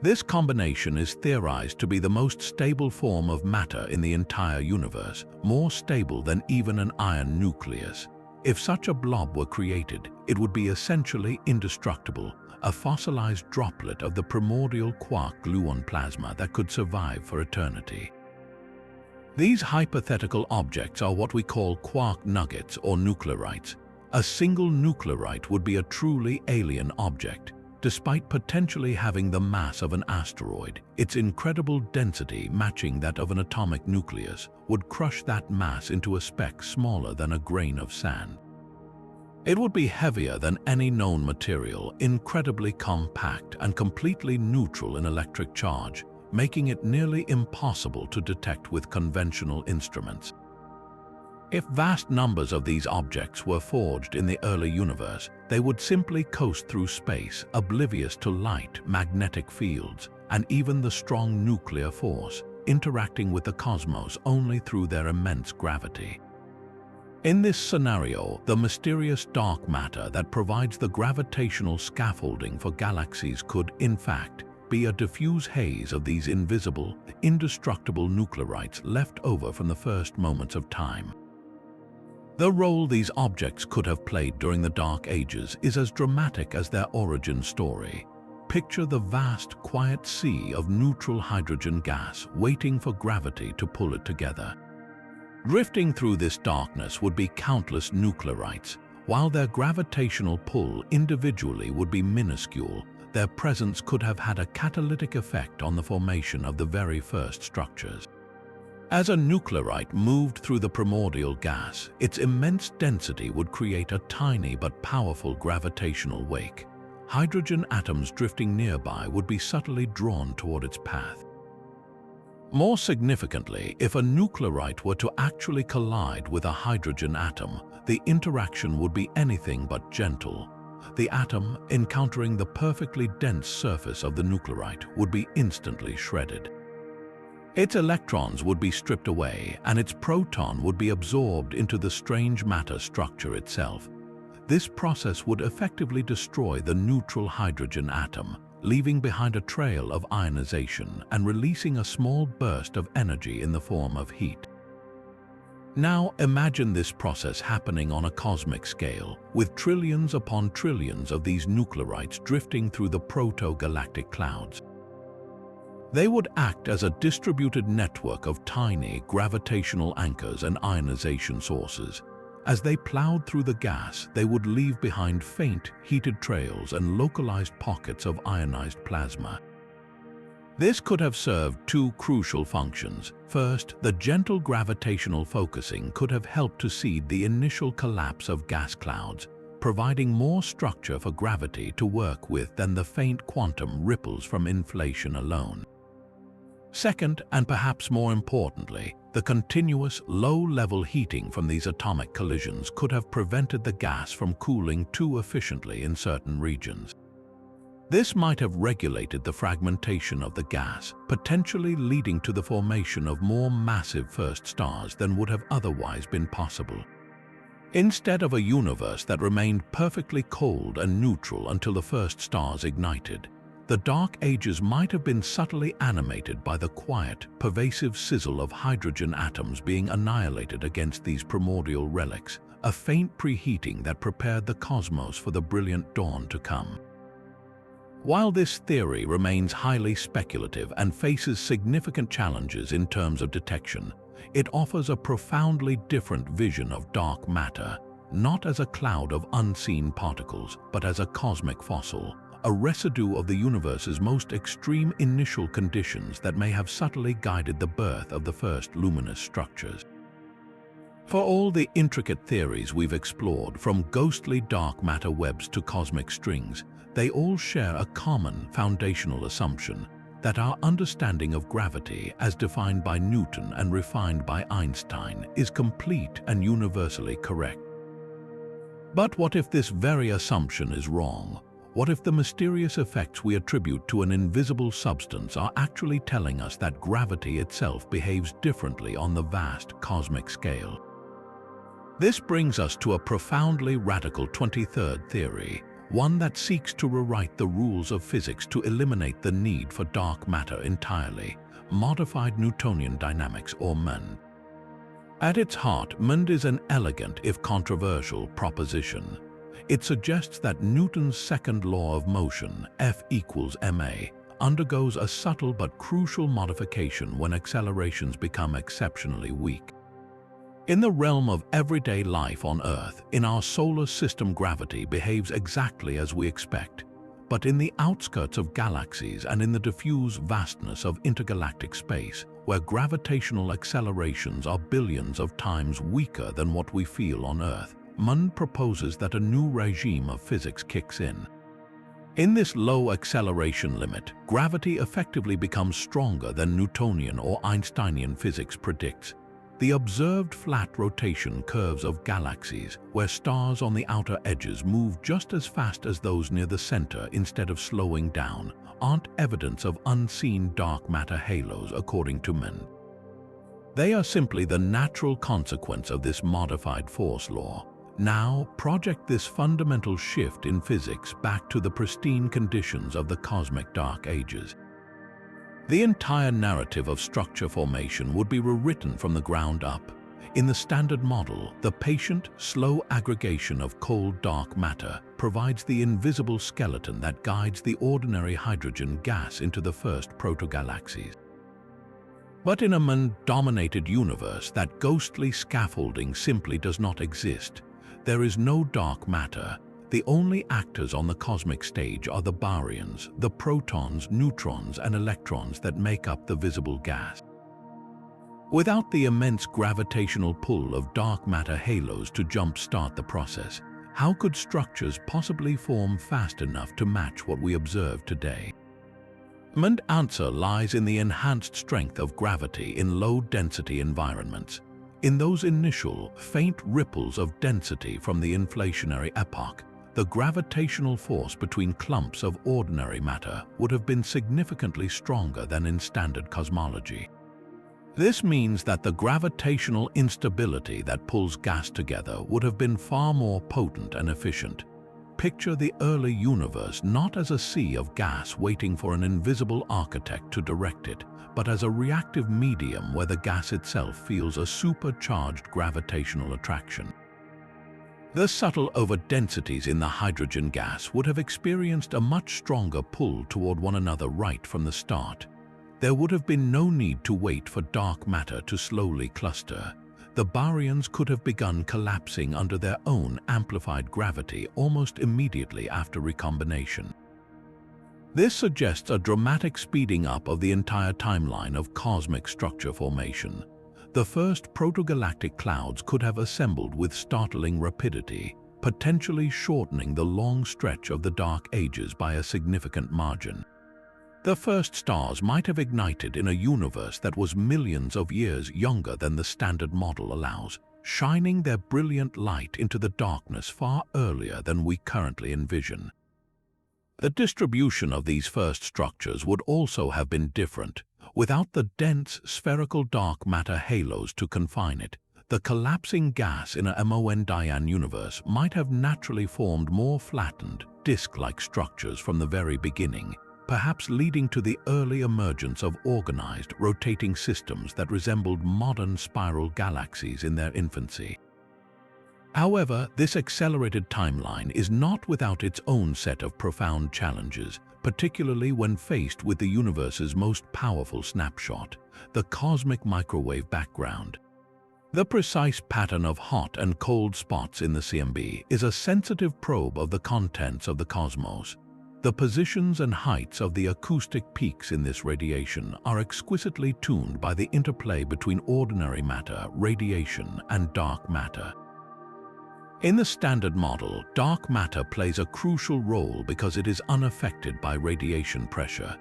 This combination is theorized to be the most stable form of matter in the entire universe, more stable than even an iron nucleus. If such a blob were created, it would be essentially indestructible, a fossilized droplet of the primordial quark-gluon plasma that could survive for eternity. These hypothetical objects are what we call quark nuggets or nuclearites. A single nuclearite would be a truly alien object. Despite potentially having the mass of an asteroid, its incredible density matching that of an atomic nucleus would crush that mass into a speck smaller than a grain of sand. It would be heavier than any known material, incredibly compact and completely neutral in electric charge, making it nearly impossible to detect with conventional instruments. If vast numbers of these objects were forged in the early universe, they would simply coast through space, oblivious to light, magnetic fields, and even the strong nuclear force, interacting with the cosmos only through their immense gravity. In this scenario, the mysterious dark matter that provides the gravitational scaffolding for galaxies could, in fact, be a diffuse haze of these invisible, indestructible nuclearites left over from the first moments of time. The role these objects could have played during the Dark Ages is as dramatic as their origin story. Picture the vast, quiet sea of neutral hydrogen gas waiting for gravity to pull it together. Drifting through this darkness would be countless nuclearites. While their gravitational pull individually would be minuscule, their presence could have had a catalytic effect on the formation of the very first structures. As a nuclearite moved through the primordial gas, its immense density would create a tiny but powerful gravitational wake. Hydrogen atoms drifting nearby would be subtly drawn toward its path. More significantly, if a nuclearite were to actually collide with a hydrogen atom, the interaction would be anything but gentle. The atom, encountering the perfectly dense surface of the nuclearite, would be instantly shredded. Its electrons would be stripped away, and its proton would be absorbed into the strange matter structure itself. This process would effectively destroy the neutral hydrogen atom, leaving behind a trail of ionization and releasing a small burst of energy in the form of heat. Now imagine this process happening on a cosmic scale, with trillions upon trillions of these nuclearites drifting through the proto-galactic clouds. They would act as a distributed network of tiny gravitational anchors and ionization sources. As they plowed through the gas, they would leave behind faint, heated trails and localized pockets of ionized plasma. This could have served two crucial functions. First, the gentle gravitational focusing could have helped to seed the initial collapse of gas clouds, providing more structure for gravity to work with than the faint quantum ripples from inflation alone. Second, and perhaps more importantly, the continuous, low-level heating from these atomic collisions could have prevented the gas from cooling too efficiently in certain regions. This might have regulated the fragmentation of the gas, potentially leading to the formation of more massive first stars than would have otherwise been possible. Instead of a universe that remained perfectly cold and neutral until the first stars ignited, the Dark Ages might have been subtly animated by the quiet, pervasive sizzle of hydrogen atoms being annihilated against these primordial relics, a faint preheating that prepared the cosmos for the brilliant dawn to come. While this theory remains highly speculative and faces significant challenges in terms of detection, it offers a profoundly different vision of dark matter, not as a cloud of unseen particles, but as a cosmic fossil, a residue of the universe's most extreme initial conditions that may have subtly guided the birth of the first luminous structures. For all the intricate theories we've explored, from ghostly dark matter webs to cosmic strings, they all share a common foundational assumption: that our understanding of gravity, as defined by Newton and refined by Einstein, is complete and universally correct. But what if this very assumption is wrong? What if the mysterious effects we attribute to an invisible substance are actually telling us that gravity itself behaves differently on the vast cosmic scale? This brings us to a profoundly radical 23rd theory, one that seeks to rewrite the rules of physics to eliminate the need for dark matter entirely: modified Newtonian dynamics, or MND. At its heart, MND is an elegant, if controversial, proposition. It suggests that Newton's second law of motion, F equals ma, undergoes a subtle but crucial modification when accelerations become exceptionally weak. In the realm of everyday life on Earth, in our solar system, gravity behaves exactly as we expect. But in the outskirts of galaxies and in the diffuse vastness of intergalactic space, where gravitational accelerations are billions of times weaker than what we feel on Earth, MND proposes that a new regime of physics kicks in. In this low acceleration limit, gravity effectively becomes stronger than Newtonian or Einsteinian physics predicts. The observed flat rotation curves of galaxies, where stars on the outer edges move just as fast as those near the center instead of slowing down, aren't evidence of unseen dark matter halos, according to MND. They are simply the natural consequence of this modified force law. Now, project this fundamental shift in physics back to the pristine conditions of the cosmic dark ages. The entire narrative of structure formation would be rewritten from the ground up. In the Standard Model, the patient, slow aggregation of cold dark matter provides the invisible skeleton that guides the ordinary hydrogen gas into the first protogalaxies. But in a MND-dominated universe, that ghostly scaffolding simply does not exist. There is no dark matter. The only actors on the cosmic stage are the baryons, the protons, neutrons, and electrons that make up the visible gas. Without the immense gravitational pull of dark matter halos to jump-start the process, how could structures possibly form fast enough to match what we observe today? MND's answer lies in the enhanced strength of gravity in low-density environments. In those initial, faint ripples of density from the inflationary epoch, the gravitational force between clumps of ordinary matter would have been significantly stronger than in standard cosmology. This means that the gravitational instability that pulls gas together would have been far more potent and efficient. Picture the early universe not as a sea of gas waiting for an invisible architect to direct it, but as a reactive medium where the gas itself feels a supercharged gravitational attraction. The subtle overdensities in the hydrogen gas would have experienced a much stronger pull toward one another right from the start. There would have been no need to wait for dark matter to slowly cluster. The baryons could have begun collapsing under their own amplified gravity almost immediately after recombination. This suggests a dramatic speeding up of the entire timeline of cosmic structure formation. The first protogalactic clouds could have assembled with startling rapidity, potentially shortening the long stretch of the dark ages by a significant margin. The first stars might have ignited in a universe that was millions of years younger than the Standard Model allows, shining their brilliant light into the darkness far earlier than we currently envision. The distribution of these first structures would also have been different. Without the dense, spherical dark matter halos to confine it, the collapsing gas in a MONDian universe might have naturally formed more flattened, disk-like structures from the very beginning, perhaps leading to the early emergence of organized, rotating systems that resembled modern spiral galaxies in their infancy. However, this accelerated timeline is not without its own set of profound challenges, particularly when faced with the universe's most powerful snapshot, the cosmic microwave background. The precise pattern of hot and cold spots in the CMB is a sensitive probe of the contents of the cosmos. The positions and heights of the acoustic peaks in this radiation are exquisitely tuned by the interplay between ordinary matter, radiation, and dark matter. In the Standard Model, dark matter plays a crucial role because it is unaffected by radiation pressure.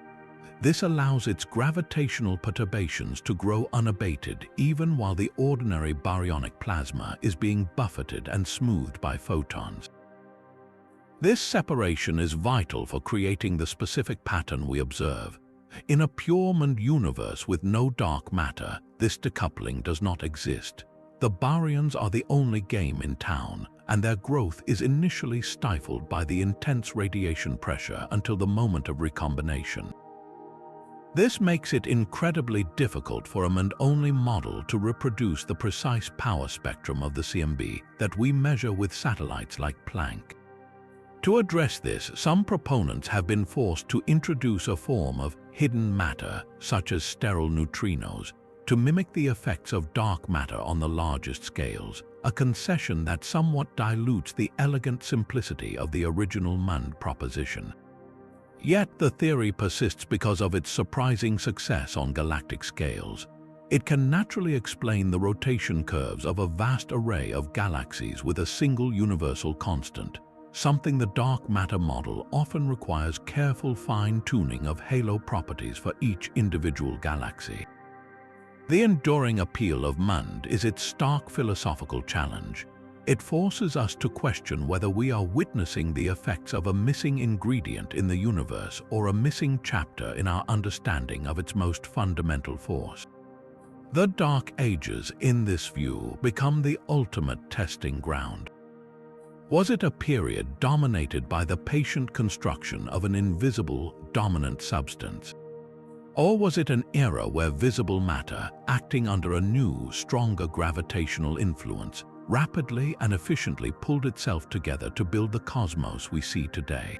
This allows its gravitational perturbations to grow unabated even while the ordinary baryonic plasma is being buffeted and smoothed by photons. This separation is vital for creating the specific pattern we observe. In a pure universe with no dark matter, this decoupling does not exist. The baryons are the only game in town, and their growth is initially stifled by the intense radiation pressure until the moment of recombination. This makes it incredibly difficult for a only model to reproduce the precise power spectrum of the CMB that we measure with satellites like Planck. To address this, some proponents have been forced to introduce a form of hidden matter, such as sterile neutrinos, to mimic the effects of dark matter on the largest scales, a concession that somewhat dilutes the elegant simplicity of the original Mund proposition. Yet the theory persists because of its surprising success on galactic scales. It can naturally explain the rotation curves of a vast array of galaxies with a single universal constant, something the dark matter model often requires careful fine-tuning of halo properties for each individual galaxy. The enduring appeal of Mund is its stark philosophical challenge. It forces us to question whether we are witnessing the effects of a missing ingredient in the universe or a missing chapter in our understanding of its most fundamental force. The Dark Ages, in this view, become the ultimate testing ground. Was it a period dominated by the patient construction of an invisible, dominant substance? Or was it an era where visible matter, acting under a new, stronger gravitational influence, rapidly and efficiently pulled itself together to build the cosmos we see today?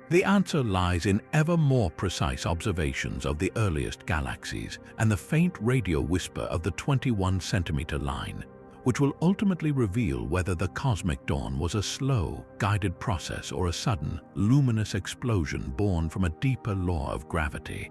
The answer lies in ever more precise observations of the earliest galaxies and the faint radio whisper of the 21-centimeter line, which will ultimately reveal whether the cosmic dawn was a slow, guided process or a sudden, luminous explosion born from a deeper law of gravity.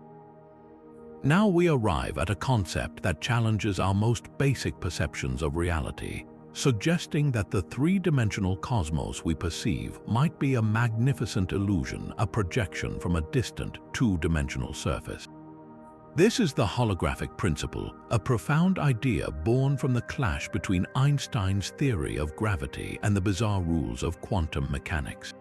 Now we arrive at a concept that challenges our most basic perceptions of reality, suggesting that the three-dimensional cosmos we perceive might be a magnificent illusion, a projection from a distant, two-dimensional surface. This is the holographic principle, a profound idea born from the clash between Einstein's theory of gravity and the bizarre rules of quantum mechanics.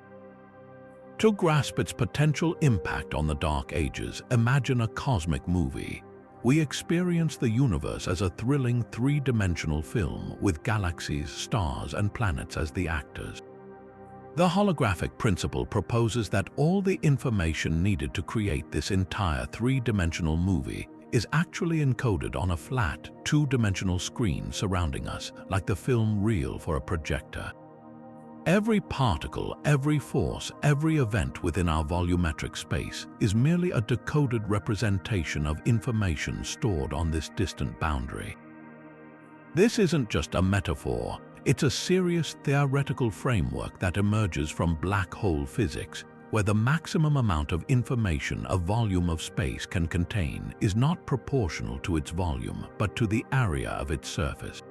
To grasp its potential impact on the Dark Ages, imagine a cosmic movie. We experience the universe as a thrilling three-dimensional film with galaxies, stars, and planets as the actors. The holographic principle proposes that all the information needed to create this entire three-dimensional movie is actually encoded on a flat, two-dimensional screen surrounding us, like the film reel for a projector. Every particle, every force, every event within our volumetric space is merely a decoded representation of information stored on this distant boundary. This isn't just a metaphor. It's a serious theoretical framework that emerges from black hole physics, where the maximum amount of information a volume of space can contain is not proportional to its volume, but to the area of its surface.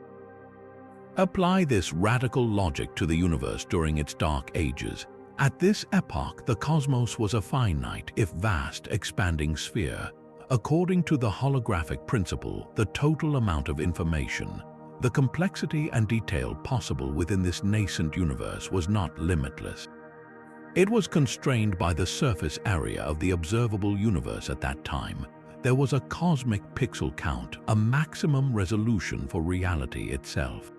Apply this radical logic to the universe during its Dark Ages. At this epoch, the cosmos was a finite, if vast, expanding sphere. According to the holographic principle, the total amount of information, the complexity and detail possible within this nascent universe was not limitless. It was constrained by the surface area of the observable universe at that time. There was a cosmic pixel count, a maximum resolution for reality itself.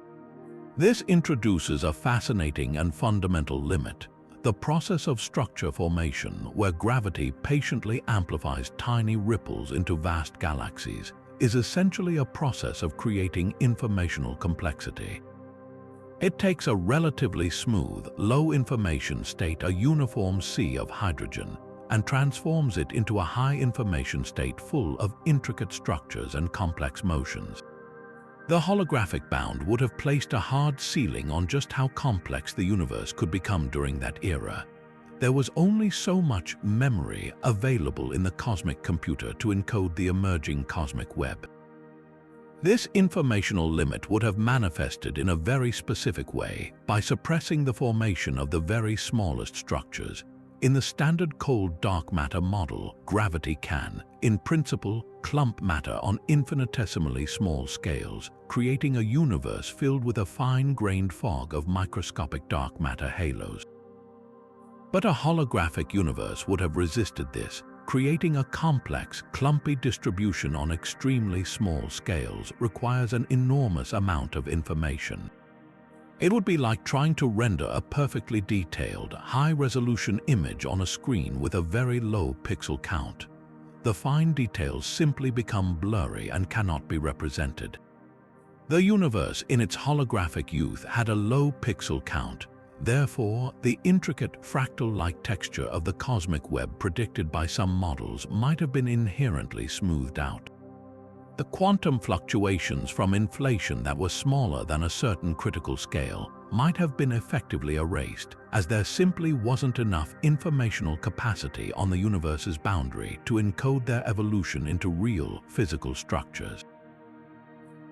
This introduces a fascinating and fundamental limit, the process of structure formation, where gravity patiently amplifies tiny ripples into vast galaxies, is essentially a process of creating informational complexity. It takes a relatively smooth, low-information state, a uniform sea of hydrogen, and transforms it into a high-information state full of intricate structures and complex motions. The holographic bound would have placed a hard ceiling on just how complex the universe could become during that era. there was only so much memory available in the cosmic computer to encode the emerging cosmic web. This informational limit would have manifested in a very specific way by suppressing the formation of the very smallest structures. In the standard cold dark matter model, gravity can, in principle, clump matter on infinitesimally small scales, creating a universe filled with a fine-grained fog of microscopic dark matter halos. But a holographic universe would have resisted this, creating a complex, clumpy distribution on extremely small scales requires an enormous amount of information. It would be like trying to render a perfectly detailed, high-resolution image on a screen with a very low pixel count. The fine details simply become blurry and cannot be represented. The universe in its holographic youth had a low pixel count. Therefore, the intricate fractal-like texture of the cosmic web predicted by some models might have been inherently smoothed out. The quantum fluctuations from inflation that were smaller than a certain critical scale might have been effectively erased, as there simply wasn't enough informational capacity on the universe's boundary to encode their evolution into real physical structures.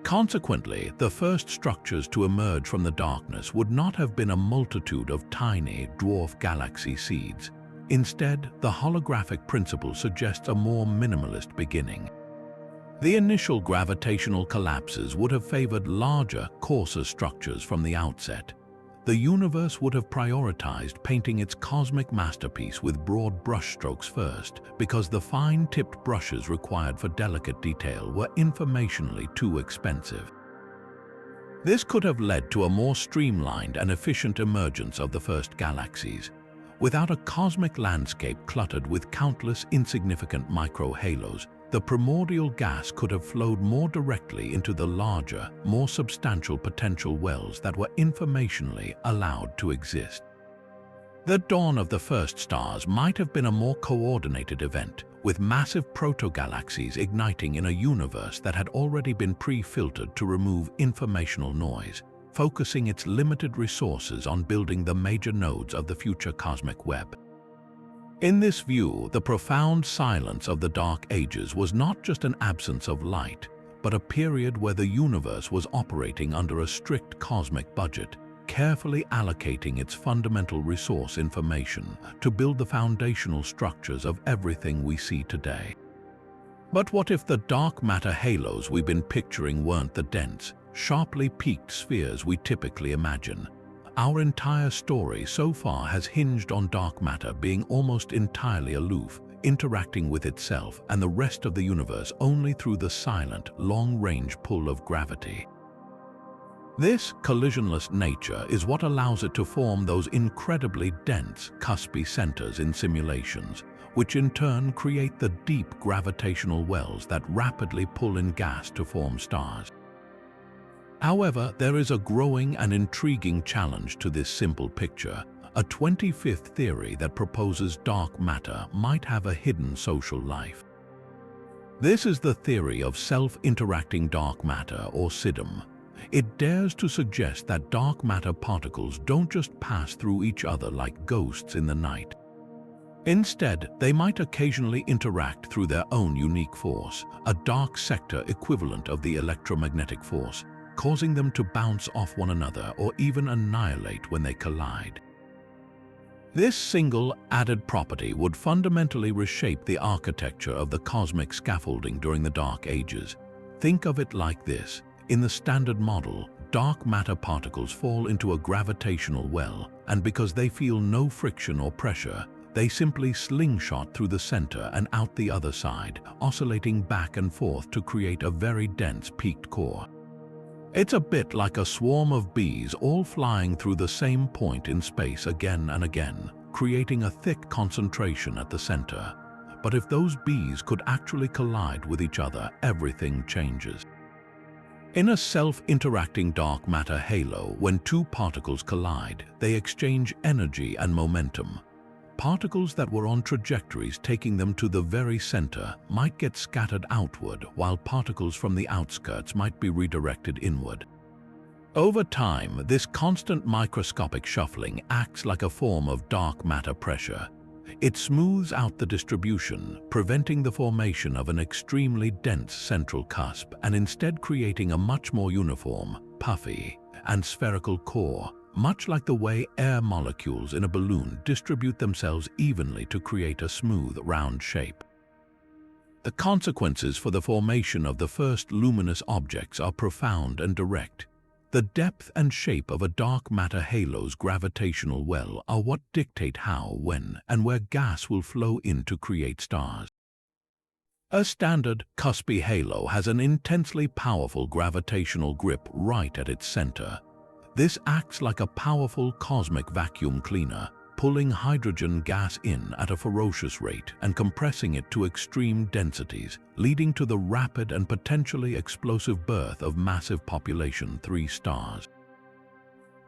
Consequently, the first structures to emerge from the darkness would not have been a multitude of tiny, dwarf galaxy seeds. Instead, the holographic principle suggests a more minimalist beginning. The initial gravitational collapses would have favored larger, coarser structures from the outset. The universe would have prioritized painting its cosmic masterpiece with broad brushstrokes first, because the fine-tipped brushes required for delicate detail were informationally too expensive. This could have led to a more streamlined and efficient emergence of the first galaxies. Without a cosmic landscape cluttered with countless insignificant micro-halos, the primordial gas could have flowed more directly into the larger, more substantial potential wells that were informationally allowed to exist. The dawn of the first stars might have been a more coordinated event, with massive proto-galaxies igniting in a universe that had already been pre-filtered to remove informational noise, focusing its limited resources on building the major nodes of the future cosmic web. In this view, the profound silence of the Dark Ages was not just an absence of light, but a period where the universe was operating under a strict cosmic budget, carefully allocating its fundamental resource information to build the foundational structures of everything we see today. But what if the dark matter halos we've been picturing weren't the dense, sharply peaked spheres we typically imagine? Our entire story so far has hinged on dark matter being almost entirely aloof, interacting with itself and the rest of the universe only through the silent, long-range pull of gravity. This collisionless nature is what allows it to form those incredibly dense, cuspy centers in simulations, which in turn create the deep gravitational wells that rapidly pull in gas to form stars. However, there is a growing and intriguing challenge to this simple picture, a 25th theory that proposes dark matter might have a hidden social life. This is the theory of self-interacting dark matter, or SIDM. It dares to suggest that dark matter particles don't just pass through each other like ghosts in the night. Instead, they might occasionally interact through their own unique force, a dark sector equivalent of the electromagnetic force, causing them to bounce off one another or even annihilate when they collide. This single added property would fundamentally reshape the architecture of the cosmic scaffolding during the Dark Ages. Think of it like this. In the standard model, dark matter particles fall into a gravitational well, and because they feel no friction or pressure, they simply slingshot through the center and out the other side, oscillating back and forth to create a very dense peaked core. It's a bit like a swarm of bees all flying through the same point in space again and again, creating a thick concentration at the center. But if those bees could actually collide with each other, everything changes. In a self-interacting dark matter halo, when two particles collide, they exchange energy and momentum. Particles that were on trajectories taking them to the very center might get scattered outward, while particles from the outskirts might be redirected inward. Over time, this constant microscopic shuffling acts like a form of dark matter pressure. It smooths out the distribution, preventing the formation of an extremely dense central cusp and instead creating a much more uniform, puffy, and spherical core, much like the way air molecules in a balloon distribute themselves evenly to create a smooth, round shape. The consequences for the formation of the first luminous objects are profound and direct. The depth and shape of a dark matter halo's gravitational well are what dictate how, when, and where gas will flow in to create stars. A standard cuspy halo has an intensely powerful gravitational grip right at its center. This acts like a powerful cosmic vacuum cleaner, pulling hydrogen gas in at a ferocious rate and compressing it to extreme densities, leading to the rapid and potentially explosive birth of massive population 3 stars.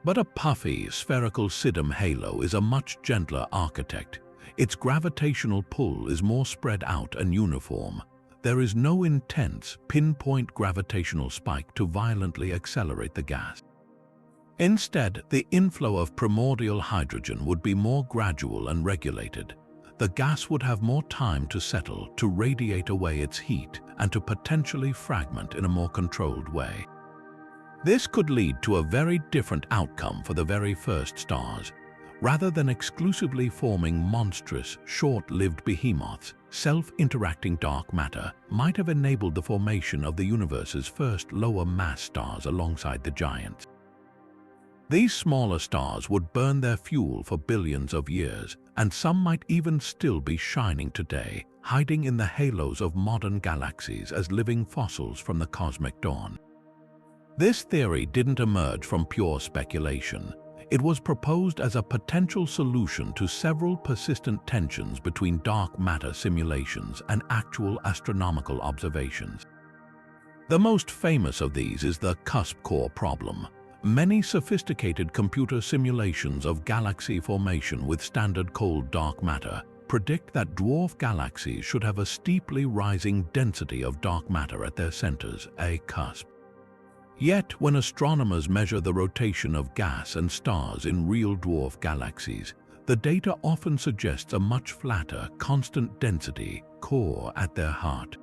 But a puffy, spherical Sidom halo is a much gentler architect. Its gravitational pull is more spread out and uniform. There is no intense, pinpoint gravitational spike to violently accelerate the gas. Instead, the inflow of primordial hydrogen would be more gradual and regulated. The gas would have more time to settle, to radiate away its heat, and to potentially fragment in a more controlled way. This could lead to a very different outcome for the very first stars. Rather than exclusively forming monstrous, short-lived behemoths, self-interacting dark matter might have enabled the formation of the universe's first lower-mass stars alongside the giants. These smaller stars would burn their fuel for billions of years, and some might even still be shining today, hiding in the halos of modern galaxies as living fossils from the cosmic dawn. This theory didn't emerge from pure speculation. It was proposed as a potential solution to several persistent tensions between dark matter simulations and actual astronomical observations. The most famous of these is the cusp core problem. Many sophisticated computer simulations of galaxy formation with standard cold dark matter predict that dwarf galaxies should have a steeply rising density of dark matter at their centers, a cusp. Yet, when astronomers measure the rotation of gas and stars in real dwarf galaxies, the data often suggests a much flatter, constant density core at their heart.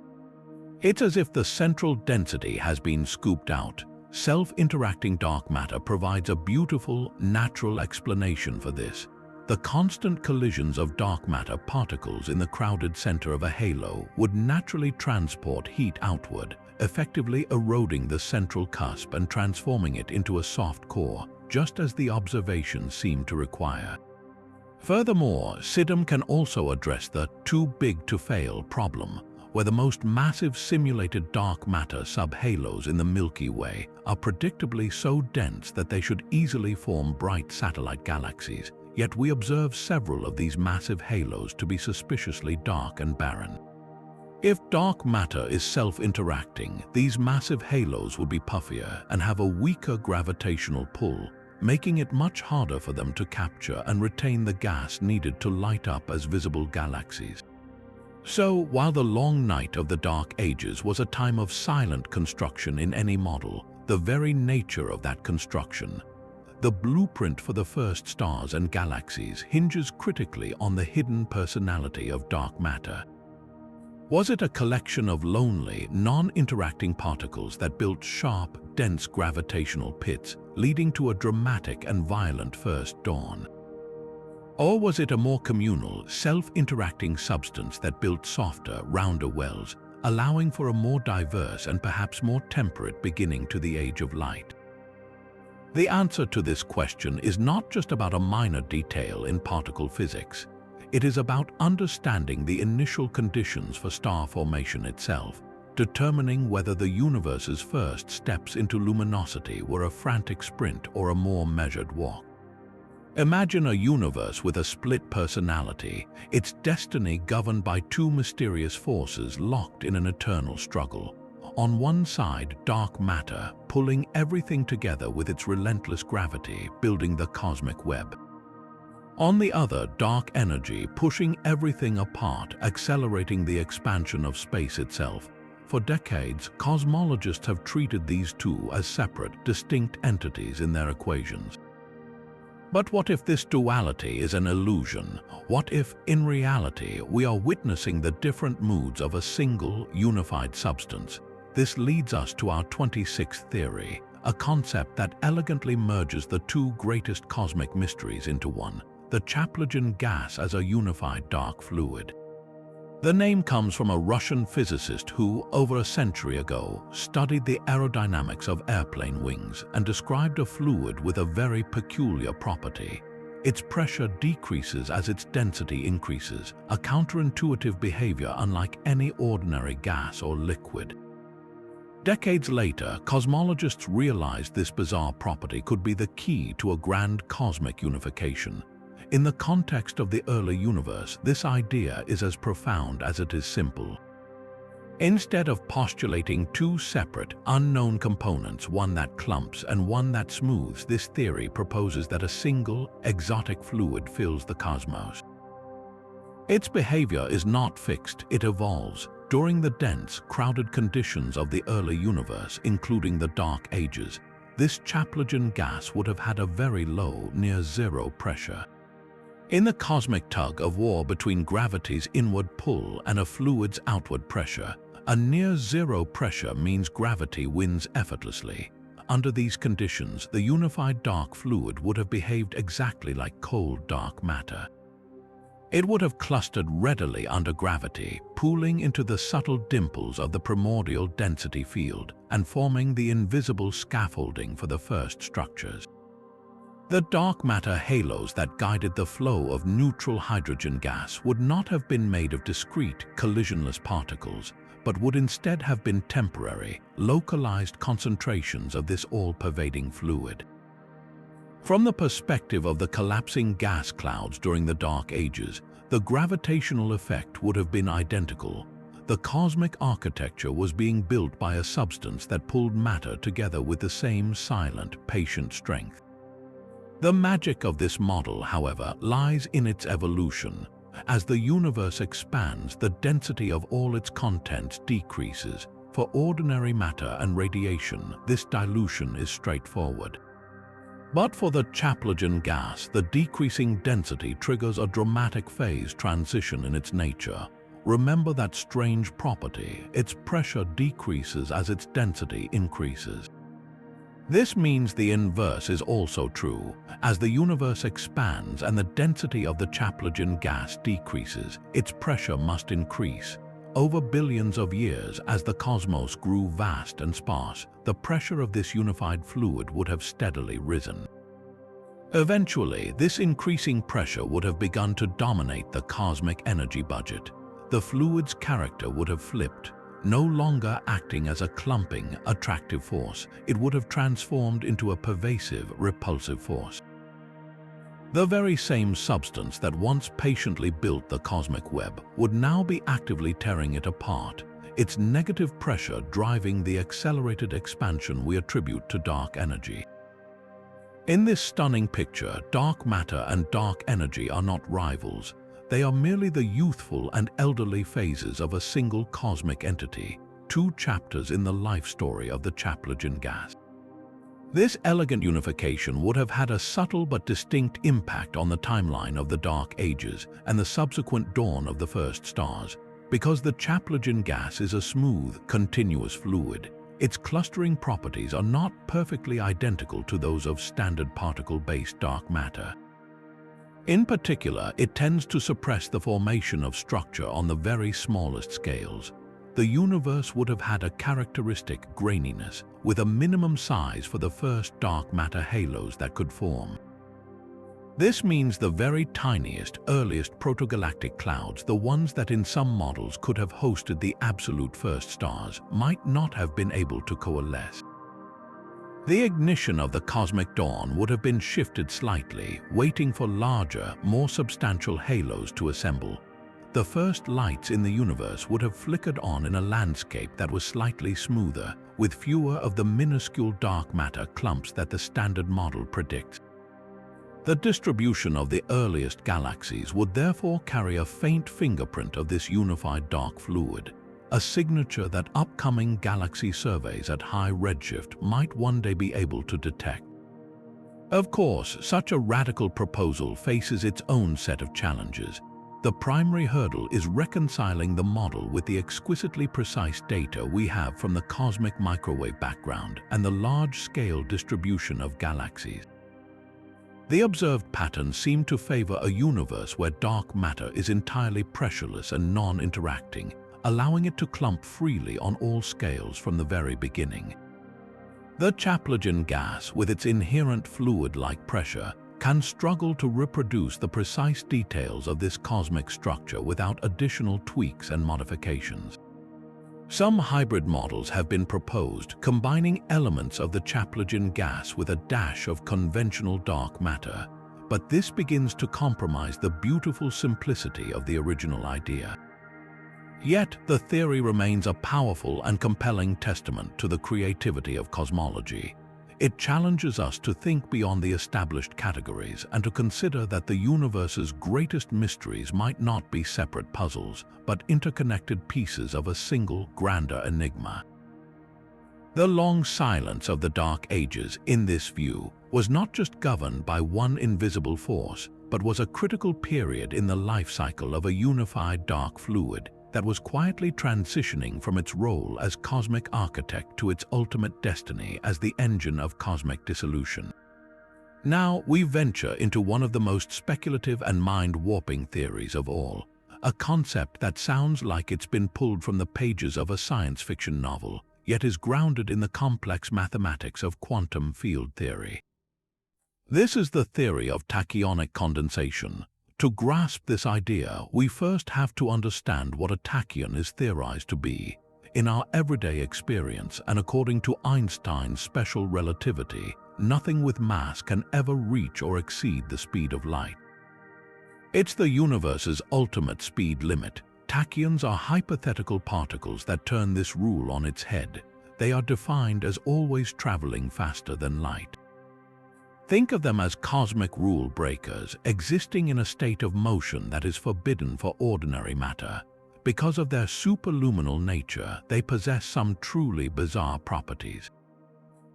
It's as if the central density has been scooped out. Self-interacting dark matter provides a beautiful, natural explanation for this. The constant collisions of dark matter particles in the crowded center of a halo would naturally transport heat outward, effectively eroding the central cusp and transforming it into a soft core, just as the observations seem to require. Furthermore, Sidom can also address the too big to fail problem, where the most massive simulated dark matter subhalos in the Milky Way are predictably so dense that they should easily form bright satellite galaxies, yet we observe several of these massive halos to be suspiciously dark and barren. If dark matter is self-interacting, these massive halos would be puffier and have a weaker gravitational pull, making it much harder for them to capture and retain the gas needed to light up as visible galaxies. So, while the long night of the Dark Ages was a time of silent construction in any model, the very nature of that construction, the blueprint for the first stars and galaxies, hinges critically on the hidden personality of dark matter. Was it a collection of lonely, non-interacting particles that built sharp, dense gravitational pits, leading to a dramatic and violent first dawn? Or was it a more communal, self-interacting substance that built softer, rounder wells, allowing for a more diverse and perhaps more temperate beginning to the Age of Light? The answer to this question is not just about a minor detail in particle physics. It is about understanding the initial conditions for star formation itself, determining whether the universe's first steps into luminosity were a frantic sprint or a more measured walk. Imagine a universe with a split personality, its destiny governed by two mysterious forces locked in an eternal struggle. On one side, dark matter, pulling everything together with its relentless gravity, building the cosmic web. On the other, dark energy, pushing everything apart, accelerating the expansion of space itself. For decades, cosmologists have treated these two as separate, distinct entities in their equations. But what if this duality is an illusion? What if, in reality, we are witnessing the different moods of a single, unified substance? This leads us to our 26th theory, a concept that elegantly merges the two greatest cosmic mysteries into one, the Chaplygin gas as a unified dark fluid. The name comes from a Russian physicist who, over a century ago, studied the aerodynamics of airplane wings and described a fluid with a very peculiar property. Its pressure decreases as its density increases, a counterintuitive behavior unlike any ordinary gas or liquid. Decades later, cosmologists realized this bizarre property could be the key to a grand cosmic unification. In the context of the early universe, this idea is as profound as it is simple. Instead of postulating two separate, unknown components, one that clumps and one that smooths, this theory proposes that a single, exotic fluid fills the cosmos. Its behavior is not fixed, it evolves. During the dense, crowded conditions of the early universe, including the Dark Ages, this Chaplygin gas would have had a very low, near zero pressure. In the cosmic tug of war between gravity's inward pull and a fluid's outward pressure, a near-zero pressure means gravity wins effortlessly. Under these conditions, the unified dark fluid would have behaved exactly like cold dark matter. It would have clustered readily under gravity, pooling into the subtle dimples of the primordial density field and forming the invisible scaffolding for the first structures. The dark matter halos that guided the flow of neutral hydrogen gas would not have been made of discrete, collisionless particles, but would instead have been temporary, localized concentrations of this all-pervading fluid. From the perspective of the collapsing gas clouds during the Dark Ages, the gravitational effect would have been identical. The cosmic architecture was being built by a substance that pulled matter together with the same silent, patient strength. The magic of this model, however, lies in its evolution. As the universe expands, the density of all its contents decreases. For ordinary matter and radiation, this dilution is straightforward. But for the Chaplygin gas, the decreasing density triggers a dramatic phase transition in its nature. Remember that strange property: its pressure decreases as its density increases. This means the inverse is also true. As the universe expands and the density of the Chaplygin gas decreases, its pressure must increase. Over billions of years, as the cosmos grew vast and sparse, the pressure of this unified fluid would have steadily risen. Eventually, this increasing pressure would have begun to dominate the cosmic energy budget. The fluid's character would have flipped. No longer acting as a clumping, attractive force, it would have transformed into a pervasive, repulsive force. The very same substance that once patiently built the cosmic web would now be actively tearing it apart, its negative pressure driving the accelerated expansion we attribute to dark energy. In this stunning picture, dark matter and dark energy are not rivals. They are merely the youthful and elderly phases of a single cosmic entity, two chapters in the life story of the Chaplygin gas. This elegant unification would have had a subtle but distinct impact on the timeline of the Dark Ages and the subsequent dawn of the first stars. Because the Chaplygin gas is a smooth, continuous fluid, its clustering properties are not perfectly identical to those of standard particle-based dark matter. In particular, it tends to suppress the formation of structure on the very smallest scales. The universe would have had a characteristic graininess, with a minimum size for the first dark matter halos that could form. This means the very tiniest, earliest protogalactic clouds, the ones that in some models could have hosted the absolute first stars, might not have been able to coalesce. The ignition of the cosmic dawn would have been shifted slightly, waiting for larger, more substantial halos to assemble. The first lights in the universe would have flickered on in a landscape that was slightly smoother, with fewer of the minuscule dark matter clumps that the standard model predicts. The distribution of the earliest galaxies would therefore carry a faint fingerprint of this unified dark fluid. a signature that upcoming galaxy surveys at high redshift might one day be able to detect. Of course, such a radical proposal faces its own set of challenges. The primary hurdle is reconciling the model with the exquisitely precise data we have from the cosmic microwave background and the large-scale distribution of galaxies. The observed patterns seem to favor a universe where dark matter is entirely pressureless and non-interacting, allowing it to clump freely on all scales from the very beginning. The Chaplain gas, with its inherent fluid-like pressure, can struggle to reproduce the precise details of this cosmic structure without additional tweaks and modifications. Some hybrid models have been proposed, combining elements of the Chaplain gas with a dash of conventional dark matter, but this begins to compromise the beautiful simplicity of the original idea. Yet, the theory remains a powerful and compelling testament to the creativity of cosmology. It challenges us to think beyond the established categories and to consider that the universe's greatest mysteries might not be separate puzzles, but interconnected pieces of a single, grander enigma. The long silence of the Dark Ages, in this view, was not just governed by one invisible force, but was a critical period in the life cycle of a unified dark fluid that was quietly transitioning from its role as cosmic architect to its ultimate destiny as the engine of cosmic dissolution. Now we venture into one of the most speculative and mind-warping theories of all, a concept that sounds like it's been pulled from the pages of a science fiction novel, yet is grounded in the complex mathematics of quantum field theory. This is the theory of tachyonic condensation. To grasp this idea, we first have to understand what a tachyon is theorized to be. In our everyday experience, and according to Einstein's special relativity, nothing with mass can ever reach or exceed the speed of light. It's the universe's ultimate speed limit. Tachyons are hypothetical particles that turn this rule on its head. They are defined as always traveling faster than light. Think of them as cosmic rule breakers, existing in a state of motion that is forbidden for ordinary matter. Because of their superluminal nature, they possess some truly bizarre properties.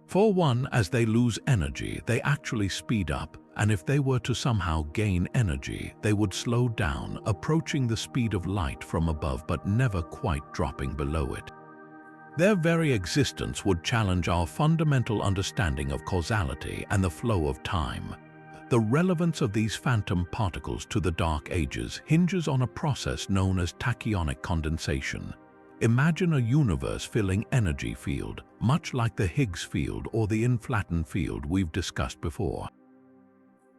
For one, as they lose energy, they actually speed up, and if they were to somehow gain energy, they would slow down, approaching the speed of light from above but never quite dropping below it. Their very existence would challenge our fundamental understanding of causality and the flow of time. The relevance of these phantom particles to the Dark Ages hinges on a process known as tachyonic condensation. Imagine a universe filling energy field, much like the Higgs field or the inflaton field we've discussed before.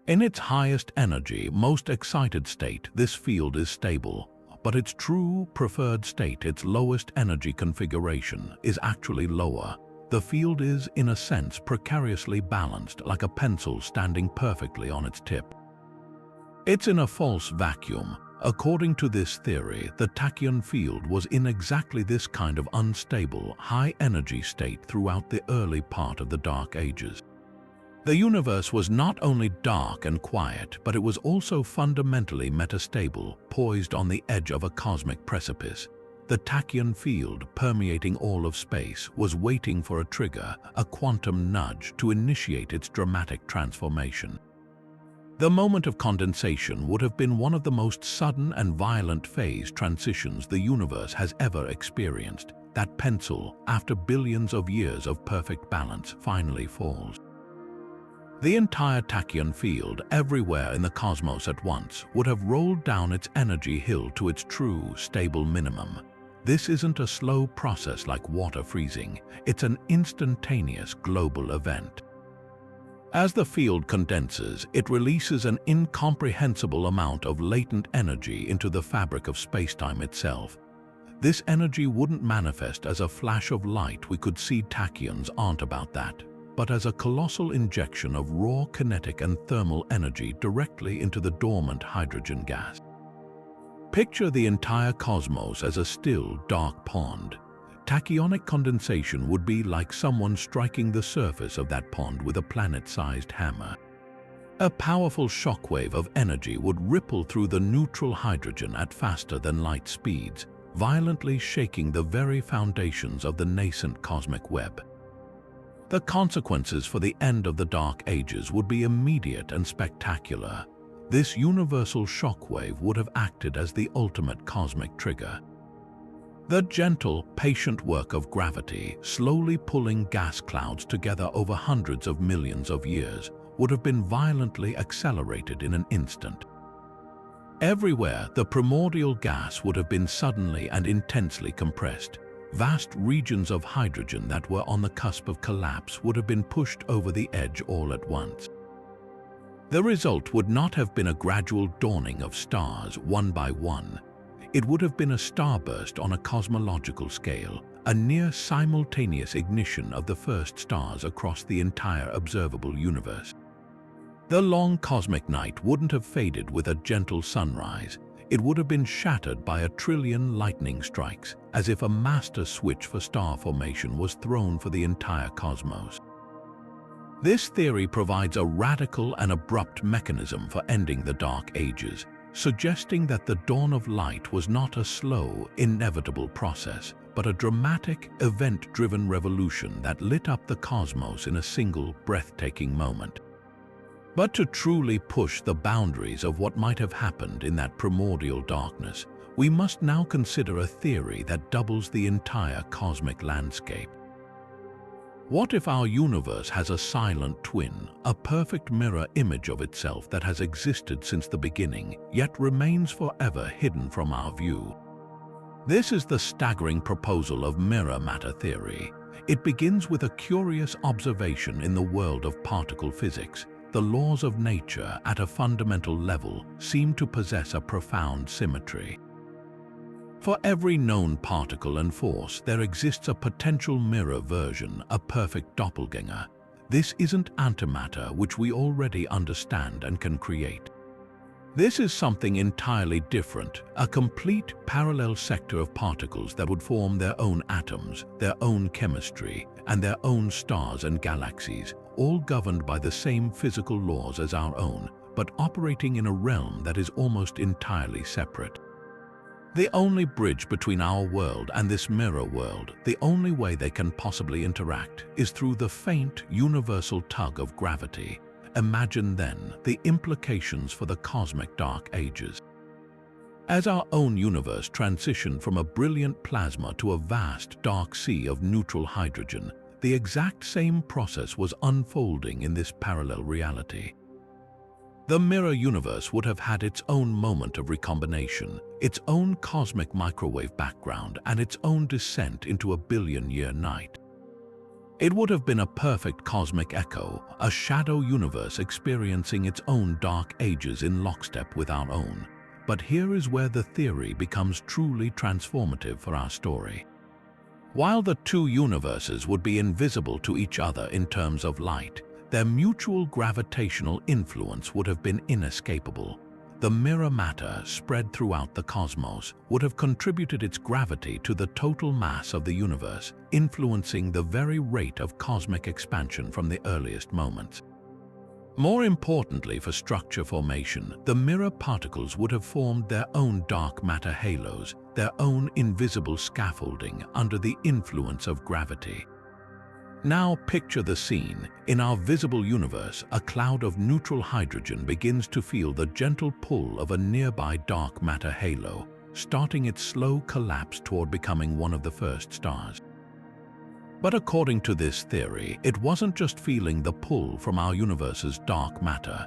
In its highest energy, most excited state, this field is stable. But its true preferred state, its lowest energy configuration, is actually lower. The field is, in a sense, precariously balanced, like a pencil standing perfectly on its tip. It's in a false vacuum. According to this theory, the tachyon field was in exactly this kind of unstable, high-energy state throughout the early part of the Dark Ages. The universe was not only dark and quiet, but it was also fundamentally metastable, poised on the edge of a cosmic precipice. The tachyon field, permeating all of space, was waiting for a trigger, a quantum nudge, to initiate its dramatic transformation. The moment of condensation would have been one of the most sudden and violent phase transitions the universe has ever experienced. That pencil, after billions of years of perfect balance, finally falls. The entire tachyon field, everywhere in the cosmos at once, would have rolled down its energy hill to its true, stable minimum. This isn't a slow process like water freezing. It's an instantaneous global event. As the field condenses, it releases an incomprehensible amount of latent energy into the fabric of spacetime itself. This energy wouldn't manifest as a flash of light we could see. Tachyons aren't about that, but as a colossal injection of raw kinetic and thermal energy directly into the dormant hydrogen gas. Picture the entire cosmos as a still, dark pond. Tachyonic condensation would be like someone striking the surface of that pond with a planet-sized hammer. A powerful shockwave of energy would ripple through the neutral hydrogen at faster-than-light speeds, violently shaking the very foundations of the nascent cosmic web. The consequences for the end of the Dark Ages would be immediate and spectacular. This universal shockwave would have acted as the ultimate cosmic trigger. The gentle, patient work of gravity, slowly pulling gas clouds together over hundreds of millions of years, would have been violently accelerated in an instant. Everywhere, the primordial gas would have been suddenly and intensely compressed. Vast regions of hydrogen that were on the cusp of collapse would have been pushed over the edge all at once. The result would not have been a gradual dawning of stars one by one. It would have been a starburst on a cosmological scale, a near simultaneous ignition of the first stars across the entire observable universe. The long cosmic night wouldn't have faded with a gentle sunrise. It would have been shattered by 1 trillion lightning strikes, as if a master switch for star formation was thrown for the entire cosmos. This theory provides a radical and abrupt mechanism for ending the Dark Ages, suggesting that the dawn of light was not a slow, inevitable process, but a dramatic, event-driven revolution that lit up the cosmos in a single, breathtaking moment. But to truly push the boundaries of what might have happened in that primordial darkness, we must now consider a theory that doubles the entire cosmic landscape. What if our universe has a silent twin, a perfect mirror image of itself that has existed since the beginning, yet remains forever hidden from our view? This is the staggering proposal of mirror matter theory. It begins with a curious observation in the world of particle physics. The laws of nature at a fundamental level seem to possess a profound symmetry. For every known particle and force, there exists a potential mirror version, a perfect doppelganger. This isn't antimatter, which we already understand and can create. This is something entirely different, a complete parallel sector of particles that would form their own atoms, their own chemistry, and their own stars and galaxies, all governed by the same physical laws as our own, but operating in a realm that is almost entirely separate. The only bridge between our world and this mirror world, the only way they can possibly interact, is through the faint, universal tug of gravity. Imagine then the implications for the cosmic Dark Ages. As our own universe transitioned from a brilliant plasma to a vast dark sea of neutral hydrogen, the exact same process was unfolding in this parallel reality. The mirror universe would have had its own moment of recombination, its own cosmic microwave background, and its own descent into a billion-year night. It would have been a perfect cosmic echo, a shadow universe experiencing its own dark ages in lockstep with our own. But here is where the theory becomes truly transformative for our story. While the two universes would be invisible to each other in terms of light, their mutual gravitational influence would have been inescapable. The mirror matter spread throughout the cosmos would have contributed its gravity to the total mass of the universe, influencing the very rate of cosmic expansion from the earliest moments. More importantly for structure formation, the mirror particles would have formed their own dark matter halos, their own invisible scaffolding under the influence of gravity. Now picture the scene. In our visible universe, a cloud of neutral hydrogen begins to feel the gentle pull of a nearby dark matter halo, starting its slow collapse toward becoming one of the first stars. But according to this theory, it wasn't just feeling the pull from our universe's dark matter.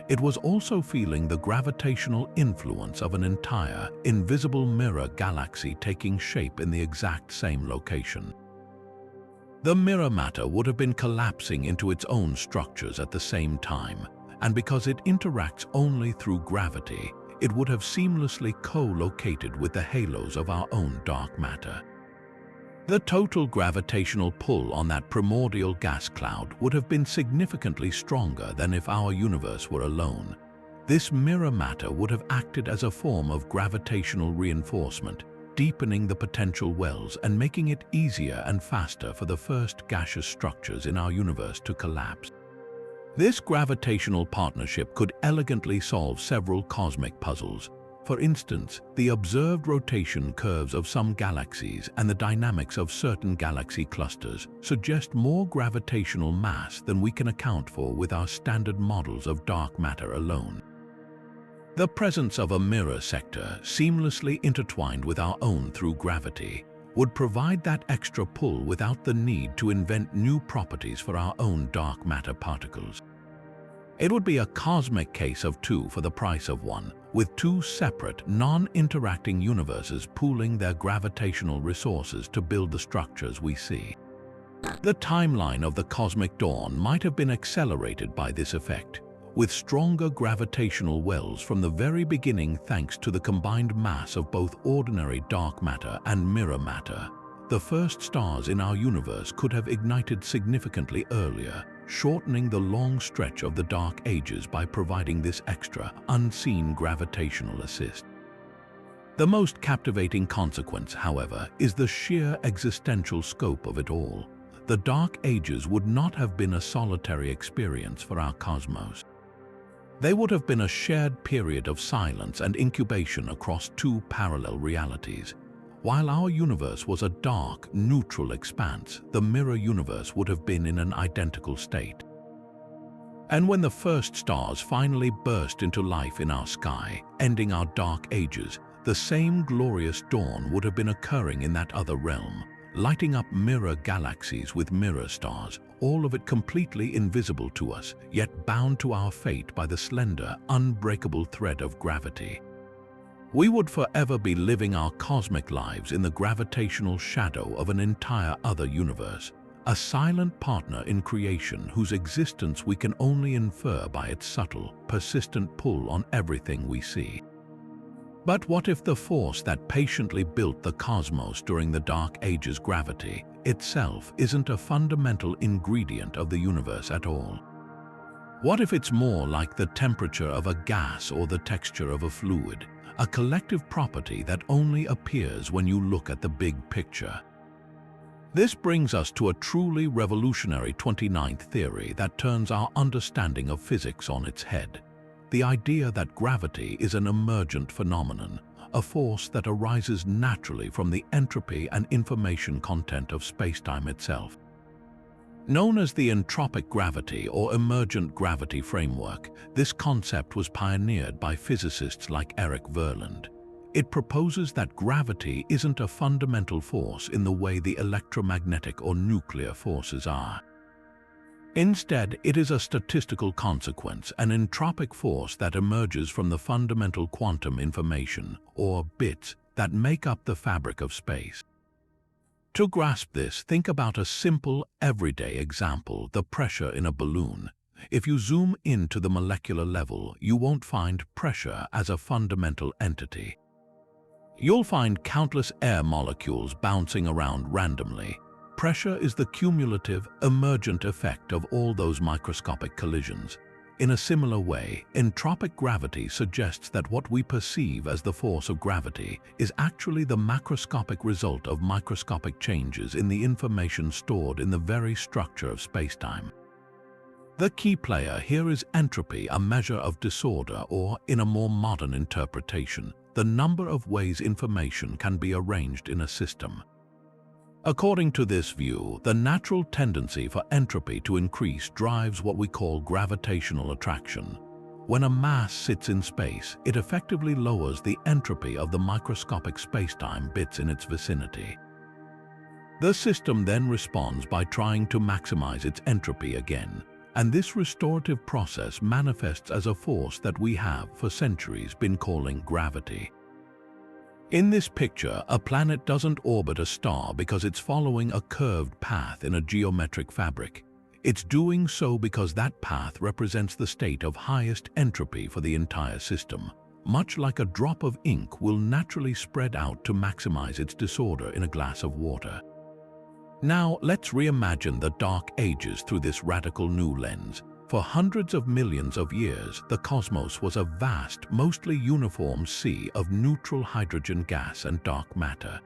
It was also feeling the gravitational influence of an entire, invisible mirror galaxy taking shape in the exact same location. The mirror matter would have been collapsing into its own structures at the same time, and because it interacts only through gravity, it would have seamlessly co-located with the halos of our own dark matter. The total gravitational pull on that primordial gas cloud would have been significantly stronger than if our universe were alone. This mirror matter would have acted as a form of gravitational reinforcement, deepening the potential wells and making it easier and faster for the first gaseous structures in our universe to collapse. This gravitational partnership could elegantly solve several cosmic puzzles. For instance, the observed rotation curves of some galaxies and the dynamics of certain galaxy clusters suggest more gravitational mass than we can account for with our standard models of dark matter alone. The presence of a mirror sector seamlessly intertwined with our own through gravity would provide that extra pull without the need to invent new properties for our own dark matter particles. It would be a cosmic case of two for the price of one, with two separate, non-interacting universes pooling their gravitational resources to build the structures we see. The timeline of the cosmic dawn might have been accelerated by this effect, with stronger gravitational wells from the very beginning thanks to the combined mass of both ordinary dark matter and mirror matter. The first stars in our universe could have ignited significantly earlier, shortening the long stretch of the Dark Ages by providing this extra, unseen gravitational assist. The most captivating consequence, however, is the sheer existential scope of it all. The Dark Ages would not have been a solitary experience for our cosmos. They would have been a shared period of silence and incubation across two parallel realities. While our universe was a dark, neutral expanse, the mirror universe would have been in an identical state. And when the first stars finally burst into life in our sky, ending our dark ages, the same glorious dawn would have been occurring in that other realm, lighting up mirror galaxies with mirror stars, all of it completely invisible to us, yet bound to our fate by the slender, unbreakable thread of gravity. We would forever be living our cosmic lives in the gravitational shadow of an entire other universe, a silent partner in creation whose existence we can only infer by its subtle, persistent pull on everything we see. But what if the force that patiently built the cosmos during the Dark Ages, gravity, itself isn't a fundamental ingredient of the universe at all? What if it's more like the temperature of a gas or the texture of a fluid, a collective property that only appears when you look at the big picture? This brings us to a truly revolutionary 29th theory that turns our understanding of physics on its head. The idea that gravity is an emergent phenomenon, a force that arises naturally from the entropy and information content of spacetime itself. Known as the entropic gravity or emergent gravity framework, this concept was pioneered by physicists like Eric Verland. It proposes that gravity isn't a fundamental force in the way the electromagnetic or nuclear forces are. Instead, it is a statistical consequence, an entropic force that emerges from the fundamental quantum information, or bits, that make up the fabric of space. To grasp this, think about a simple, everyday example: the pressure in a balloon. If you zoom in to the molecular level, you won't find pressure as a fundamental entity. You'll find countless air molecules bouncing around randomly. Pressure is the cumulative, emergent effect of all those microscopic collisions. In a similar way, entropic gravity suggests that what we perceive as the force of gravity is actually the macroscopic result of microscopic changes in the information stored in the very structure of spacetime. The key player here is entropy, a measure of disorder, or, in a more modern interpretation, the number of ways information can be arranged in a system. According to this view, the natural tendency for entropy to increase drives what we call gravitational attraction. When a mass sits in space, it effectively lowers the entropy of the microscopic spacetime bits in its vicinity. The system then responds by trying to maximize its entropy again, and this restorative process manifests as a force that we have for centuries been calling gravity. In this picture, a planet doesn't orbit a star because it's following a curved path in a geometric fabric. It's doing so because that path represents the state of highest entropy for the entire system, much like a drop of ink will naturally spread out to maximize its disorder in a glass of water. Now, let's reimagine the Dark Ages through this radical new lens. For hundreds of millions of years, the cosmos was a vast, mostly uniform sea of neutral hydrogen gas and dark matter.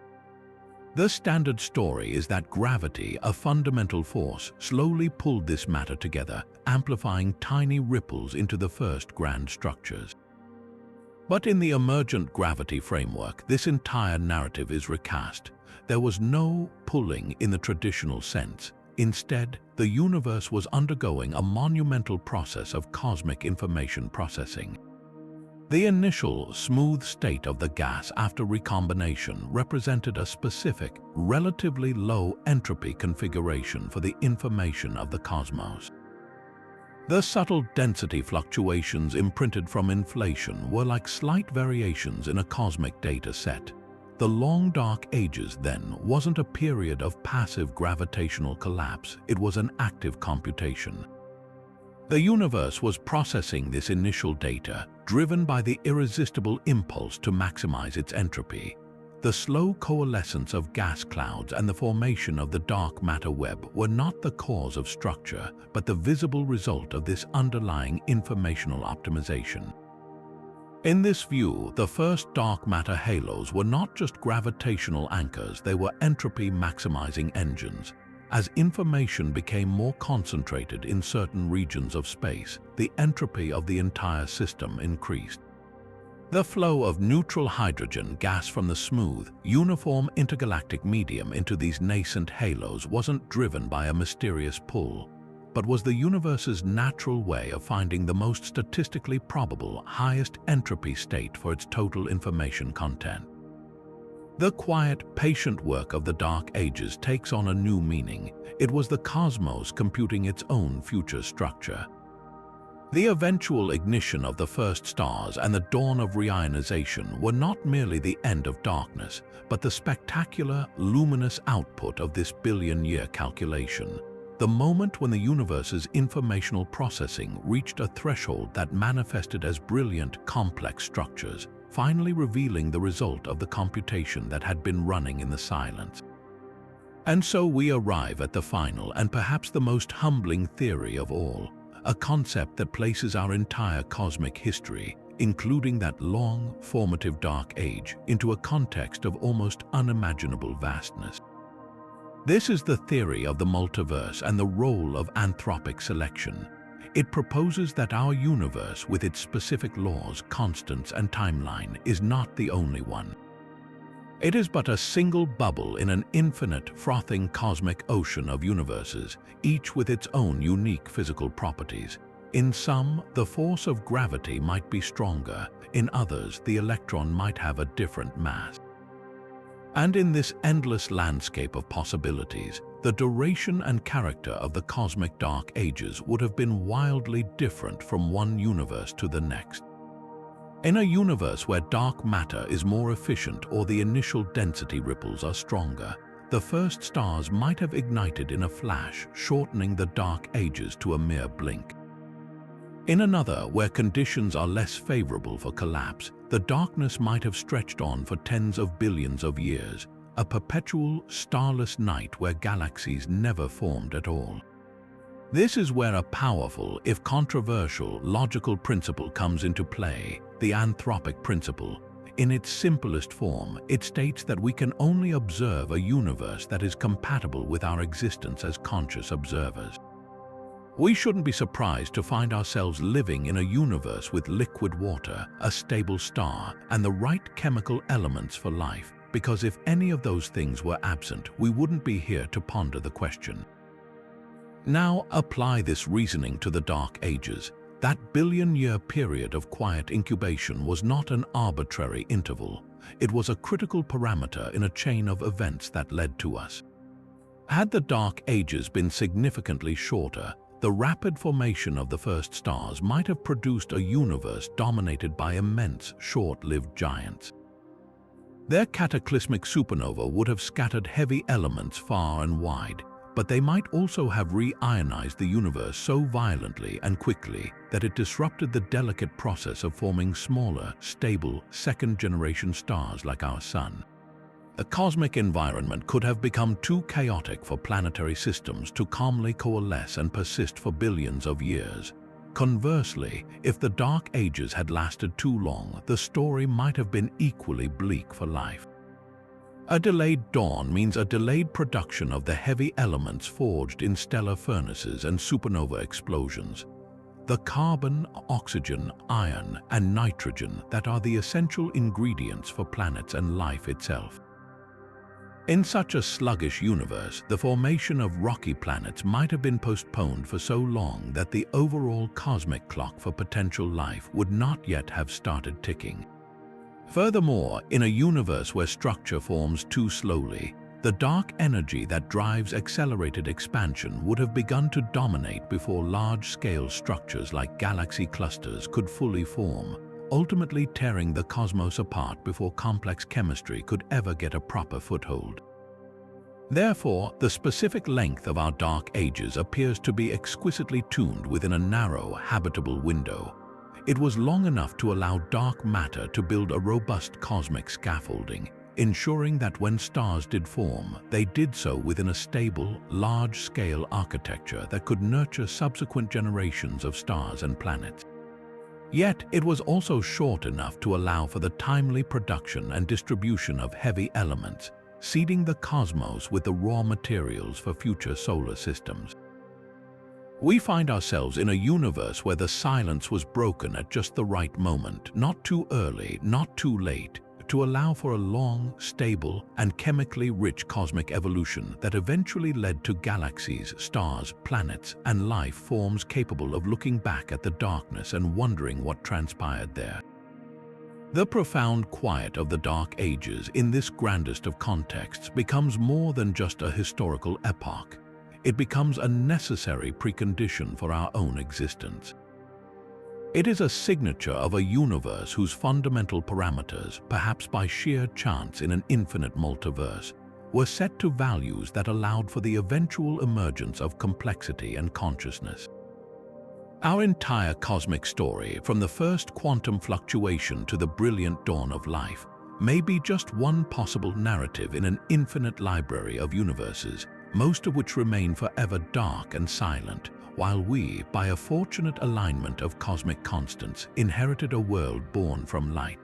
The standard story is that gravity, a fundamental force, slowly pulled this matter together, amplifying tiny ripples into the first grand structures. But in the emergent gravity framework, this entire narrative is recast. There was no pulling in the traditional sense. Instead, the universe was undergoing a monumental process of cosmic information processing. The initial smooth state of the gas after recombination represented a specific, relatively low entropy configuration for the information of the cosmos. The subtle density fluctuations imprinted from inflation were like slight variations in a cosmic data set. The long dark ages then wasn't a period of passive gravitational collapse, it was an active computation. The universe was processing this initial data, driven by the irresistible impulse to maximize its entropy. The slow coalescence of gas clouds and the formation of the dark matter web were not the cause of structure, but the visible result of this underlying informational optimization. In this view, the first dark matter halos were not just gravitational anchors, they were entropy-maximizing engines. As information became more concentrated in certain regions of space, the entropy of the entire system increased. The flow of neutral hydrogen gas from the smooth, uniform intergalactic medium into these nascent halos wasn't driven by a mysterious pull, but was the universe's natural way of finding the most statistically probable, highest entropy state for its total information content. The quiet, patient work of the Dark Ages takes on a new meaning. It was the cosmos computing its own future structure. The eventual ignition of the first stars and the dawn of reionization were not merely the end of darkness, but the spectacular, luminous output of this billion-year calculation. The moment when the universe's informational processing reached a threshold that manifested as brilliant, complex structures, finally revealing the result of the computation that had been running in the silence. And so we arrive at the final and perhaps the most humbling theory of all, a concept that places our entire cosmic history, including that long, formative dark age, into a context of almost unimaginable vastness. This is the theory of the multiverse and the role of anthropic selection. It proposes that our universe, with its specific laws, constants, and timeline, is not the only one. It is but a single bubble in an infinite, frothing cosmic ocean of universes, each with its own unique physical properties. In some, the force of gravity might be stronger, in others, the electron might have a different mass. And in this endless landscape of possibilities, the duration and character of the cosmic dark ages would have been wildly different from one universe to the next. In a universe where dark matter is more efficient or the initial density ripples are stronger, the first stars might have ignited in a flash, shortening the dark ages to a mere blink. In another, where conditions are less favorable for collapse, the darkness might have stretched on for tens of billions of years, a perpetual, starless night where galaxies never formed at all. This is where a powerful, if controversial, logical principle comes into play, the anthropic principle. In its simplest form, it states that we can only observe a universe that is compatible with our existence as conscious observers. We shouldn't be surprised to find ourselves living in a universe with liquid water, a stable star, and the right chemical elements for life, because if any of those things were absent, we wouldn't be here to ponder the question. Now apply this reasoning to the Dark Ages. That billion-year period of quiet incubation was not an arbitrary interval. It was a critical parameter in a chain of events that led to us. Had the Dark Ages been significantly shorter, the rapid formation of the first stars might have produced a universe dominated by immense, short-lived giants. Their cataclysmic supernova would have scattered heavy elements far and wide, but they might also have reionized the universe so violently and quickly that it disrupted the delicate process of forming smaller, stable, second-generation stars like our Sun. The cosmic environment could have become too chaotic for planetary systems to calmly coalesce and persist for billions of years. Conversely, if the Dark Ages had lasted too long, the story might have been equally bleak for life. A delayed dawn means a delayed production of the heavy elements forged in stellar furnaces and supernova explosions. the carbon, oxygen, iron, and nitrogen that are the essential ingredients for planets and life itself. In such a sluggish universe, the formation of rocky planets might have been postponed for so long that the overall cosmic clock for potential life would not yet have started ticking. Furthermore, in a universe where structure forms too slowly, the dark energy that drives accelerated expansion would have begun to dominate before large-scale structures like galaxy clusters could fully form, ultimately tearing the cosmos apart before complex chemistry could ever get a proper foothold. Therefore, the specific length of our dark ages appears to be exquisitely tuned within a narrow, habitable window. It was long enough to allow dark matter to build a robust cosmic scaffolding, ensuring that when stars did form, they did so within a stable, large-scale architecture that could nurture subsequent generations of stars and planets. Yet, it was also short enough to allow for the timely production and distribution of heavy elements, seeding the cosmos with the raw materials for future solar systems. We find ourselves in a universe where the silence was broken at just the right moment, not too early, not too late, to allow for a long, stable, and chemically rich cosmic evolution that eventually led to galaxies, stars, planets, and life forms capable of looking back at the darkness and wondering what transpired there. The profound quiet of the Dark Ages in this grandest of contexts becomes more than just a historical epoch. It becomes a necessary precondition for our own existence. It is a signature of a universe whose fundamental parameters, perhaps by sheer chance in an infinite multiverse, were set to values that allowed for the eventual emergence of complexity and consciousness. Our entire cosmic story, from the first quantum fluctuation to the brilliant dawn of life, may be just one possible narrative in an infinite library of universes, most of which remain forever dark and silent, while we, by a fortunate alignment of cosmic constants, inherited a world born from light.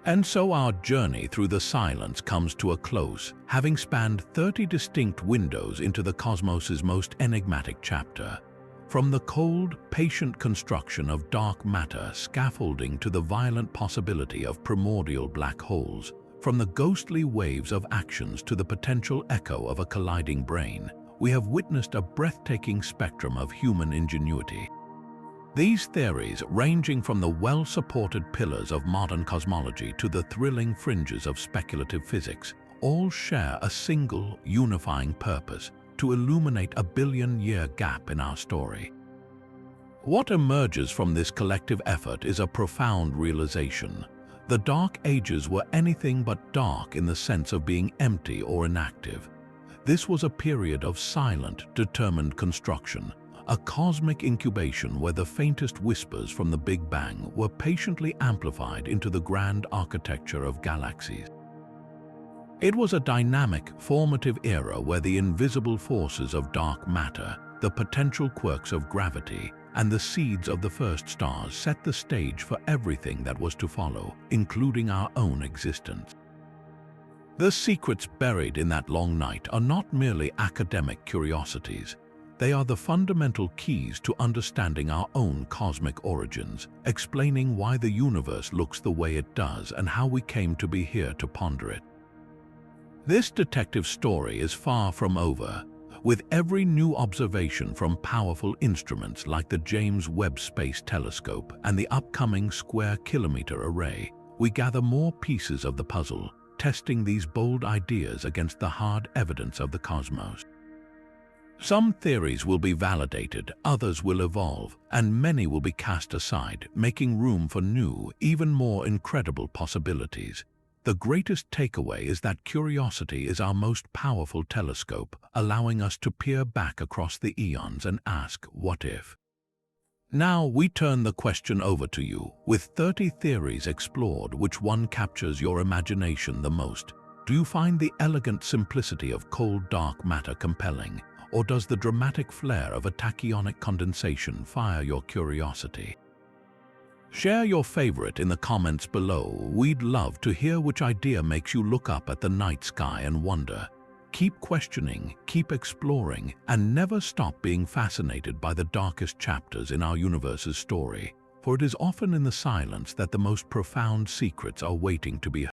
And so our journey through the silence comes to a close, having spanned 30 distinct windows into the cosmos's most enigmatic chapter. From the cold, patient construction of dark matter scaffolding to the violent possibility of primordial black holes, from the ghostly waves of actions to the potential echo of a colliding brain, we have witnessed a breathtaking spectrum of human ingenuity. These theories, ranging from the well-supported pillars of modern cosmology to the thrilling fringes of speculative physics, all share a single, unifying purpose: to illuminate a billion-year gap in our story. What emerges from this collective effort is a profound realization. The Dark Ages were anything but dark in the sense of being empty or inactive. This was a period of silent, determined construction, a cosmic incubation where the faintest whispers from the Big Bang were patiently amplified into the grand architecture of galaxies. It was a dynamic, formative era where the invisible forces of dark matter, the potential quirks of gravity, and the seeds of the first stars set the stage for everything that was to follow, including our own existence. The secrets buried in that long night are not merely academic curiosities. They are the fundamental keys to understanding our own cosmic origins, explaining why the universe looks the way it does and how we came to be here to ponder it. This detective story is far from over. With every new observation from powerful instruments like the James Webb Space Telescope and the upcoming Square Kilometre Array, we gather more pieces of the puzzle, testing these bold ideas against the hard evidence of the cosmos. Some theories will be validated, others will evolve, and many will be cast aside, making room for new, even more incredible possibilities. The greatest takeaway is that curiosity is our most powerful telescope, allowing us to peer back across the eons and ask, what if? Now we turn the question over to you. With 30 theories explored, which one captures your imagination the most? Do you find the elegant simplicity of cold dark matter compelling, or does the dramatic flair of a tachyonic condensation fire your curiosity? Share your favorite in the comments below. We'd love to hear which idea makes you look up at the night sky and wonder, Keep questioning, keep exploring, and never stop being fascinated by the darkest chapters in our universe's story, for it is often in the silence that the most profound secrets are waiting to be